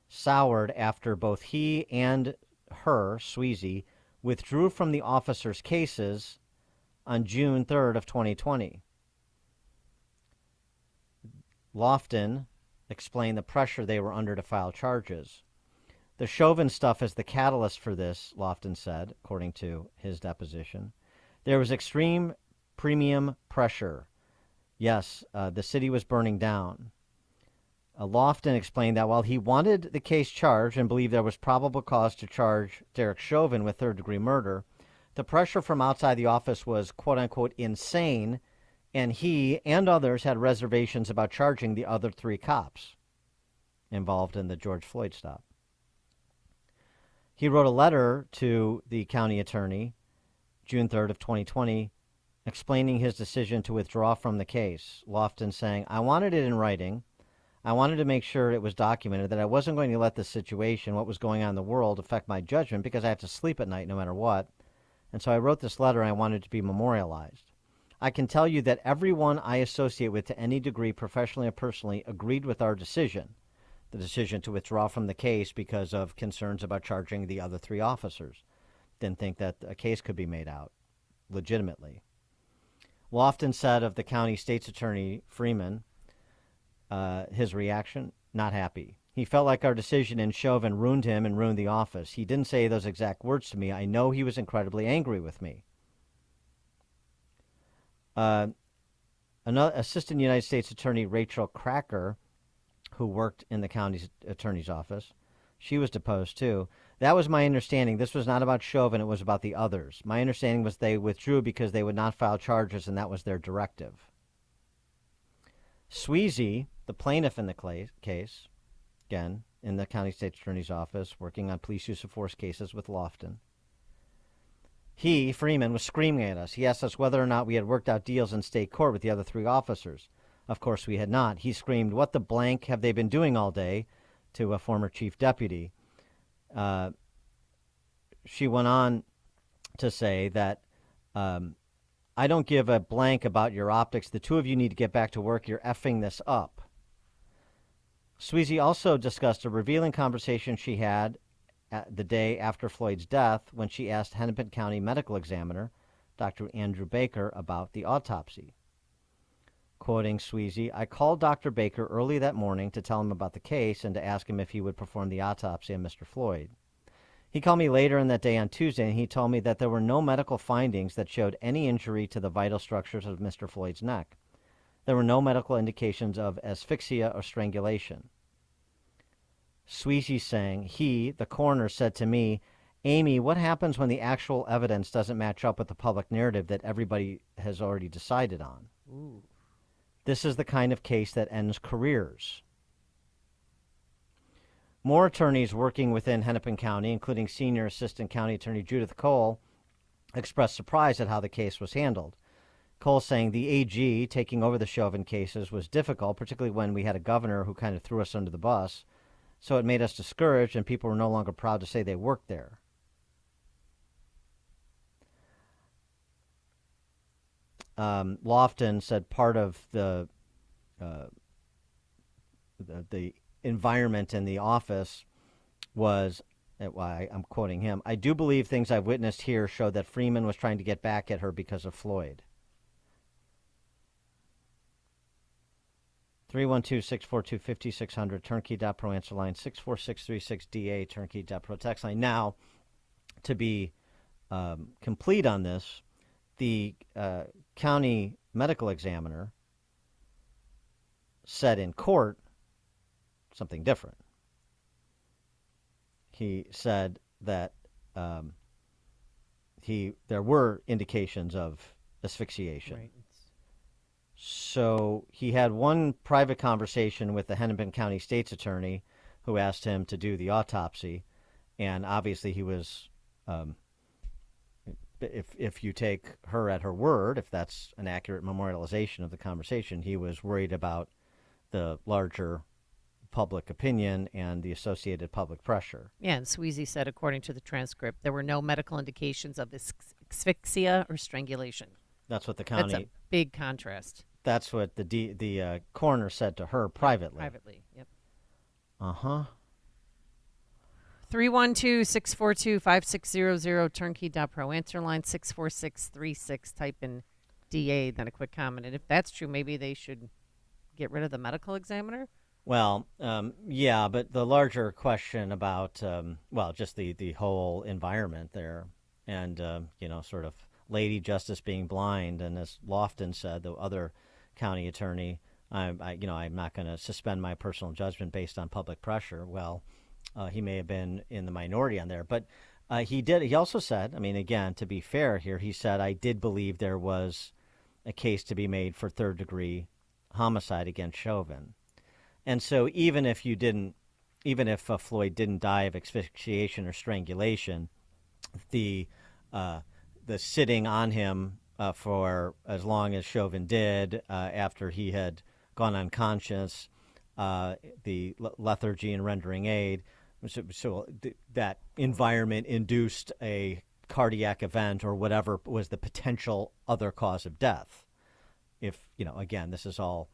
soured after both he and her, Sweezy, withdrew from the officers' cases on June 3rd of 2020. Lofton explained the pressure they were under to file charges. The Chauvin stuff is the catalyst for this, Lofton said, according to his deposition. There was extreme premium pressure. Yes, the city was burning down. Lofton explained that while he wanted the case charged and believed there was probable cause to charge Derek Chauvin with third-degree murder, the pressure from outside the office was, quote-unquote, insane, and he and others had reservations about charging the other 3 cops involved in the George Floyd stop. He wrote a letter to the county attorney, June 3rd of 2020, explaining his decision to withdraw from the case. Lofton saying, I wanted it in writing. I wanted to make sure it was documented that I wasn't going to let this situation, what was going on in the world, affect my judgment because I have to sleep at night no matter what. And so I wrote this letter and I wanted it to be memorialized. I can tell you that everyone I associate with to any degree, professionally or personally, agreed with our decision, the decision to withdraw from the case because of concerns about charging the other 3 officers. Didn't think that a case could be made out legitimately. Lofton said of the county state's attorney, Freeman, his reaction, not happy. He felt like our decision in Chauvin ruined him and ruined the office. He didn't say those exact words to me. I know he was incredibly angry with me. Another Assistant United States Attorney Rachel Cracker, who worked in the county attorney's office, she was deposed too. That was my understanding. This was not about Chauvin. It was about the others. My understanding was they withdrew because they would not file charges, and that was their directive. Sweezy, the plaintiff in the case, again, in the county state's attorney's office, working on police use of force cases with Lofton. He, Freeman, was screaming at us. He asked us whether or not we had worked out deals in state court with the other 3 officers. Of course, we had not. He screamed, "What the blank have they been doing all day?" to a former chief deputy. She went on to say that, I don't give a blank about your optics. The 2 of you need to get back to work. You're effing this up. Sweezy also discussed a revealing conversation she had the day after Floyd's death when she asked Hennepin County medical examiner, Dr. Andrew Baker, about the autopsy. Quoting Sweezy, "I called Dr. Baker early that morning to tell him about the case and to ask him if he would perform the autopsy on Mr. Floyd. He called me later in that day on Tuesday, and he told me that there were no medical findings that showed any injury to the vital structures of Mr. Floyd's neck. There were no medical indications of asphyxia or strangulation." Sweezy saying, "He, the coroner, said to me, 'Amy, what happens when the actual evidence doesn't match up with the public narrative that everybody has already decided on?' Ooh. This is the kind of case that ends careers." More attorneys working within Hennepin County, including Senior Assistant County Attorney Judith Cole, expressed surprise at how the case was handled. Cole saying the AG taking over the Chauvin cases was difficult, particularly when we had a governor who kind of threw us under the bus. So it made us discouraged, and people were no longer proud to say they worked there. Lofton said part of the environment in the office was, I'm quoting him, "I do believe things I've witnessed here show that Freeman was trying to get back at her because of Floyd." 312-642-5600, turnkey.pro answer line, 64636DA, turnkey.pro text line. Now, to be complete on this, the county medical examiner said in court something different. He said that there were indications of asphyxiation. Right. So he had one private conversation with the Hennepin County State's Attorney who asked him to do the autopsy, and obviously he was, if you take her at her word, if that's an accurate memorialization of the conversation, he was worried about the larger public opinion and the associated public pressure. Yeah, and Sweezy said, according to the transcript, there were no medical indications of asphyxia or strangulation. That's what the county... That's a big contrast. That's what the coroner said to her privately. Privately, yep. Uh-huh. 312-642-5600, turnkey.pro answer line, 64636. Type in DA, then a quick comment. And if that's true, maybe they should get rid of the medical examiner? Well, yeah, but the larger question about, just the whole environment there and, sort of Lady Justice being blind. And as Lofton said, the other county attorney, I'm not going to suspend my personal judgment based on public pressure. Well, he may have been in the minority on there, but he also said, again, to be fair here, he said, I did believe there was a case to be made for third-degree homicide against Chauvin. And so even if Floyd didn't die of asphyxiation or strangulation, the sitting on him for as long as Chauvin did after he had gone unconscious, the lethargy and rendering aid, so that environment induced a cardiac event or whatever was the potential other cause of death. If, again, this is all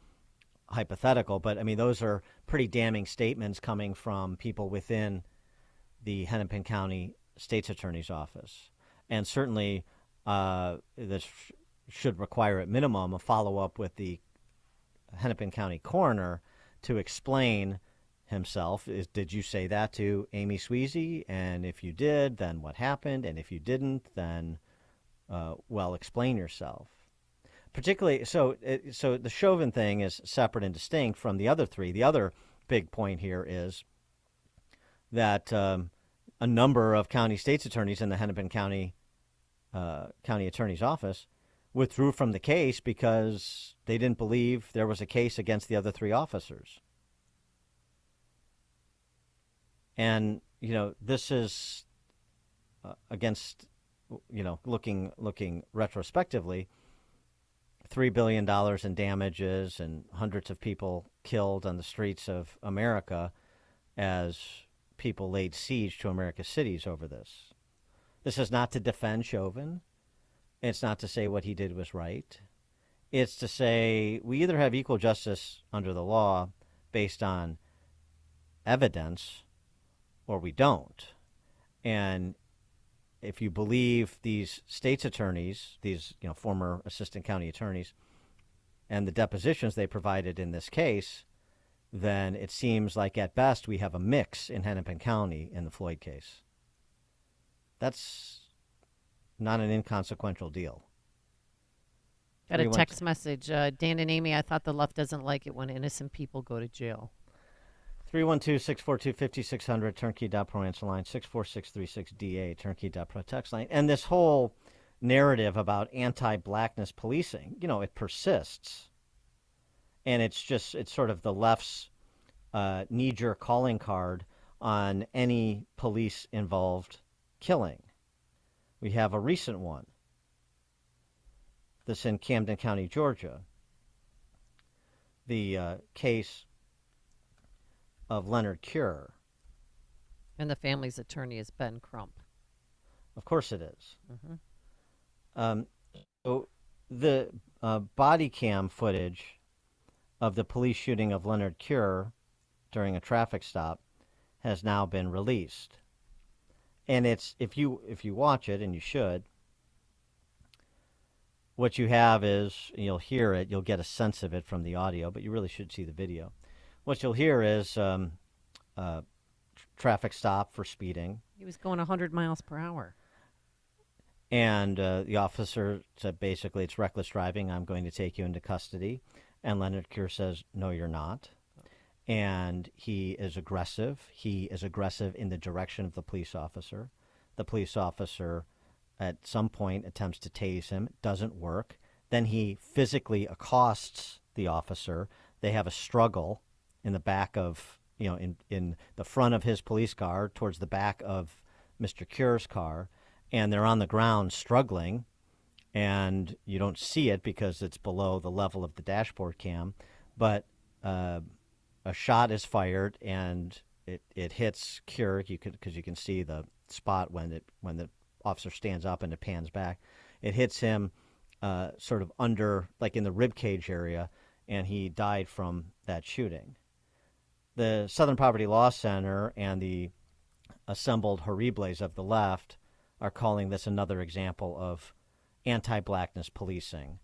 hypothetical, but those are pretty damning statements coming from people within the Hennepin County State's Attorney's Office. And certainly this should require at minimum a follow-up with the Hennepin County coroner to explain himself. Did you say that to Amy Sweezy? And if you did, then what happened? And if you didn't, then, explain yourself. particularly so the Chauvin thing is separate and distinct from the other three. The other big point here is that a number of county state's attorneys in the Hennepin County Attorney's Office withdrew from the case because they didn't believe there was a case against the other three officers. And, this is against, looking retrospectively, $3 billion in damages and hundreds of people killed on the streets of America as people laid siege to America's cities over this. This is not to defend Chauvin. It's not to say what he did was right. It's to say we either have equal justice under the law based on evidence or we don't. And if you believe these state's attorneys, these former assistant county attorneys, and the depositions they provided in this case, then it seems like at best we have a mix in Hennepin County in the Floyd case. That's not an inconsequential deal. Got a text message. Dan and Amy, I thought the left doesn't like it when innocent people go to jail. 312-642-5600, turnkey.pro answer line, 64636-DA, turnkey.pro text line. And this whole narrative about anti-blackness policing, it persists. And it's sort of the left's knee-jerk calling card on any police-involved killing. We have a recent one. This in Camden County, Georgia. The case of Leonard Cure. And the family's attorney is Ben Crump. Of course it is. Mm-hmm. So the body cam footage of the police shooting of Leonard Cure during a traffic stop has now been released. And it's if you watch it, and you should, what you have is, you'll hear it, you'll get a sense of it from the audio, but you really should see the video. What you'll hear is traffic stop for speeding. He was going 100 miles per hour. And the officer said, basically, it's reckless driving. I'm going to take you into custody. And Leonard Cure says, no, you're not. And he is aggressive. He is aggressive in the direction of the police officer. The police officer, at some point, attempts to tase him. It doesn't work. Then he physically accosts the officer. They have a struggle in the back of, in the front of his police car towards the back of Mr. Cure's car. And they're on the ground struggling. And you don't see it because it's below the level of the dashboard cam. But a shot is fired, and it hits Cure. Because you can see the spot when the officer stands up and it pans back. It hits him sort of under, like in the rib cage area, and he died from that shooting. The Southern Poverty Law Center and the assembled horribles of the left are calling this another example of anti-blackness policing.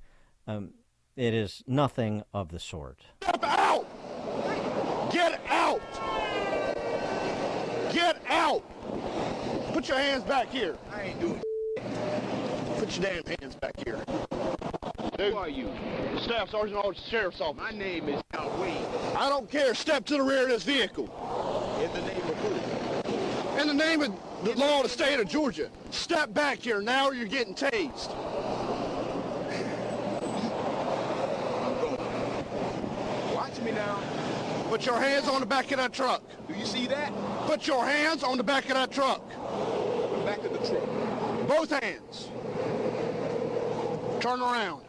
It is nothing of the sort. Step out! Get out! Get out! Put your hands back here. I ain't doing shit. Put your damn hands back here. Who are you? Staff Sergeant of the Sheriff's Office. My name is Al Wade. I don't care. Step to the rear of this vehicle. In the name of who? In the name of the law of the state of Georgia. Step back here now or you're getting tased. Watch me now. Put your hands on the back of that truck. Do you see that? Put your hands on the back of that truck. The back of the truck. Both hands. Turn around.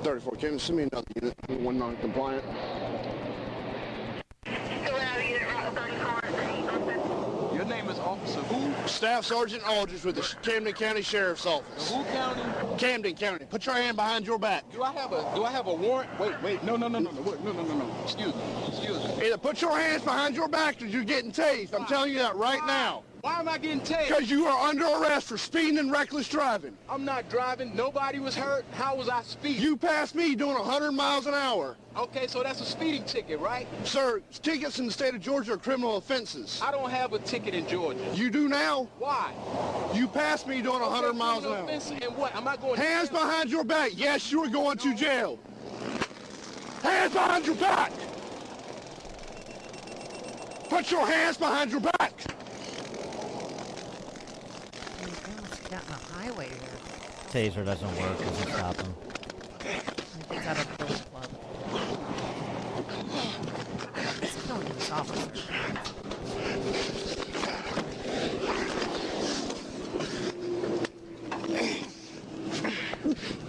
34, can you send me another unit? One non-compliant. Your name is Officer who? Staff Sergeant Aldridge with the Camden County Sheriff's Office. Who county? Camden County. Put your hand behind your back. Do I have a warrant? Wait. No. Excuse me. Either put your hands behind your back or you're getting tased. I'm telling you that right now. Why am I getting tased? Because you are under arrest for speeding and reckless driving. I'm not driving. Nobody was hurt. How was I speeding? You passed me doing 100 miles an hour. Okay, so that's a speeding ticket, right? Sir, tickets in the state of Georgia are criminal offenses. I don't have a ticket in Georgia. You do now? Why? You passed me doing 100 miles an hour. And what? Am I going Hands behind your back. Yes, you are going to jail. Hands behind your back. Put your hands behind your back. Got on the highway here. Taser doesn't work. Doesn't stop him. He's out of the Bills Club. He's killing this officer.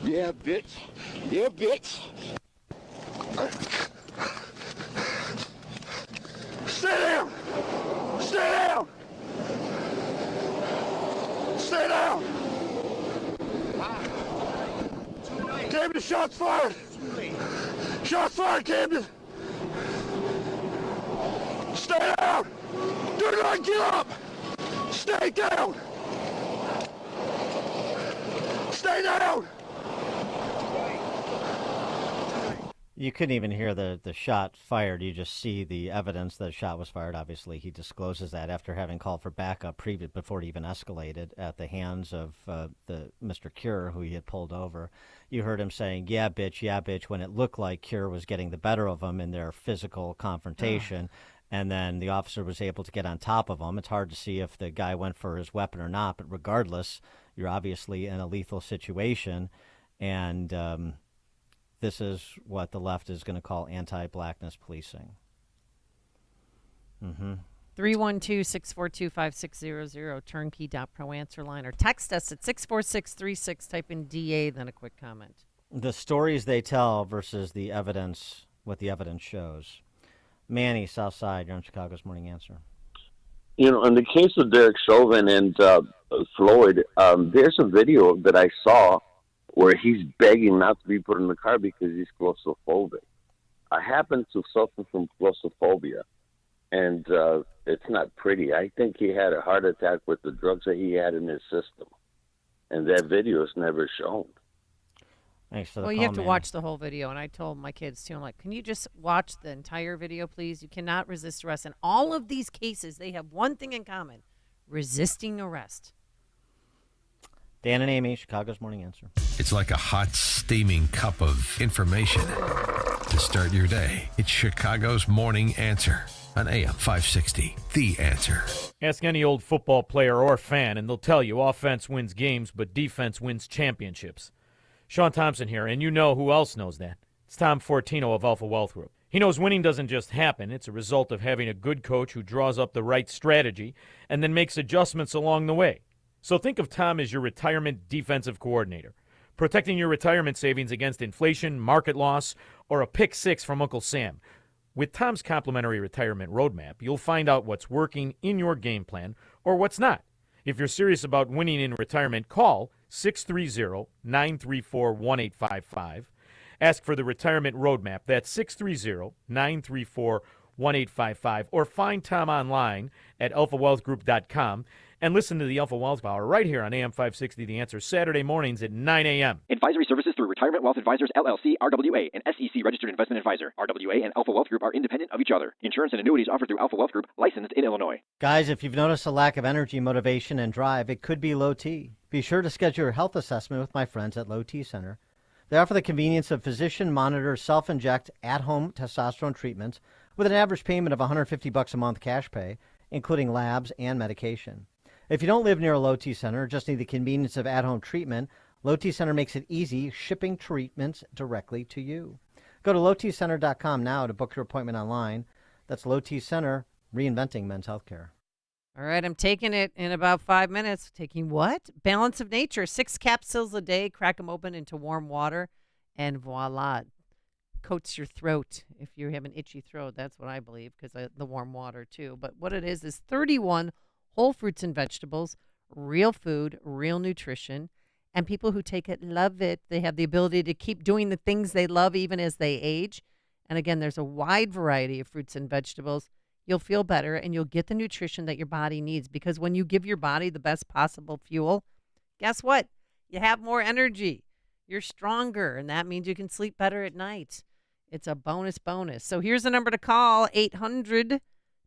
Yeah, bitch. Yeah, bitch. Stay down. Stay down. Stay down. Camden, shots fired. Shots fired, Camden. Stay down. Do not get up. Stay down. Stay down. You couldn't even hear the shot fired. You just see the evidence that a shot was fired. Obviously, he discloses that after having called for backup before it even escalated at the hands of the Mr. Cure, who he had pulled over. You heard him saying, yeah, bitch, when it looked like Cure was getting the better of him in their physical confrontation. And then the officer was able to get on top of him. It's hard to see if the guy went for his weapon or not, but regardless, you're obviously in a lethal situation. And this is what the left is going to call anti-blackness policing. 312-642-5600, turnkey.pro answer line, or text us at 64636, type in DA, then a quick comment. The stories they tell versus the evidence, what the evidence shows. Manny, South Side, you're on Chicago's Morning Answer. You know, in the case of Derek Chauvin and Floyd, there's a video that I saw where he's begging not to be put in the car because he's claustrophobic. I happen to suffer from claustrophobia, and it's not pretty. I think he had a heart attack with the drugs that he had in his system, and that video is never shown. Thanks for the Well, call, you have to Manny. watch the whole video, and I told my kids, too, I'm like, can you just watch the entire video, please? You cannot resist arrest. In all of these cases, they have one thing in common, resisting arrest. Dan and Amy, Chicago's Morning Answer. It's like a hot, steaming cup of information to start your day. It's Chicago's Morning Answer on AM 560. The Answer. Ask any old football player or fan, and they'll tell you offense wins games, but defense wins championships. Sean Thompson here, and you know who else knows that. It's Tom Fortino of Alpha Wealth Group. He knows winning doesn't just happen. It's a result of having a good coach who draws up the right strategy and then makes adjustments along the way. So think of Tom as your retirement defensive coordinator, protecting your retirement savings against inflation, market loss, or a pick six from Uncle Sam. With Tom's complimentary retirement roadmap, you'll find out what's working in your game plan or what's not. If you're serious about winning in retirement, call 630-934-1855. Ask for the retirement roadmap. That's 630-934-1855. Or find Tom online at alphawealthgroup.com and listen to the Alpha Wealth Hour right here on AM 560 The Answer, Saturday mornings at 9 a.m. Advisory services through Retirement Wealth Advisors, LLC, RWA, an SEC registered investment advisor. RWA and Alpha Wealth Group are independent of each other. Insurance and annuities offered through Alpha Wealth Group, licensed in Illinois. Guys, if you've noticed a lack of energy, motivation, and drive, it could be low T. Be sure to schedule your health assessment with my friends at Low T Center. They offer the convenience of physician-monitored, self-inject, at-home testosterone treatments with an average payment of $150 a month cash pay, including labs and medication. If you don't live near a Low T Center or just need the convenience of at-home treatment, Low T Center makes it easy shipping treatments directly to you. Go to lowtcenter.com now to book your appointment online. That's Low T Center, reinventing men's healthcare. All right, I'm taking it in about 5 minutes. Taking what? Balance of Nature. 6 capsules a day. Crack them open into warm water, and voila. Coats your throat if you have an itchy throat. That's what I believe, because the warm water, too. But what it is 31 whole fruits and vegetables, real food, real nutrition, and people who take it love it. They have the ability to keep doing the things they love even as they age. And again, there's a wide variety of fruits and vegetables. you'll feel better, and you'll get the nutrition that your body needs. Because when you give your body the best possible fuel, guess what? You have more energy. You're stronger, and that means you can sleep better at night. It's a bonus. So here's the number to call, 800-246-8751,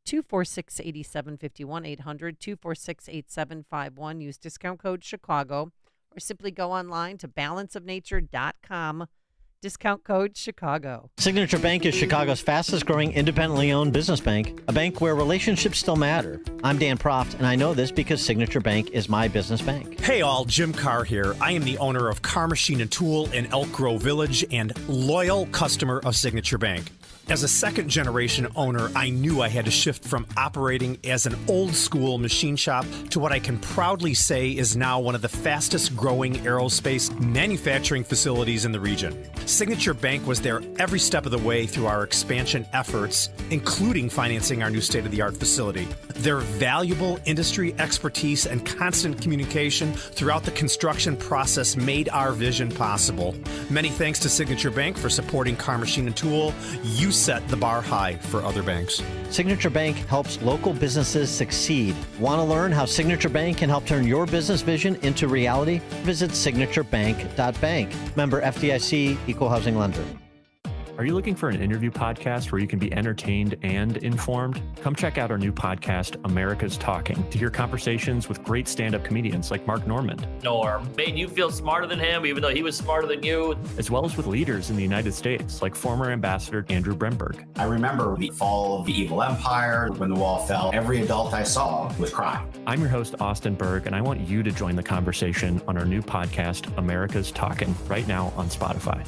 800-246-8751. Use discount code Chicago, or simply go online to balanceofnature.com. Discount code Chicago. Signature Bank is Chicago's fastest growing independently owned business bank, a bank where relationships still matter. I'm Dan Proft, and I know this because Signature Bank is my business bank. Hey all, Jim Carr here. I am the owner of Carr Machine and Tool in Elk Grove Village and loyal customer of Signature Bank. As a second-generation owner, I knew I had to shift from operating as an old-school machine shop to what I can proudly say is now one of the fastest-growing aerospace manufacturing facilities in the region. Signature Bank was there every step of the way through our expansion efforts, including financing our new state-of-the-art facility. Their valuable industry expertise and constant communication throughout the construction process made our vision possible. Many thanks to Signature Bank for supporting Carr Machine and Tool. You set the bar high for other banks. Signature Bank helps local businesses succeed. Want to learn how Signature Bank can help turn your business vision into reality? Visit signaturebank.bank. Member FDIC, Equal Housing Lender. Are you looking for an interview podcast where you can be entertained and informed? Come check out our new podcast, America's Talking, to hear conversations with great stand-up comedians like Mark Normand. Or made you feel smarter than him, even though he was smarter than you. As well as with leaders in the United States, like former Ambassador Andrew Bremberg. I remember the fall of the evil empire. When the wall fell, every adult I saw was crying. I'm your host, Austin Berg, and I want you to join the conversation on our new podcast, America's Talking, right now on Spotify.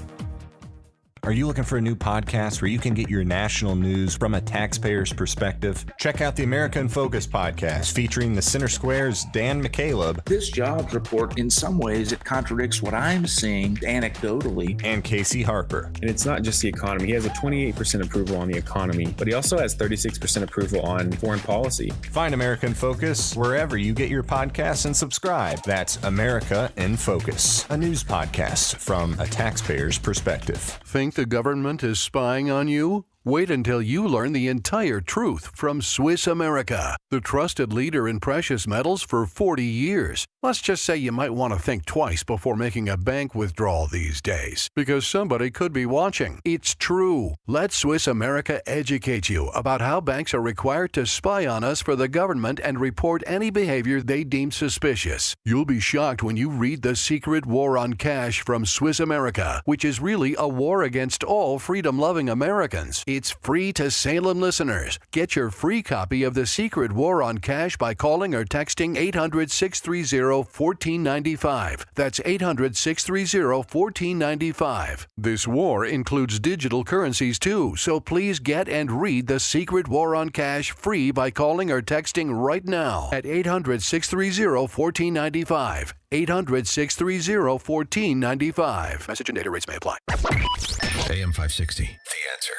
Are you looking for a new podcast where you can get your national news from a taxpayer's perspective? Check out the America in Focus podcast featuring the Center Square's Dan McCaleb. This jobs report, in some ways, it contradicts what I'm seeing anecdotally. And Casey Harper. And it's not just the economy. He has a 28% approval on the economy, but he also has 36% approval on foreign policy. Find America in Focus wherever you get your podcasts and subscribe. That's America in Focus, a news podcast from a taxpayer's perspective. Think the government is spying on you? Wait until you learn the entire truth from Swiss America, the trusted leader in precious metals for 40 years. Let's just say you might want to think twice before making a bank withdrawal these days, because somebody could be watching. It's true. Let Swiss America educate you about how banks are required to spy on us for the government and report any behavior they deem suspicious. You'll be shocked when you read The Secret War on Cash from Swiss America, which is really a war against all freedom-loving Americans. It's free to Salem listeners. Get your free copy of The Secret War on Cash by calling or texting 800-630-1495. That's 800-630-1495. This war includes digital currencies too, so please get and read The Secret War on Cash free by calling or texting right now at 800-630-1495. 800-630-1495. Message and data rates may apply. AM 560, The Answer.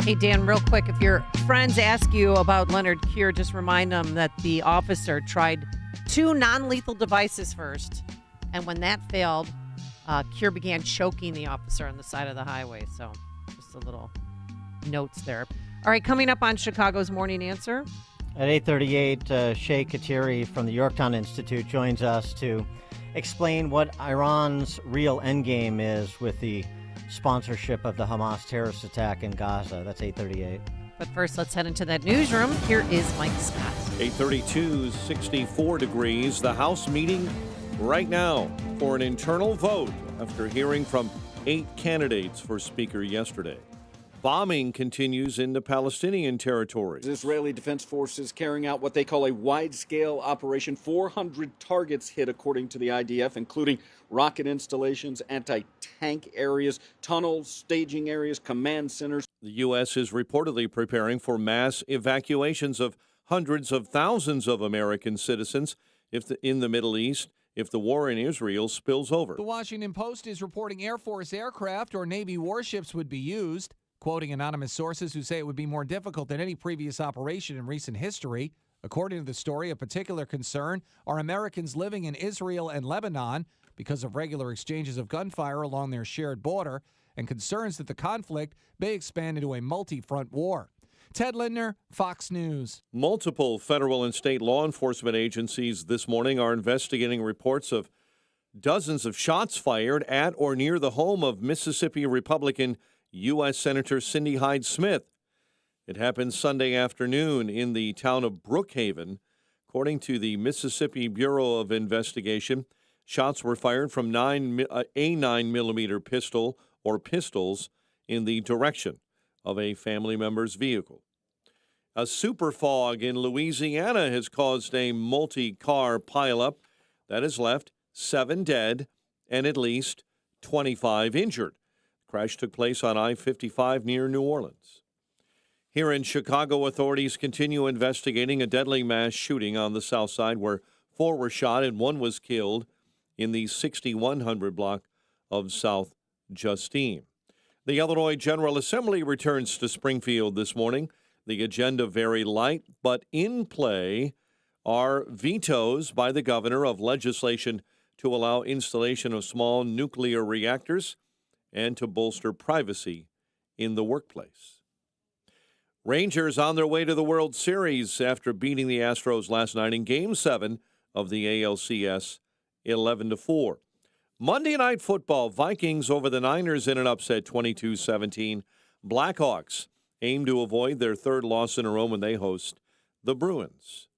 Hey, Dan, real quick, if your friends ask you about Leonard Keir, just remind them that the officer tried 2 non-lethal devices first. And when that failed, Keir began choking the officer on the side of the highway. So just a little notes there. All right, coming up on Chicago's Morning Answer. At 8:38, Shay Kateri from the Yorktown Institute joins us to explain what Iran's real endgame is with the sponsorship of the Hamas terrorist attack in Gaza. That's 8:38. But first, let's head into that newsroom. Here is Mike Scott. 8:32, 64 degrees. The House meeting right now for an internal vote after hearing from 8 candidates for Speaker yesterday. Bombing continues in the Palestinian territories. Israeli Defense Forces carrying out what they call a wide-scale operation. 400 targets hit, according to the IDF, including rocket installations, anti-tank areas, tunnels, staging areas, command centers. The U.S. is reportedly preparing for mass evacuations of hundreds of thousands of American citizens in the Middle East if the war in Israel spills over. The Washington Post is reporting Air Force aircraft or Navy warships would be used, quoting anonymous sources who say it would be more difficult than any previous operation in recent history. According to the story, a particular concern are Americans living in Israel and Lebanon because of regular exchanges of gunfire along their shared border, and concerns that the conflict may expand into a multi-front war. Ted Lindner, Fox News. Multiple federal and state law enforcement agencies this morning are investigating reports of dozens of shots fired at or near the home of Mississippi Republican U.S. Senator Cindy Hyde-Smith. It happened Sunday afternoon in the town of Brookhaven. According to the Mississippi Bureau of Investigation, shots were fired from a 9-millimeter pistol or pistols in the direction of a family member's vehicle. A super fog in Louisiana has caused a multi-car pileup that has left 7 dead and at least 25 injured. The crash took place on I-55 near New Orleans. Here in Chicago, authorities continue investigating a deadly mass shooting on the south side where 4 were shot and 1 was killed in the 6100 block of South Justine. The Illinois General Assembly returns to Springfield this morning. The agenda very light, but in play are vetoes by the governor of legislation to allow installation of small nuclear reactors and to bolster privacy in the workplace. Rangers on their way to the World Series after beating the Astros last night in Game 7 of the ALCS 11-4. Monday Night Football, Vikings over the Niners in an upset 22-17. Blackhawks aim to avoid their 3rd loss in a row when they host the Bruins.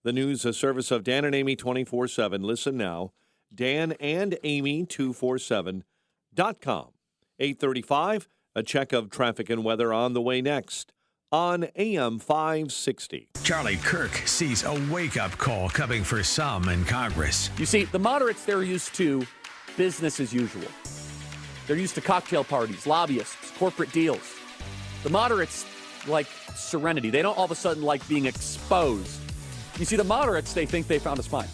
The news, a service of Dan and Amy 24/7. Listen now, danandamy247.com. 8:35, a check of traffic and weather on the way next on AM 560. Charlie Kirk sees a wake-up call coming for some in Congress. You see, the moderates, they're used to business as usual. They're used to cocktail parties, lobbyists, corporate deals. The moderates like serenity. They don't all of a sudden like being exposed. You see, the moderates, they think they found a spine.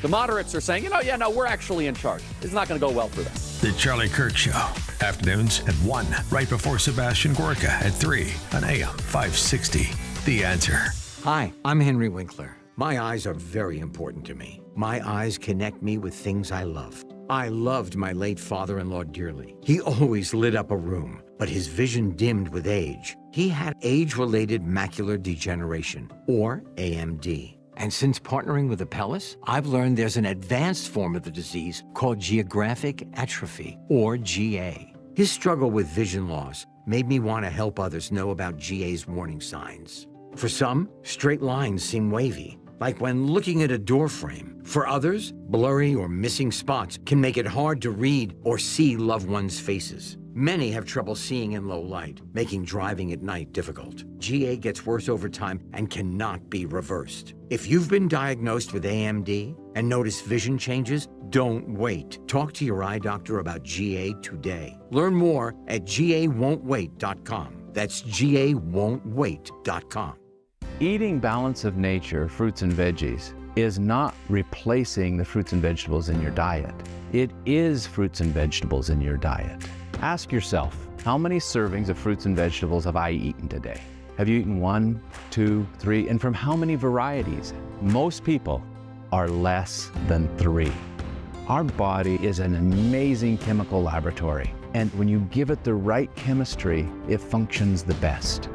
The moderates are saying, we're actually in charge. It's not going to go well for them. The Charlie Kirk Show. Afternoons at 1, right before Sebastian Gorka at 3 on AM 560. The Answer. Hi, I'm Henry Winkler. My eyes are very important to me. My eyes connect me with things I love. I loved my late father-in-law dearly. He always lit up a room, but his vision dimmed with age. He had age-related macular degeneration, or AMD. And since partnering with Apellis, I've learned there's an advanced form of the disease called geographic atrophy, or GA. His struggle with vision loss made me want to help others know about GA's warning signs. For some, straight lines seem wavy, like when looking at a door frame. For others, blurry or missing spots can make it hard to read or see loved ones' faces. Many have trouble seeing in low light, making driving at night difficult. GA gets worse over time and cannot be reversed. If you've been diagnosed with AMD and notice vision changes, don't wait. Talk to your eye doctor about GA today. Learn more at GAWon'tWait.com. That's GAWon'tWait.com. Eating Balance of Nature fruits and veggies is not replacing the fruits and vegetables in your diet. It is fruits and vegetables in your diet. Ask yourself, how many servings of fruits and vegetables have I eaten today? Have you eaten 1, 2, 3, and from how many varieties? Most people are less than 3. Our body is an amazing chemical laboratory, and when you give it the right chemistry, it functions the best.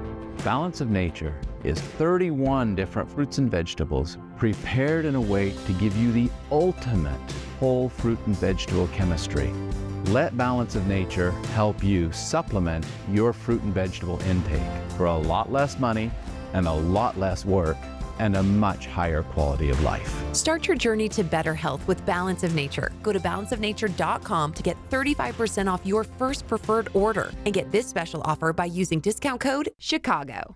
Balance of Nature is 31 different fruits and vegetables prepared in a way to give you the ultimate whole fruit and vegetable chemistry. Let Balance of Nature help you supplement your fruit and vegetable intake for a lot less money and a lot less work and a much higher quality of life. Start your journey to better health with Balance of Nature. Go to balanceofnature.com to get 35% off your first preferred order and get this special offer by using discount code CHICAGO.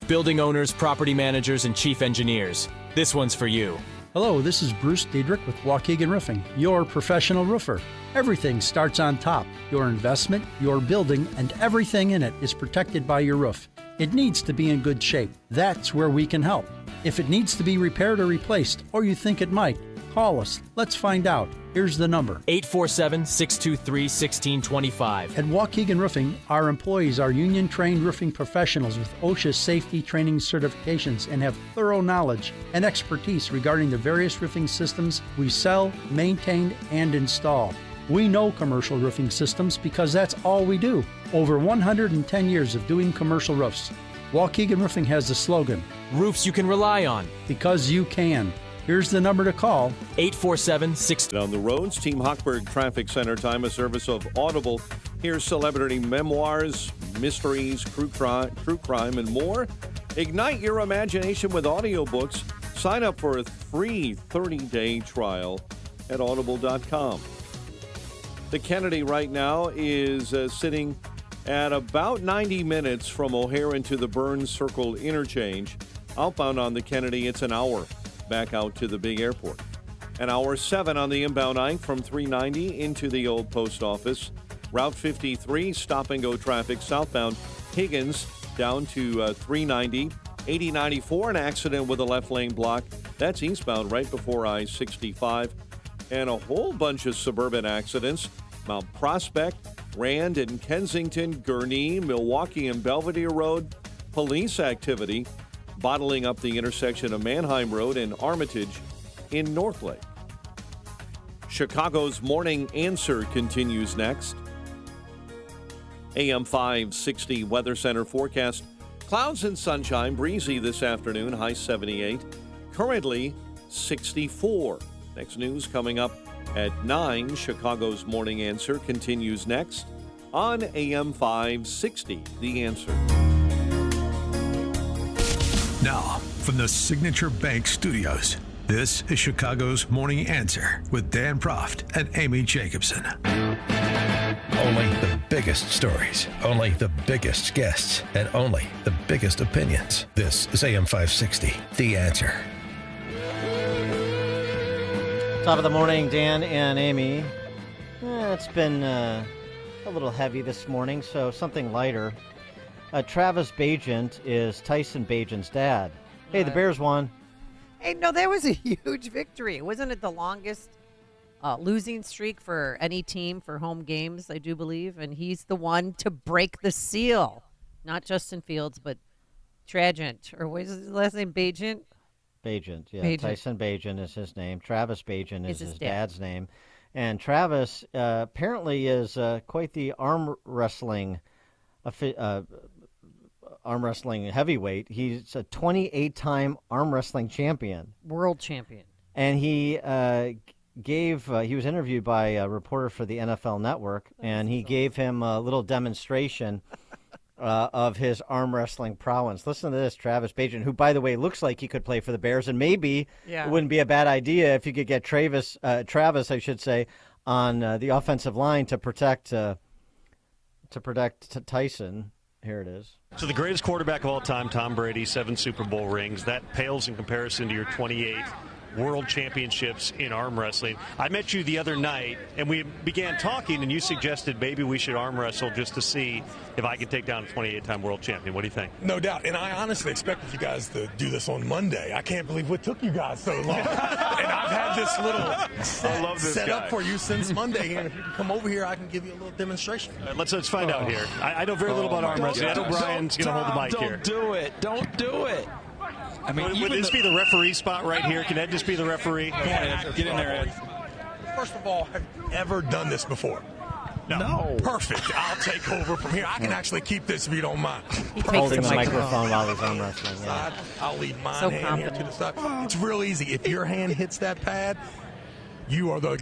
Building owners, property managers, and chief engineers. This one's for you. Hello, this is Bruce Diedrich with Waukegan Roofing, your professional roofer. Everything starts on top. Your investment, your building, and everything in it is protected by your roof. It needs to be in good shape. That's where we can help. If it needs to be repaired or replaced, or you think it might, call us. Let's find out. Here's the number. 847-623-1625. At Waukegan Roofing, our employees are union-trained roofing professionals with OSHA safety training certifications and have thorough knowledge and expertise regarding the various roofing systems we sell, maintain, and install. We know commercial roofing systems because that's all we do. Over 110 years of doing commercial roofs. Waukegan Roofing has the slogan, Roofs you can rely on. because you can. Here's the number to call. 847-6. Down the roads, Team Hochberg Traffic Center time, a service of Audible. Here's celebrity memoirs, mysteries, true crime, and more. Ignite your imagination with audiobooks. Sign up for a free 30-day trial at audible.com. The Kennedy right now is sitting at about 90 minutes from O'Hare into the Burns Circle interchange. Outbound on the Kennedy, it's an hour back out to the big airport. An hour 7 on the inbound Ike from 390 into the old post office. Route 53, stop-and-go traffic southbound Higgins down to 390. 8094, an accident with a left lane block. That's eastbound right before I-65. And a whole bunch of suburban accidents. Mount Prospect, Rand and Kensington, Gurnee, Milwaukee and Belvedere Road. Police activity bottling up the intersection of Mannheim Road and Armitage in Northlake. Chicago's Morning Answer continues next. AM 560 Weather Center forecast. Clouds and sunshine, breezy this afternoon, high 78. Currently 64. Next news coming up at 9. Chicago's Morning Answer continues next on AM 560. The Answer. Now, from the Signature Bank Studios, this is Chicago's Morning Answer with Dan Proft and Amy Jacobson. Only the biggest stories, only the biggest guests, and only the biggest opinions. This is AM 560, The Answer. Top of the morning, Dan and Amy. It's been a little heavy this morning, so something lighter. Travis Bagent is Tyson Bagent's dad. Hey, the Bears won. Hey, no, that was a huge victory. Wasn't it the longest losing streak for any team for home games, I do believe? And he's the one to break the seal. Not Justin Fields, but Tragent. Or what is his last name? Bagent? Bagent, yeah. Bagent. Tyson Bagent is his name. Travis Bagent is his dad's name. And Travis apparently is quite the arm wrestling heavyweight. He's a 28-time arm wrestling champion. World champion. And he he was interviewed by a reporter for the NFL Network, and he gave him a little demonstration of his arm wrestling prowess. Listen to this, Travis Bagent, who, by the way, looks like he could play for the Bears, and maybe it wouldn't be a bad idea if you could get Travis, I should say, on the offensive line to protect Tyson. Here it is. So the greatest quarterback of all time, Tom Brady, 7 Super Bowl rings. That pales in comparison to your 28 world championships in arm wrestling. I met you the other night, and we began talking, and you suggested maybe we should arm wrestle just to see if I can take down a 28-time world champion. What do you think? No doubt. And I honestly expected you guys to do this on Monday. I can't believe what took you guys so long. And I've had this little set up for you since Monday. And if you can come over here, I can give you a little demonstration. Let's find out here. I know very little about arm wrestling. I know Brian's going to hold the mic here. Don't do it. I mean, would this be the referee spot right here? Can Ed just be the referee? Come on, Ed. Get in there, Ed. First of all, have you ever done this before? No. Perfect. I'll take over from here. I can actually keep this if you don't mind. Holding the microphone while he's arm wrestling. Yeah. I'll leave my hand here to the side. It's real easy. If your hand hits that pad, you are the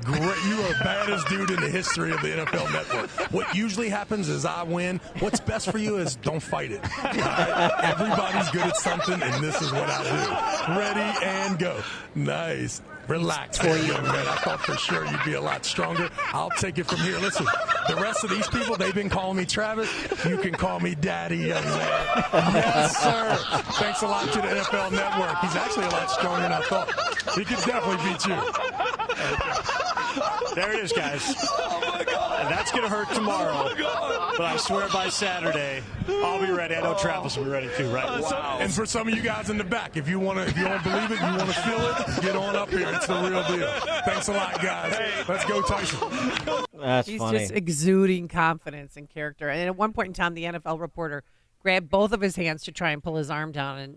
baddest dude in the history of the NFL Network. What usually happens is I win. What's best for you is don't fight it. Everybody's good at something, and this is what I do. Ready and go. Nice. Relax, young man. I thought for sure you'd be a lot stronger. I'll take it from here. Listen, the rest of these people, they've been calling me Travis. You can call me Daddy, young man. Yes, sir. Thanks a lot to the NFL Network. He's actually a lot stronger than I thought. He could definitely beat you. There it is, guys. Oh, my God. And that's going to hurt tomorrow. But I swear by Saturday, I'll be ready. I know Travis will be ready too, right? Wow. And for some of you guys in the back, if you don't believe it, you want to feel it, get on up here. It's the real deal. Thanks a lot, guys. Let's go, Tyson. That's He's funny. just exuding confidence and character. And at one point in time, the NFL reporter grabbed both of his hands to try and pull his arm down, and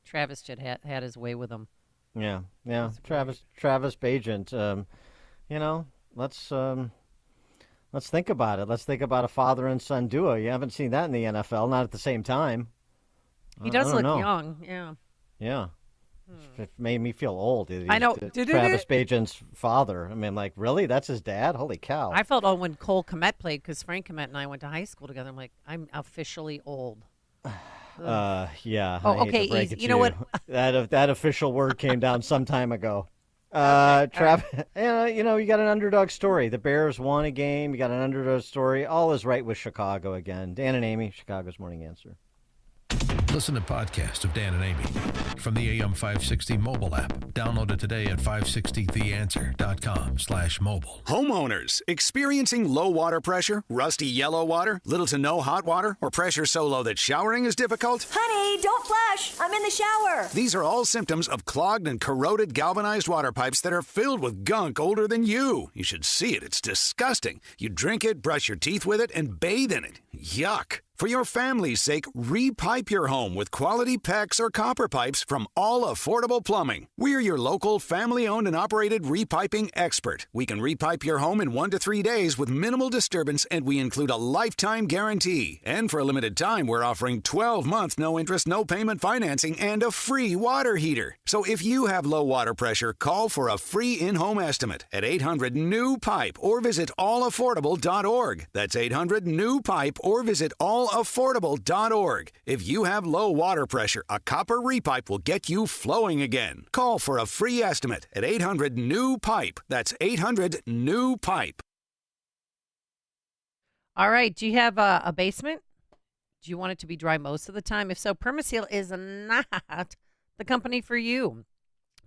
Travis just had his way with him. Yeah. Travis Bagent. Let's think about it. Let's think about a father and son duo. You haven't seen that in the NFL, not at the same time. He does I look don't know. young. Yeah. Yeah. It made me feel old. I know. Travis Bajan's father. I mean, like, really? That's his dad? Holy cow. I felt old when Cole Komet played because Frank Komet and I went to high school together. I'm like, I'm officially old. Yeah. Oh, I hate okay, to break easy. it You to know what? that official word came down some time ago. Travis, you know, you got an underdog story. The Bears won a game. You got an underdog story. All is right with Chicago again. Dan and Amy, Chicago's Morning Answer. Listen to podcasts of Dan and Amy from the AM 560 mobile app. Download it today at 560theanswer.com/mobile. Homeowners experiencing low water pressure, rusty yellow water, little to no hot water, or pressure so low that showering is difficult? Honey, don't flush. I'm in the shower. These are all symptoms of clogged and corroded galvanized water pipes that are filled with gunk older than you. You should see it. It's disgusting. You drink it, brush your teeth with it, and bathe in it. Yuck. For your family's sake, repipe your home with quality PEX or copper pipes from All Affordable Plumbing. We're your local, family-owned and operated repiping expert. We can repipe your home in 1 to 3 days with minimal disturbance, and we include a lifetime guarantee. And for a limited time, we're offering 12-month no-interest, no-payment financing and a free water heater. So if you have low water pressure, call for a free in-home estimate at 800-NEW-PIPE or visit allaffordable.org. That's 800-NEW-PIPE or visit allaffordable.org. If you have low water pressure, a copper repipe will get you flowing again. Call for a free estimate at 800-NEW-PIPE. That's 800-NEW-PIPE. All right. Do you have a basement? Do you want it to be dry most of the time? If so, Permaseal is not the company for you.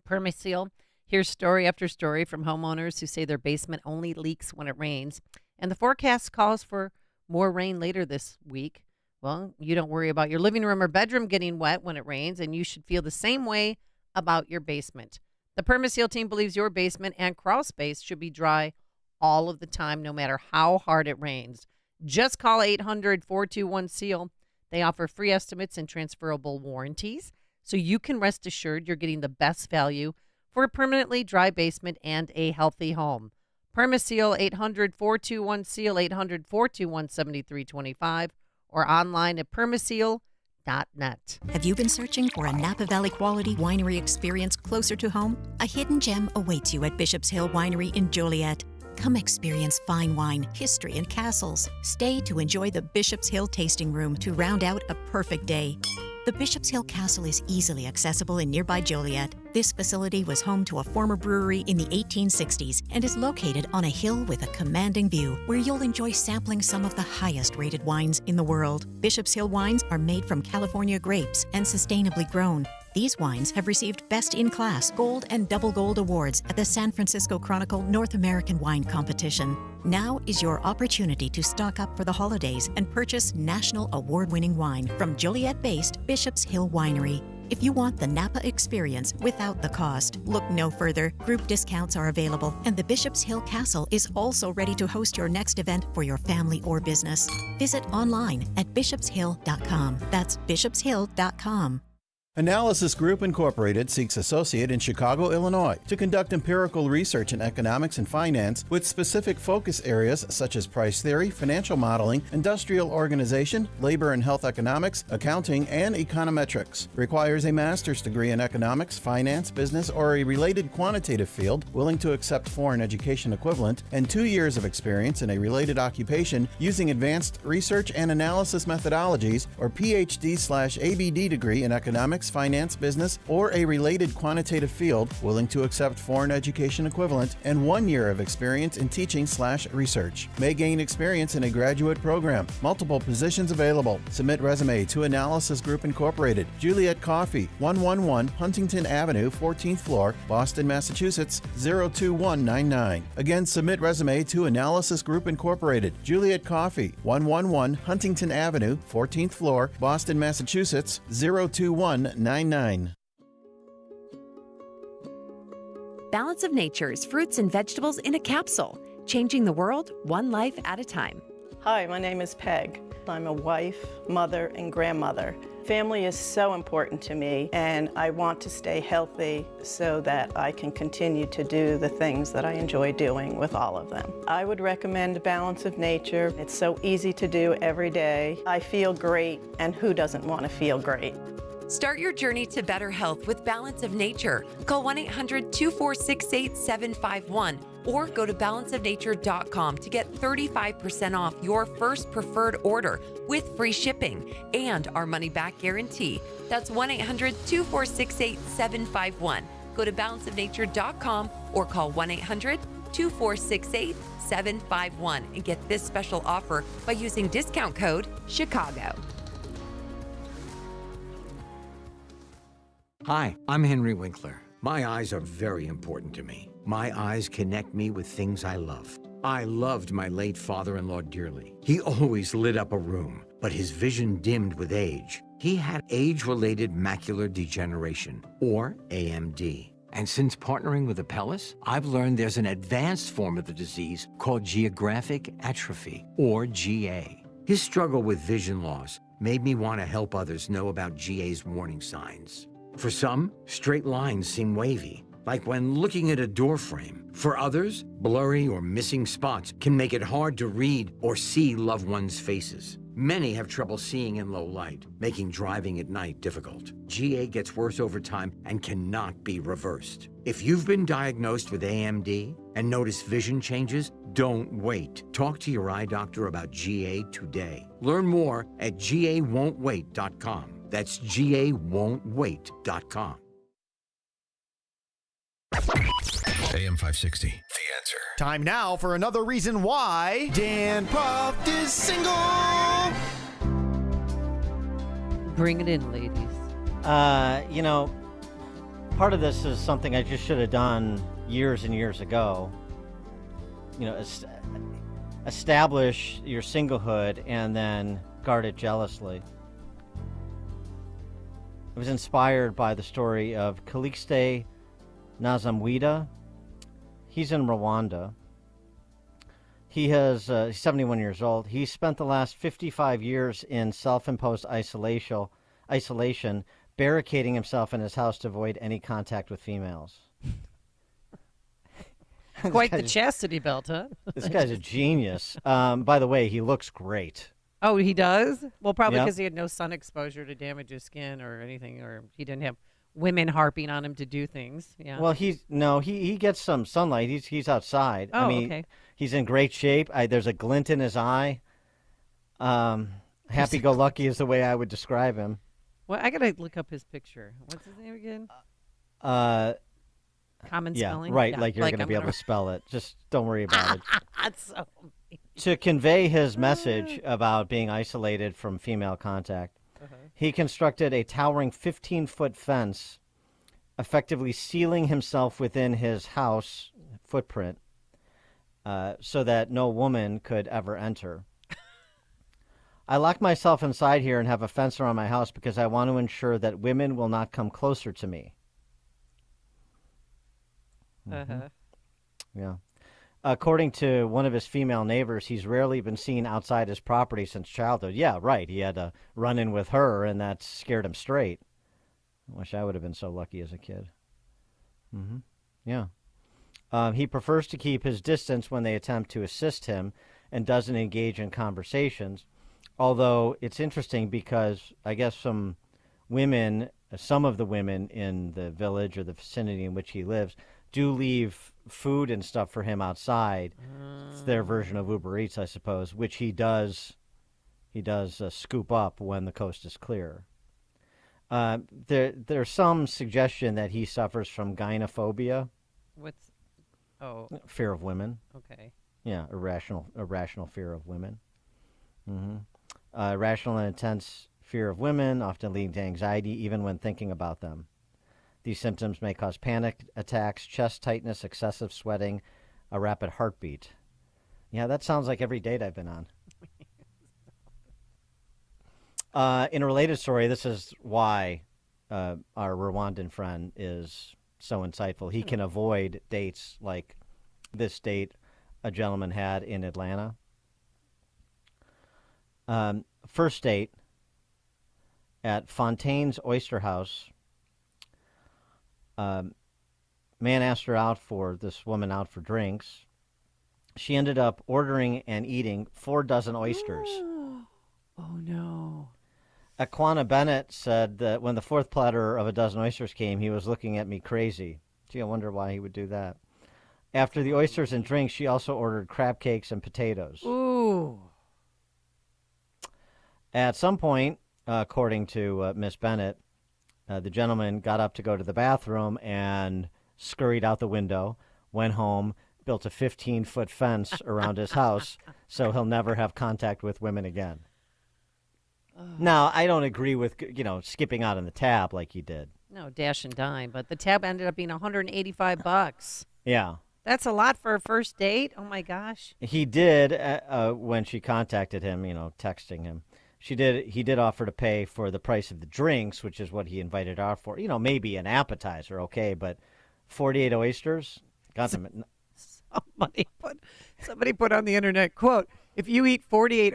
Permaseal, here's story after story from homeowners who say their basement only leaks when it rains. And the forecast calls for more rain later this week. Well, you don't worry about your living room or bedroom getting wet when it rains, and you should feel the same way about your basement. The Permaseal team believes your basement and crawl space should be dry all of the time, no matter how hard it rains. Just call 800-421-SEAL. They offer free estimates and transferable warranties, so you can rest assured you're getting the best value for a permanently dry basement and a healthy home. Permaseal, 800-421-SEAL, 800-421-7325, or online at permaseal.net. Have you been searching for a Napa Valley quality winery experience closer to home? A hidden gem awaits you at Bishop's Hill Winery in Joliet. Come experience fine wine, history, and castles. Stay to enjoy the Bishop's Hill Tasting Room to round out a perfect day. The Bishop's Hill Castle is easily accessible in nearby Joliet. This facility was home to a former brewery in the 1860s and is located on a hill with a commanding view where you'll enjoy sampling some of the highest rated wines in the world. Bishop's Hill wines are made from California grapes and sustainably grown. These wines have received Best in Class, Gold, and Double Gold awards at the San Francisco Chronicle North American Wine Competition. Now is your opportunity to stock up for the holidays and purchase national award-winning wine from Joliet-based Bishop's Hill Winery. If you want the Napa experience without the cost, look no further. Group discounts are available, and the Bishop's Hill Castle is also ready to host your next event for your family or business. Visit online at bishopshill.com. That's bishopshill.com. Analysis Group Incorporated seeks associate in Chicago, Illinois, to conduct empirical research in economics and finance with specific focus areas such as price theory, financial modeling, industrial organization, labor and health economics, accounting, and econometrics. Requires a master's degree in economics, finance, business, or a related quantitative field, willing to accept foreign education equivalent, and 2 years of experience in a related occupation using advanced research and analysis methodologies, or PhD/ABD degree in economics, finance, business, or a related quantitative field, willing to accept foreign education equivalent, and 1 year of experience in teaching/research. May gain experience in a graduate program. Multiple positions available. Submit resume to Analysis Group Incorporated, Juliet Coffee, 111 Huntington Avenue, 14th floor, Boston, Massachusetts, 02199. Again, submit resume to Analysis Group Incorporated, Juliet Coffee, 111 Huntington Avenue, 14th floor, Boston, Massachusetts, 02199. Balance of Nature's fruits and vegetables in a capsule, changing the world one life at a time. Hi, my name is Peg. I'm a wife, mother, and grandmother. Family is so important to me, and I want to stay healthy so that I can continue to do the things that I enjoy doing with all of them. I would recommend Balance of Nature. It's so easy to do every day. I feel great, and who doesn't want to feel great? Start your journey to better health with Balance of Nature. Call 1-800-246-8751 or go to balanceofnature.com to get 35% off your first preferred order with free shipping and our money-back guarantee. That's 1-800-246-8751. Go to balanceofnature.com or call 1-800-246-8751 and get this special offer by using discount code CHICAGO. Hi, I'm Henry Winkler. My eyes are very important to me. My eyes connect me with things I love. I loved my late father-in-law dearly. He always lit up a room, but his vision dimmed with age. He had age-related macular degeneration, or AMD. And since partnering with Apellis, I've learned there's an advanced form of the disease called geographic atrophy, or GA. His struggle with vision loss made me want to help others know about GA's warning signs. For some, straight lines seem wavy, like when looking at a door frame. For others, blurry or missing spots can make it hard to read or see loved ones' faces. Many have trouble seeing in low light, making driving at night difficult. GA gets worse over time and cannot be reversed. If you've been diagnosed with AMD and notice vision changes, don't wait. Talk to your eye doctor about GA today. Learn more at gawon'twait.com. That's gawon'twait.com. AM 560, The Answer. Time now for another reason why Dan Proft is single. Bring it in, ladies. Part of this is something I just should have done years and years ago. Establish your singlehood and then guard it jealously. It was inspired by the story of Calixte Nazamwita. He's in Rwanda. He's 71 years old. He spent the last 55 years in self-imposed isolation, barricading himself in his house to avoid any contact with females. Quite the chastity belt, huh? This guy's a genius. By the way, he looks great. Oh, he does? Well, probably Yep. because he had no sun exposure to damage his skin or anything, or he didn't have women harping on him to do things. Yeah. Well, he gets some sunlight. He's outside. Oh, I mean, okay. He's in great shape. There's a glint in his eye. Happy-go-lucky is the way I would describe him. Well, I gotta look up his picture. What's his name again? Common spelling. Right. Yeah, like you're going to be able to spell it. Just don't worry about it. That's so. To convey his message about being isolated from female contact, he constructed a towering 15-foot fence, effectively sealing himself within his house footprint so that no woman could ever enter. I lock myself inside here and have a fence around my house because I want to ensure that women will not come closer to me. Yeah. According to one of his female neighbors, he's rarely been seen outside his property since childhood. Yeah, right. He had a run-in with her, and that scared him straight. I wish I would have been so lucky as a kid. Yeah. He prefers to keep his distance when they attempt to assist him and doesn't engage in conversations. Although it's interesting because I guess some of the women in the village or the vicinity in which he lives do leave food and stuff for him outside. It's their version of Uber Eats, I suppose, which he does scoop up when the coast is clear. There's some suggestion that he suffers from gynophobia. Fear of women. Okay. Yeah, irrational fear of women. Irrational and intense fear of women, often leading to anxiety even when thinking about them. These symptoms may cause panic attacks, chest tightness, excessive sweating, a rapid heartbeat. Yeah, that sounds like every date I've been on. In a related story, this is why our Rwandan friend is so insightful. He can avoid dates like this date a gentleman had in Atlanta. First date at Fontaine's Oyster House. Man asked this woman out for drinks. She ended up ordering and eating 4 dozen oysters. Oh, no. Aquana Bennett said that when the fourth platter of a dozen oysters came, he was looking at me crazy. Gee, I wonder why he would do that. After the oysters and drinks, she also ordered crab cakes and potatoes. Ooh. At some point, according to Miss Bennett, the gentleman got up to go to the bathroom and scurried out the window, went home, built a 15-foot fence around his house so he'll never have contact with women again. Now, I don't agree with, skipping out on the tab like he did. No, dash and dime, but the tab ended up being $185. Yeah. That's a lot for a first date? Oh, my gosh. He did, when she contacted him, texting him. He did offer to pay for the price of the drinks, which is what he invited her for. Maybe an appetizer, okay, but 48 oysters? Got them. Somebody put on the internet, quote, if you eat 48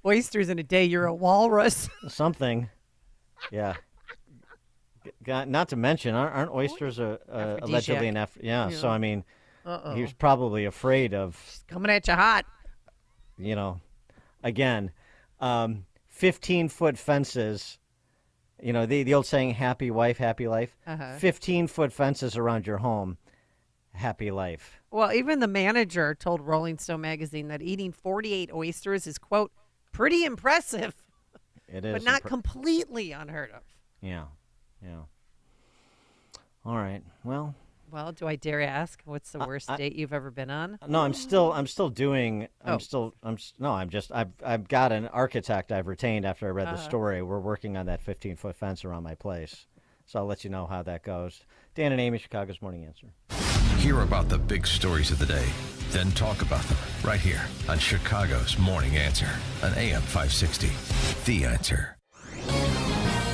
oysters in a day, you're a walrus. Something. Yeah. Not to mention, aren't oysters allegedly an yeah, so I mean, he was probably afraid of... It's coming at you hot. Again, 15-foot fences, the old saying, happy wife, happy life. 15-foot fences around your home, happy life. Well, even the manager told Rolling Stone magazine that eating 48 oysters is, quote, pretty impressive. It is. But not completely unheard of. Yeah. All right. Well, do I dare ask what's the worst date you've ever been on? No, I've got an architect I've retained after I read the story. We're working on that 15-foot fence around my place. So I'll let you know how that goes. Dan and Amy, Chicago's Morning Answer. Hear about the big stories of the day, then talk about them right here on Chicago's Morning Answer on AM 560. The Answer.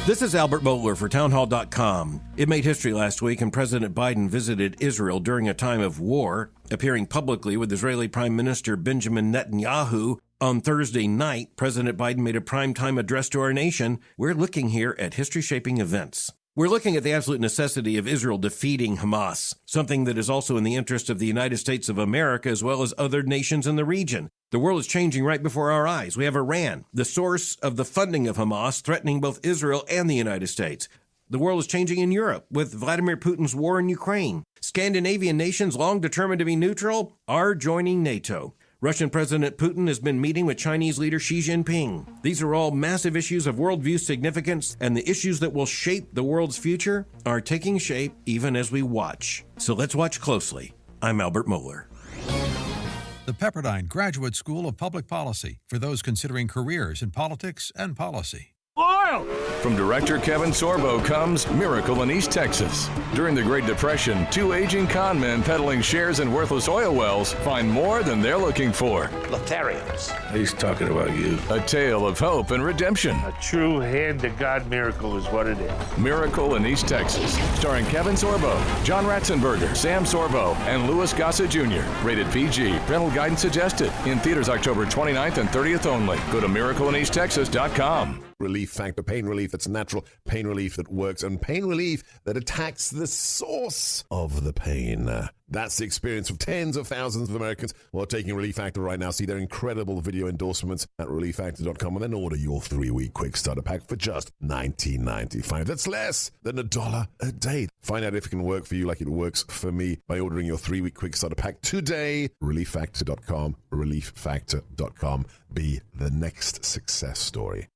This is Albert Mohler for Townhall.com. It made history last week, and President Biden visited Israel during a time of war, appearing publicly with Israeli Prime Minister Benjamin Netanyahu. On Thursday night, President Biden made a primetime address to our nation. We're looking here at history-shaping events. We're looking at the absolute necessity of Israel defeating Hamas, something that is also in the interest of the United States of America as well as other nations in the region. The world is changing right before our eyes. We have Iran, the source of the funding of Hamas, threatening both Israel and the United States. The world is changing in Europe with Vladimir Putin's war in Ukraine. Scandinavian nations, long determined to be neutral, are joining NATO. Russian President Putin has been meeting with Chinese leader Xi Jinping. These are all massive issues of worldview significance, and the issues that will shape the world's future are taking shape even as we watch. So let's watch closely. I'm Albert Mohler. The Pepperdine Graduate School of Public Policy for those considering careers in politics and policy. Oil! From director Kevin Sorbo comes Miracle in East Texas. During the Great Depression, two aging con men peddling shares in worthless oil wells find more than they're looking for. Lotarians. He's talking about you. A tale of hope and redemption. A true hand-to-God miracle is what it is. Miracle in East Texas. Starring Kevin Sorbo, John Ratzenberger, Sam Sorbo, and Louis Gossett Jr. Rated PG. Parental guidance suggested. In theaters October 29th and 30th only. Go to miracleineasttexas.com. Relief Factor, pain relief that's natural, pain relief that works, and pain relief that attacks the source of the pain. That's the experience of tens of thousands of Americans who are taking Relief Factor right now. See their incredible video endorsements at relieffactor.com and then order your 3-week quick starter pack for just $19.95. That's less than $1 a day. Find out if it can work for you like it works for me by ordering your 3-week quick starter pack today. Relieffactor.com, relieffactor.com. Be the next success story.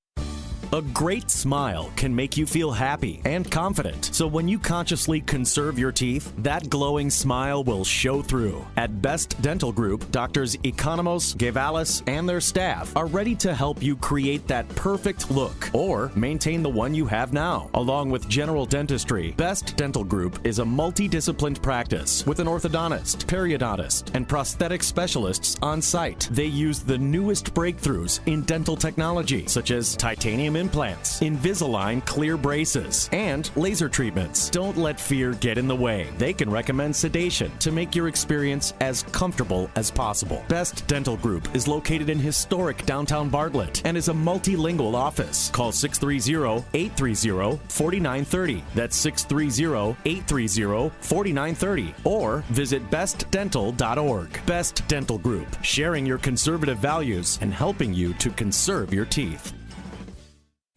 A great smile can make you feel happy and confident. So when you consciously conserve your teeth, that glowing smile will show through. At Best Dental Group, Doctors Economos, Guevalis, and their staff are ready to help you create that perfect look or maintain the one you have now. Along with general dentistry, Best Dental Group is a multidisciplined practice with an orthodontist, periodontist, and prosthetic specialists on site. They use the newest breakthroughs in dental technology, such as titanium implants, Invisalign clear braces, and laser treatments. Don't let fear get in the way. They can recommend sedation to make your experience as comfortable as possible. Best Dental Group is located in historic downtown Bartlett and is a multilingual office. Call 630-830-4930. That's 630-830-4930. Or visit bestdental.org. Best Dental Group, sharing your conservative values and helping you to conserve your teeth.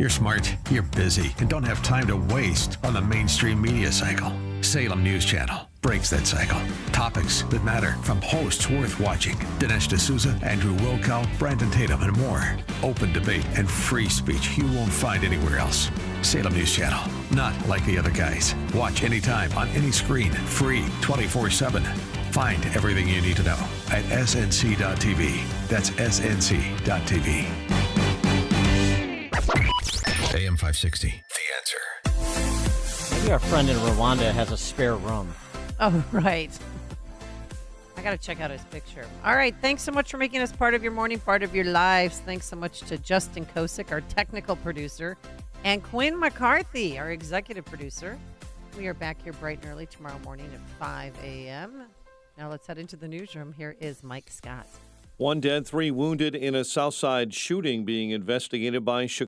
You're smart, you're busy, and don't have time to waste on the mainstream media cycle. Salem News Channel breaks that cycle. Topics that matter from hosts worth watching. Dinesh D'Souza, Andrew Wilkow, Brandon Tatum, and more. Open debate and free speech you won't find anywhere else. Salem News Channel. Not like the other guys. Watch anytime on any screen. Free 24/7. Find everything you need to know at snc.tv. That's snc.tv. AM 560. The Answer. Maybe our friend in Rwanda has a spare room. Oh, right. I got to check out his picture. All right. Thanks so much for making us part of your morning, part of your lives. Thanks so much to Justin Kosick, our technical producer, and Quinn McCarthy, our executive producer. We are back here bright and early tomorrow morning at 5 a.m. Now let's head into the newsroom. Here is Mike Scott. 1 dead, 3 wounded in a Southside shooting being investigated by Chicago.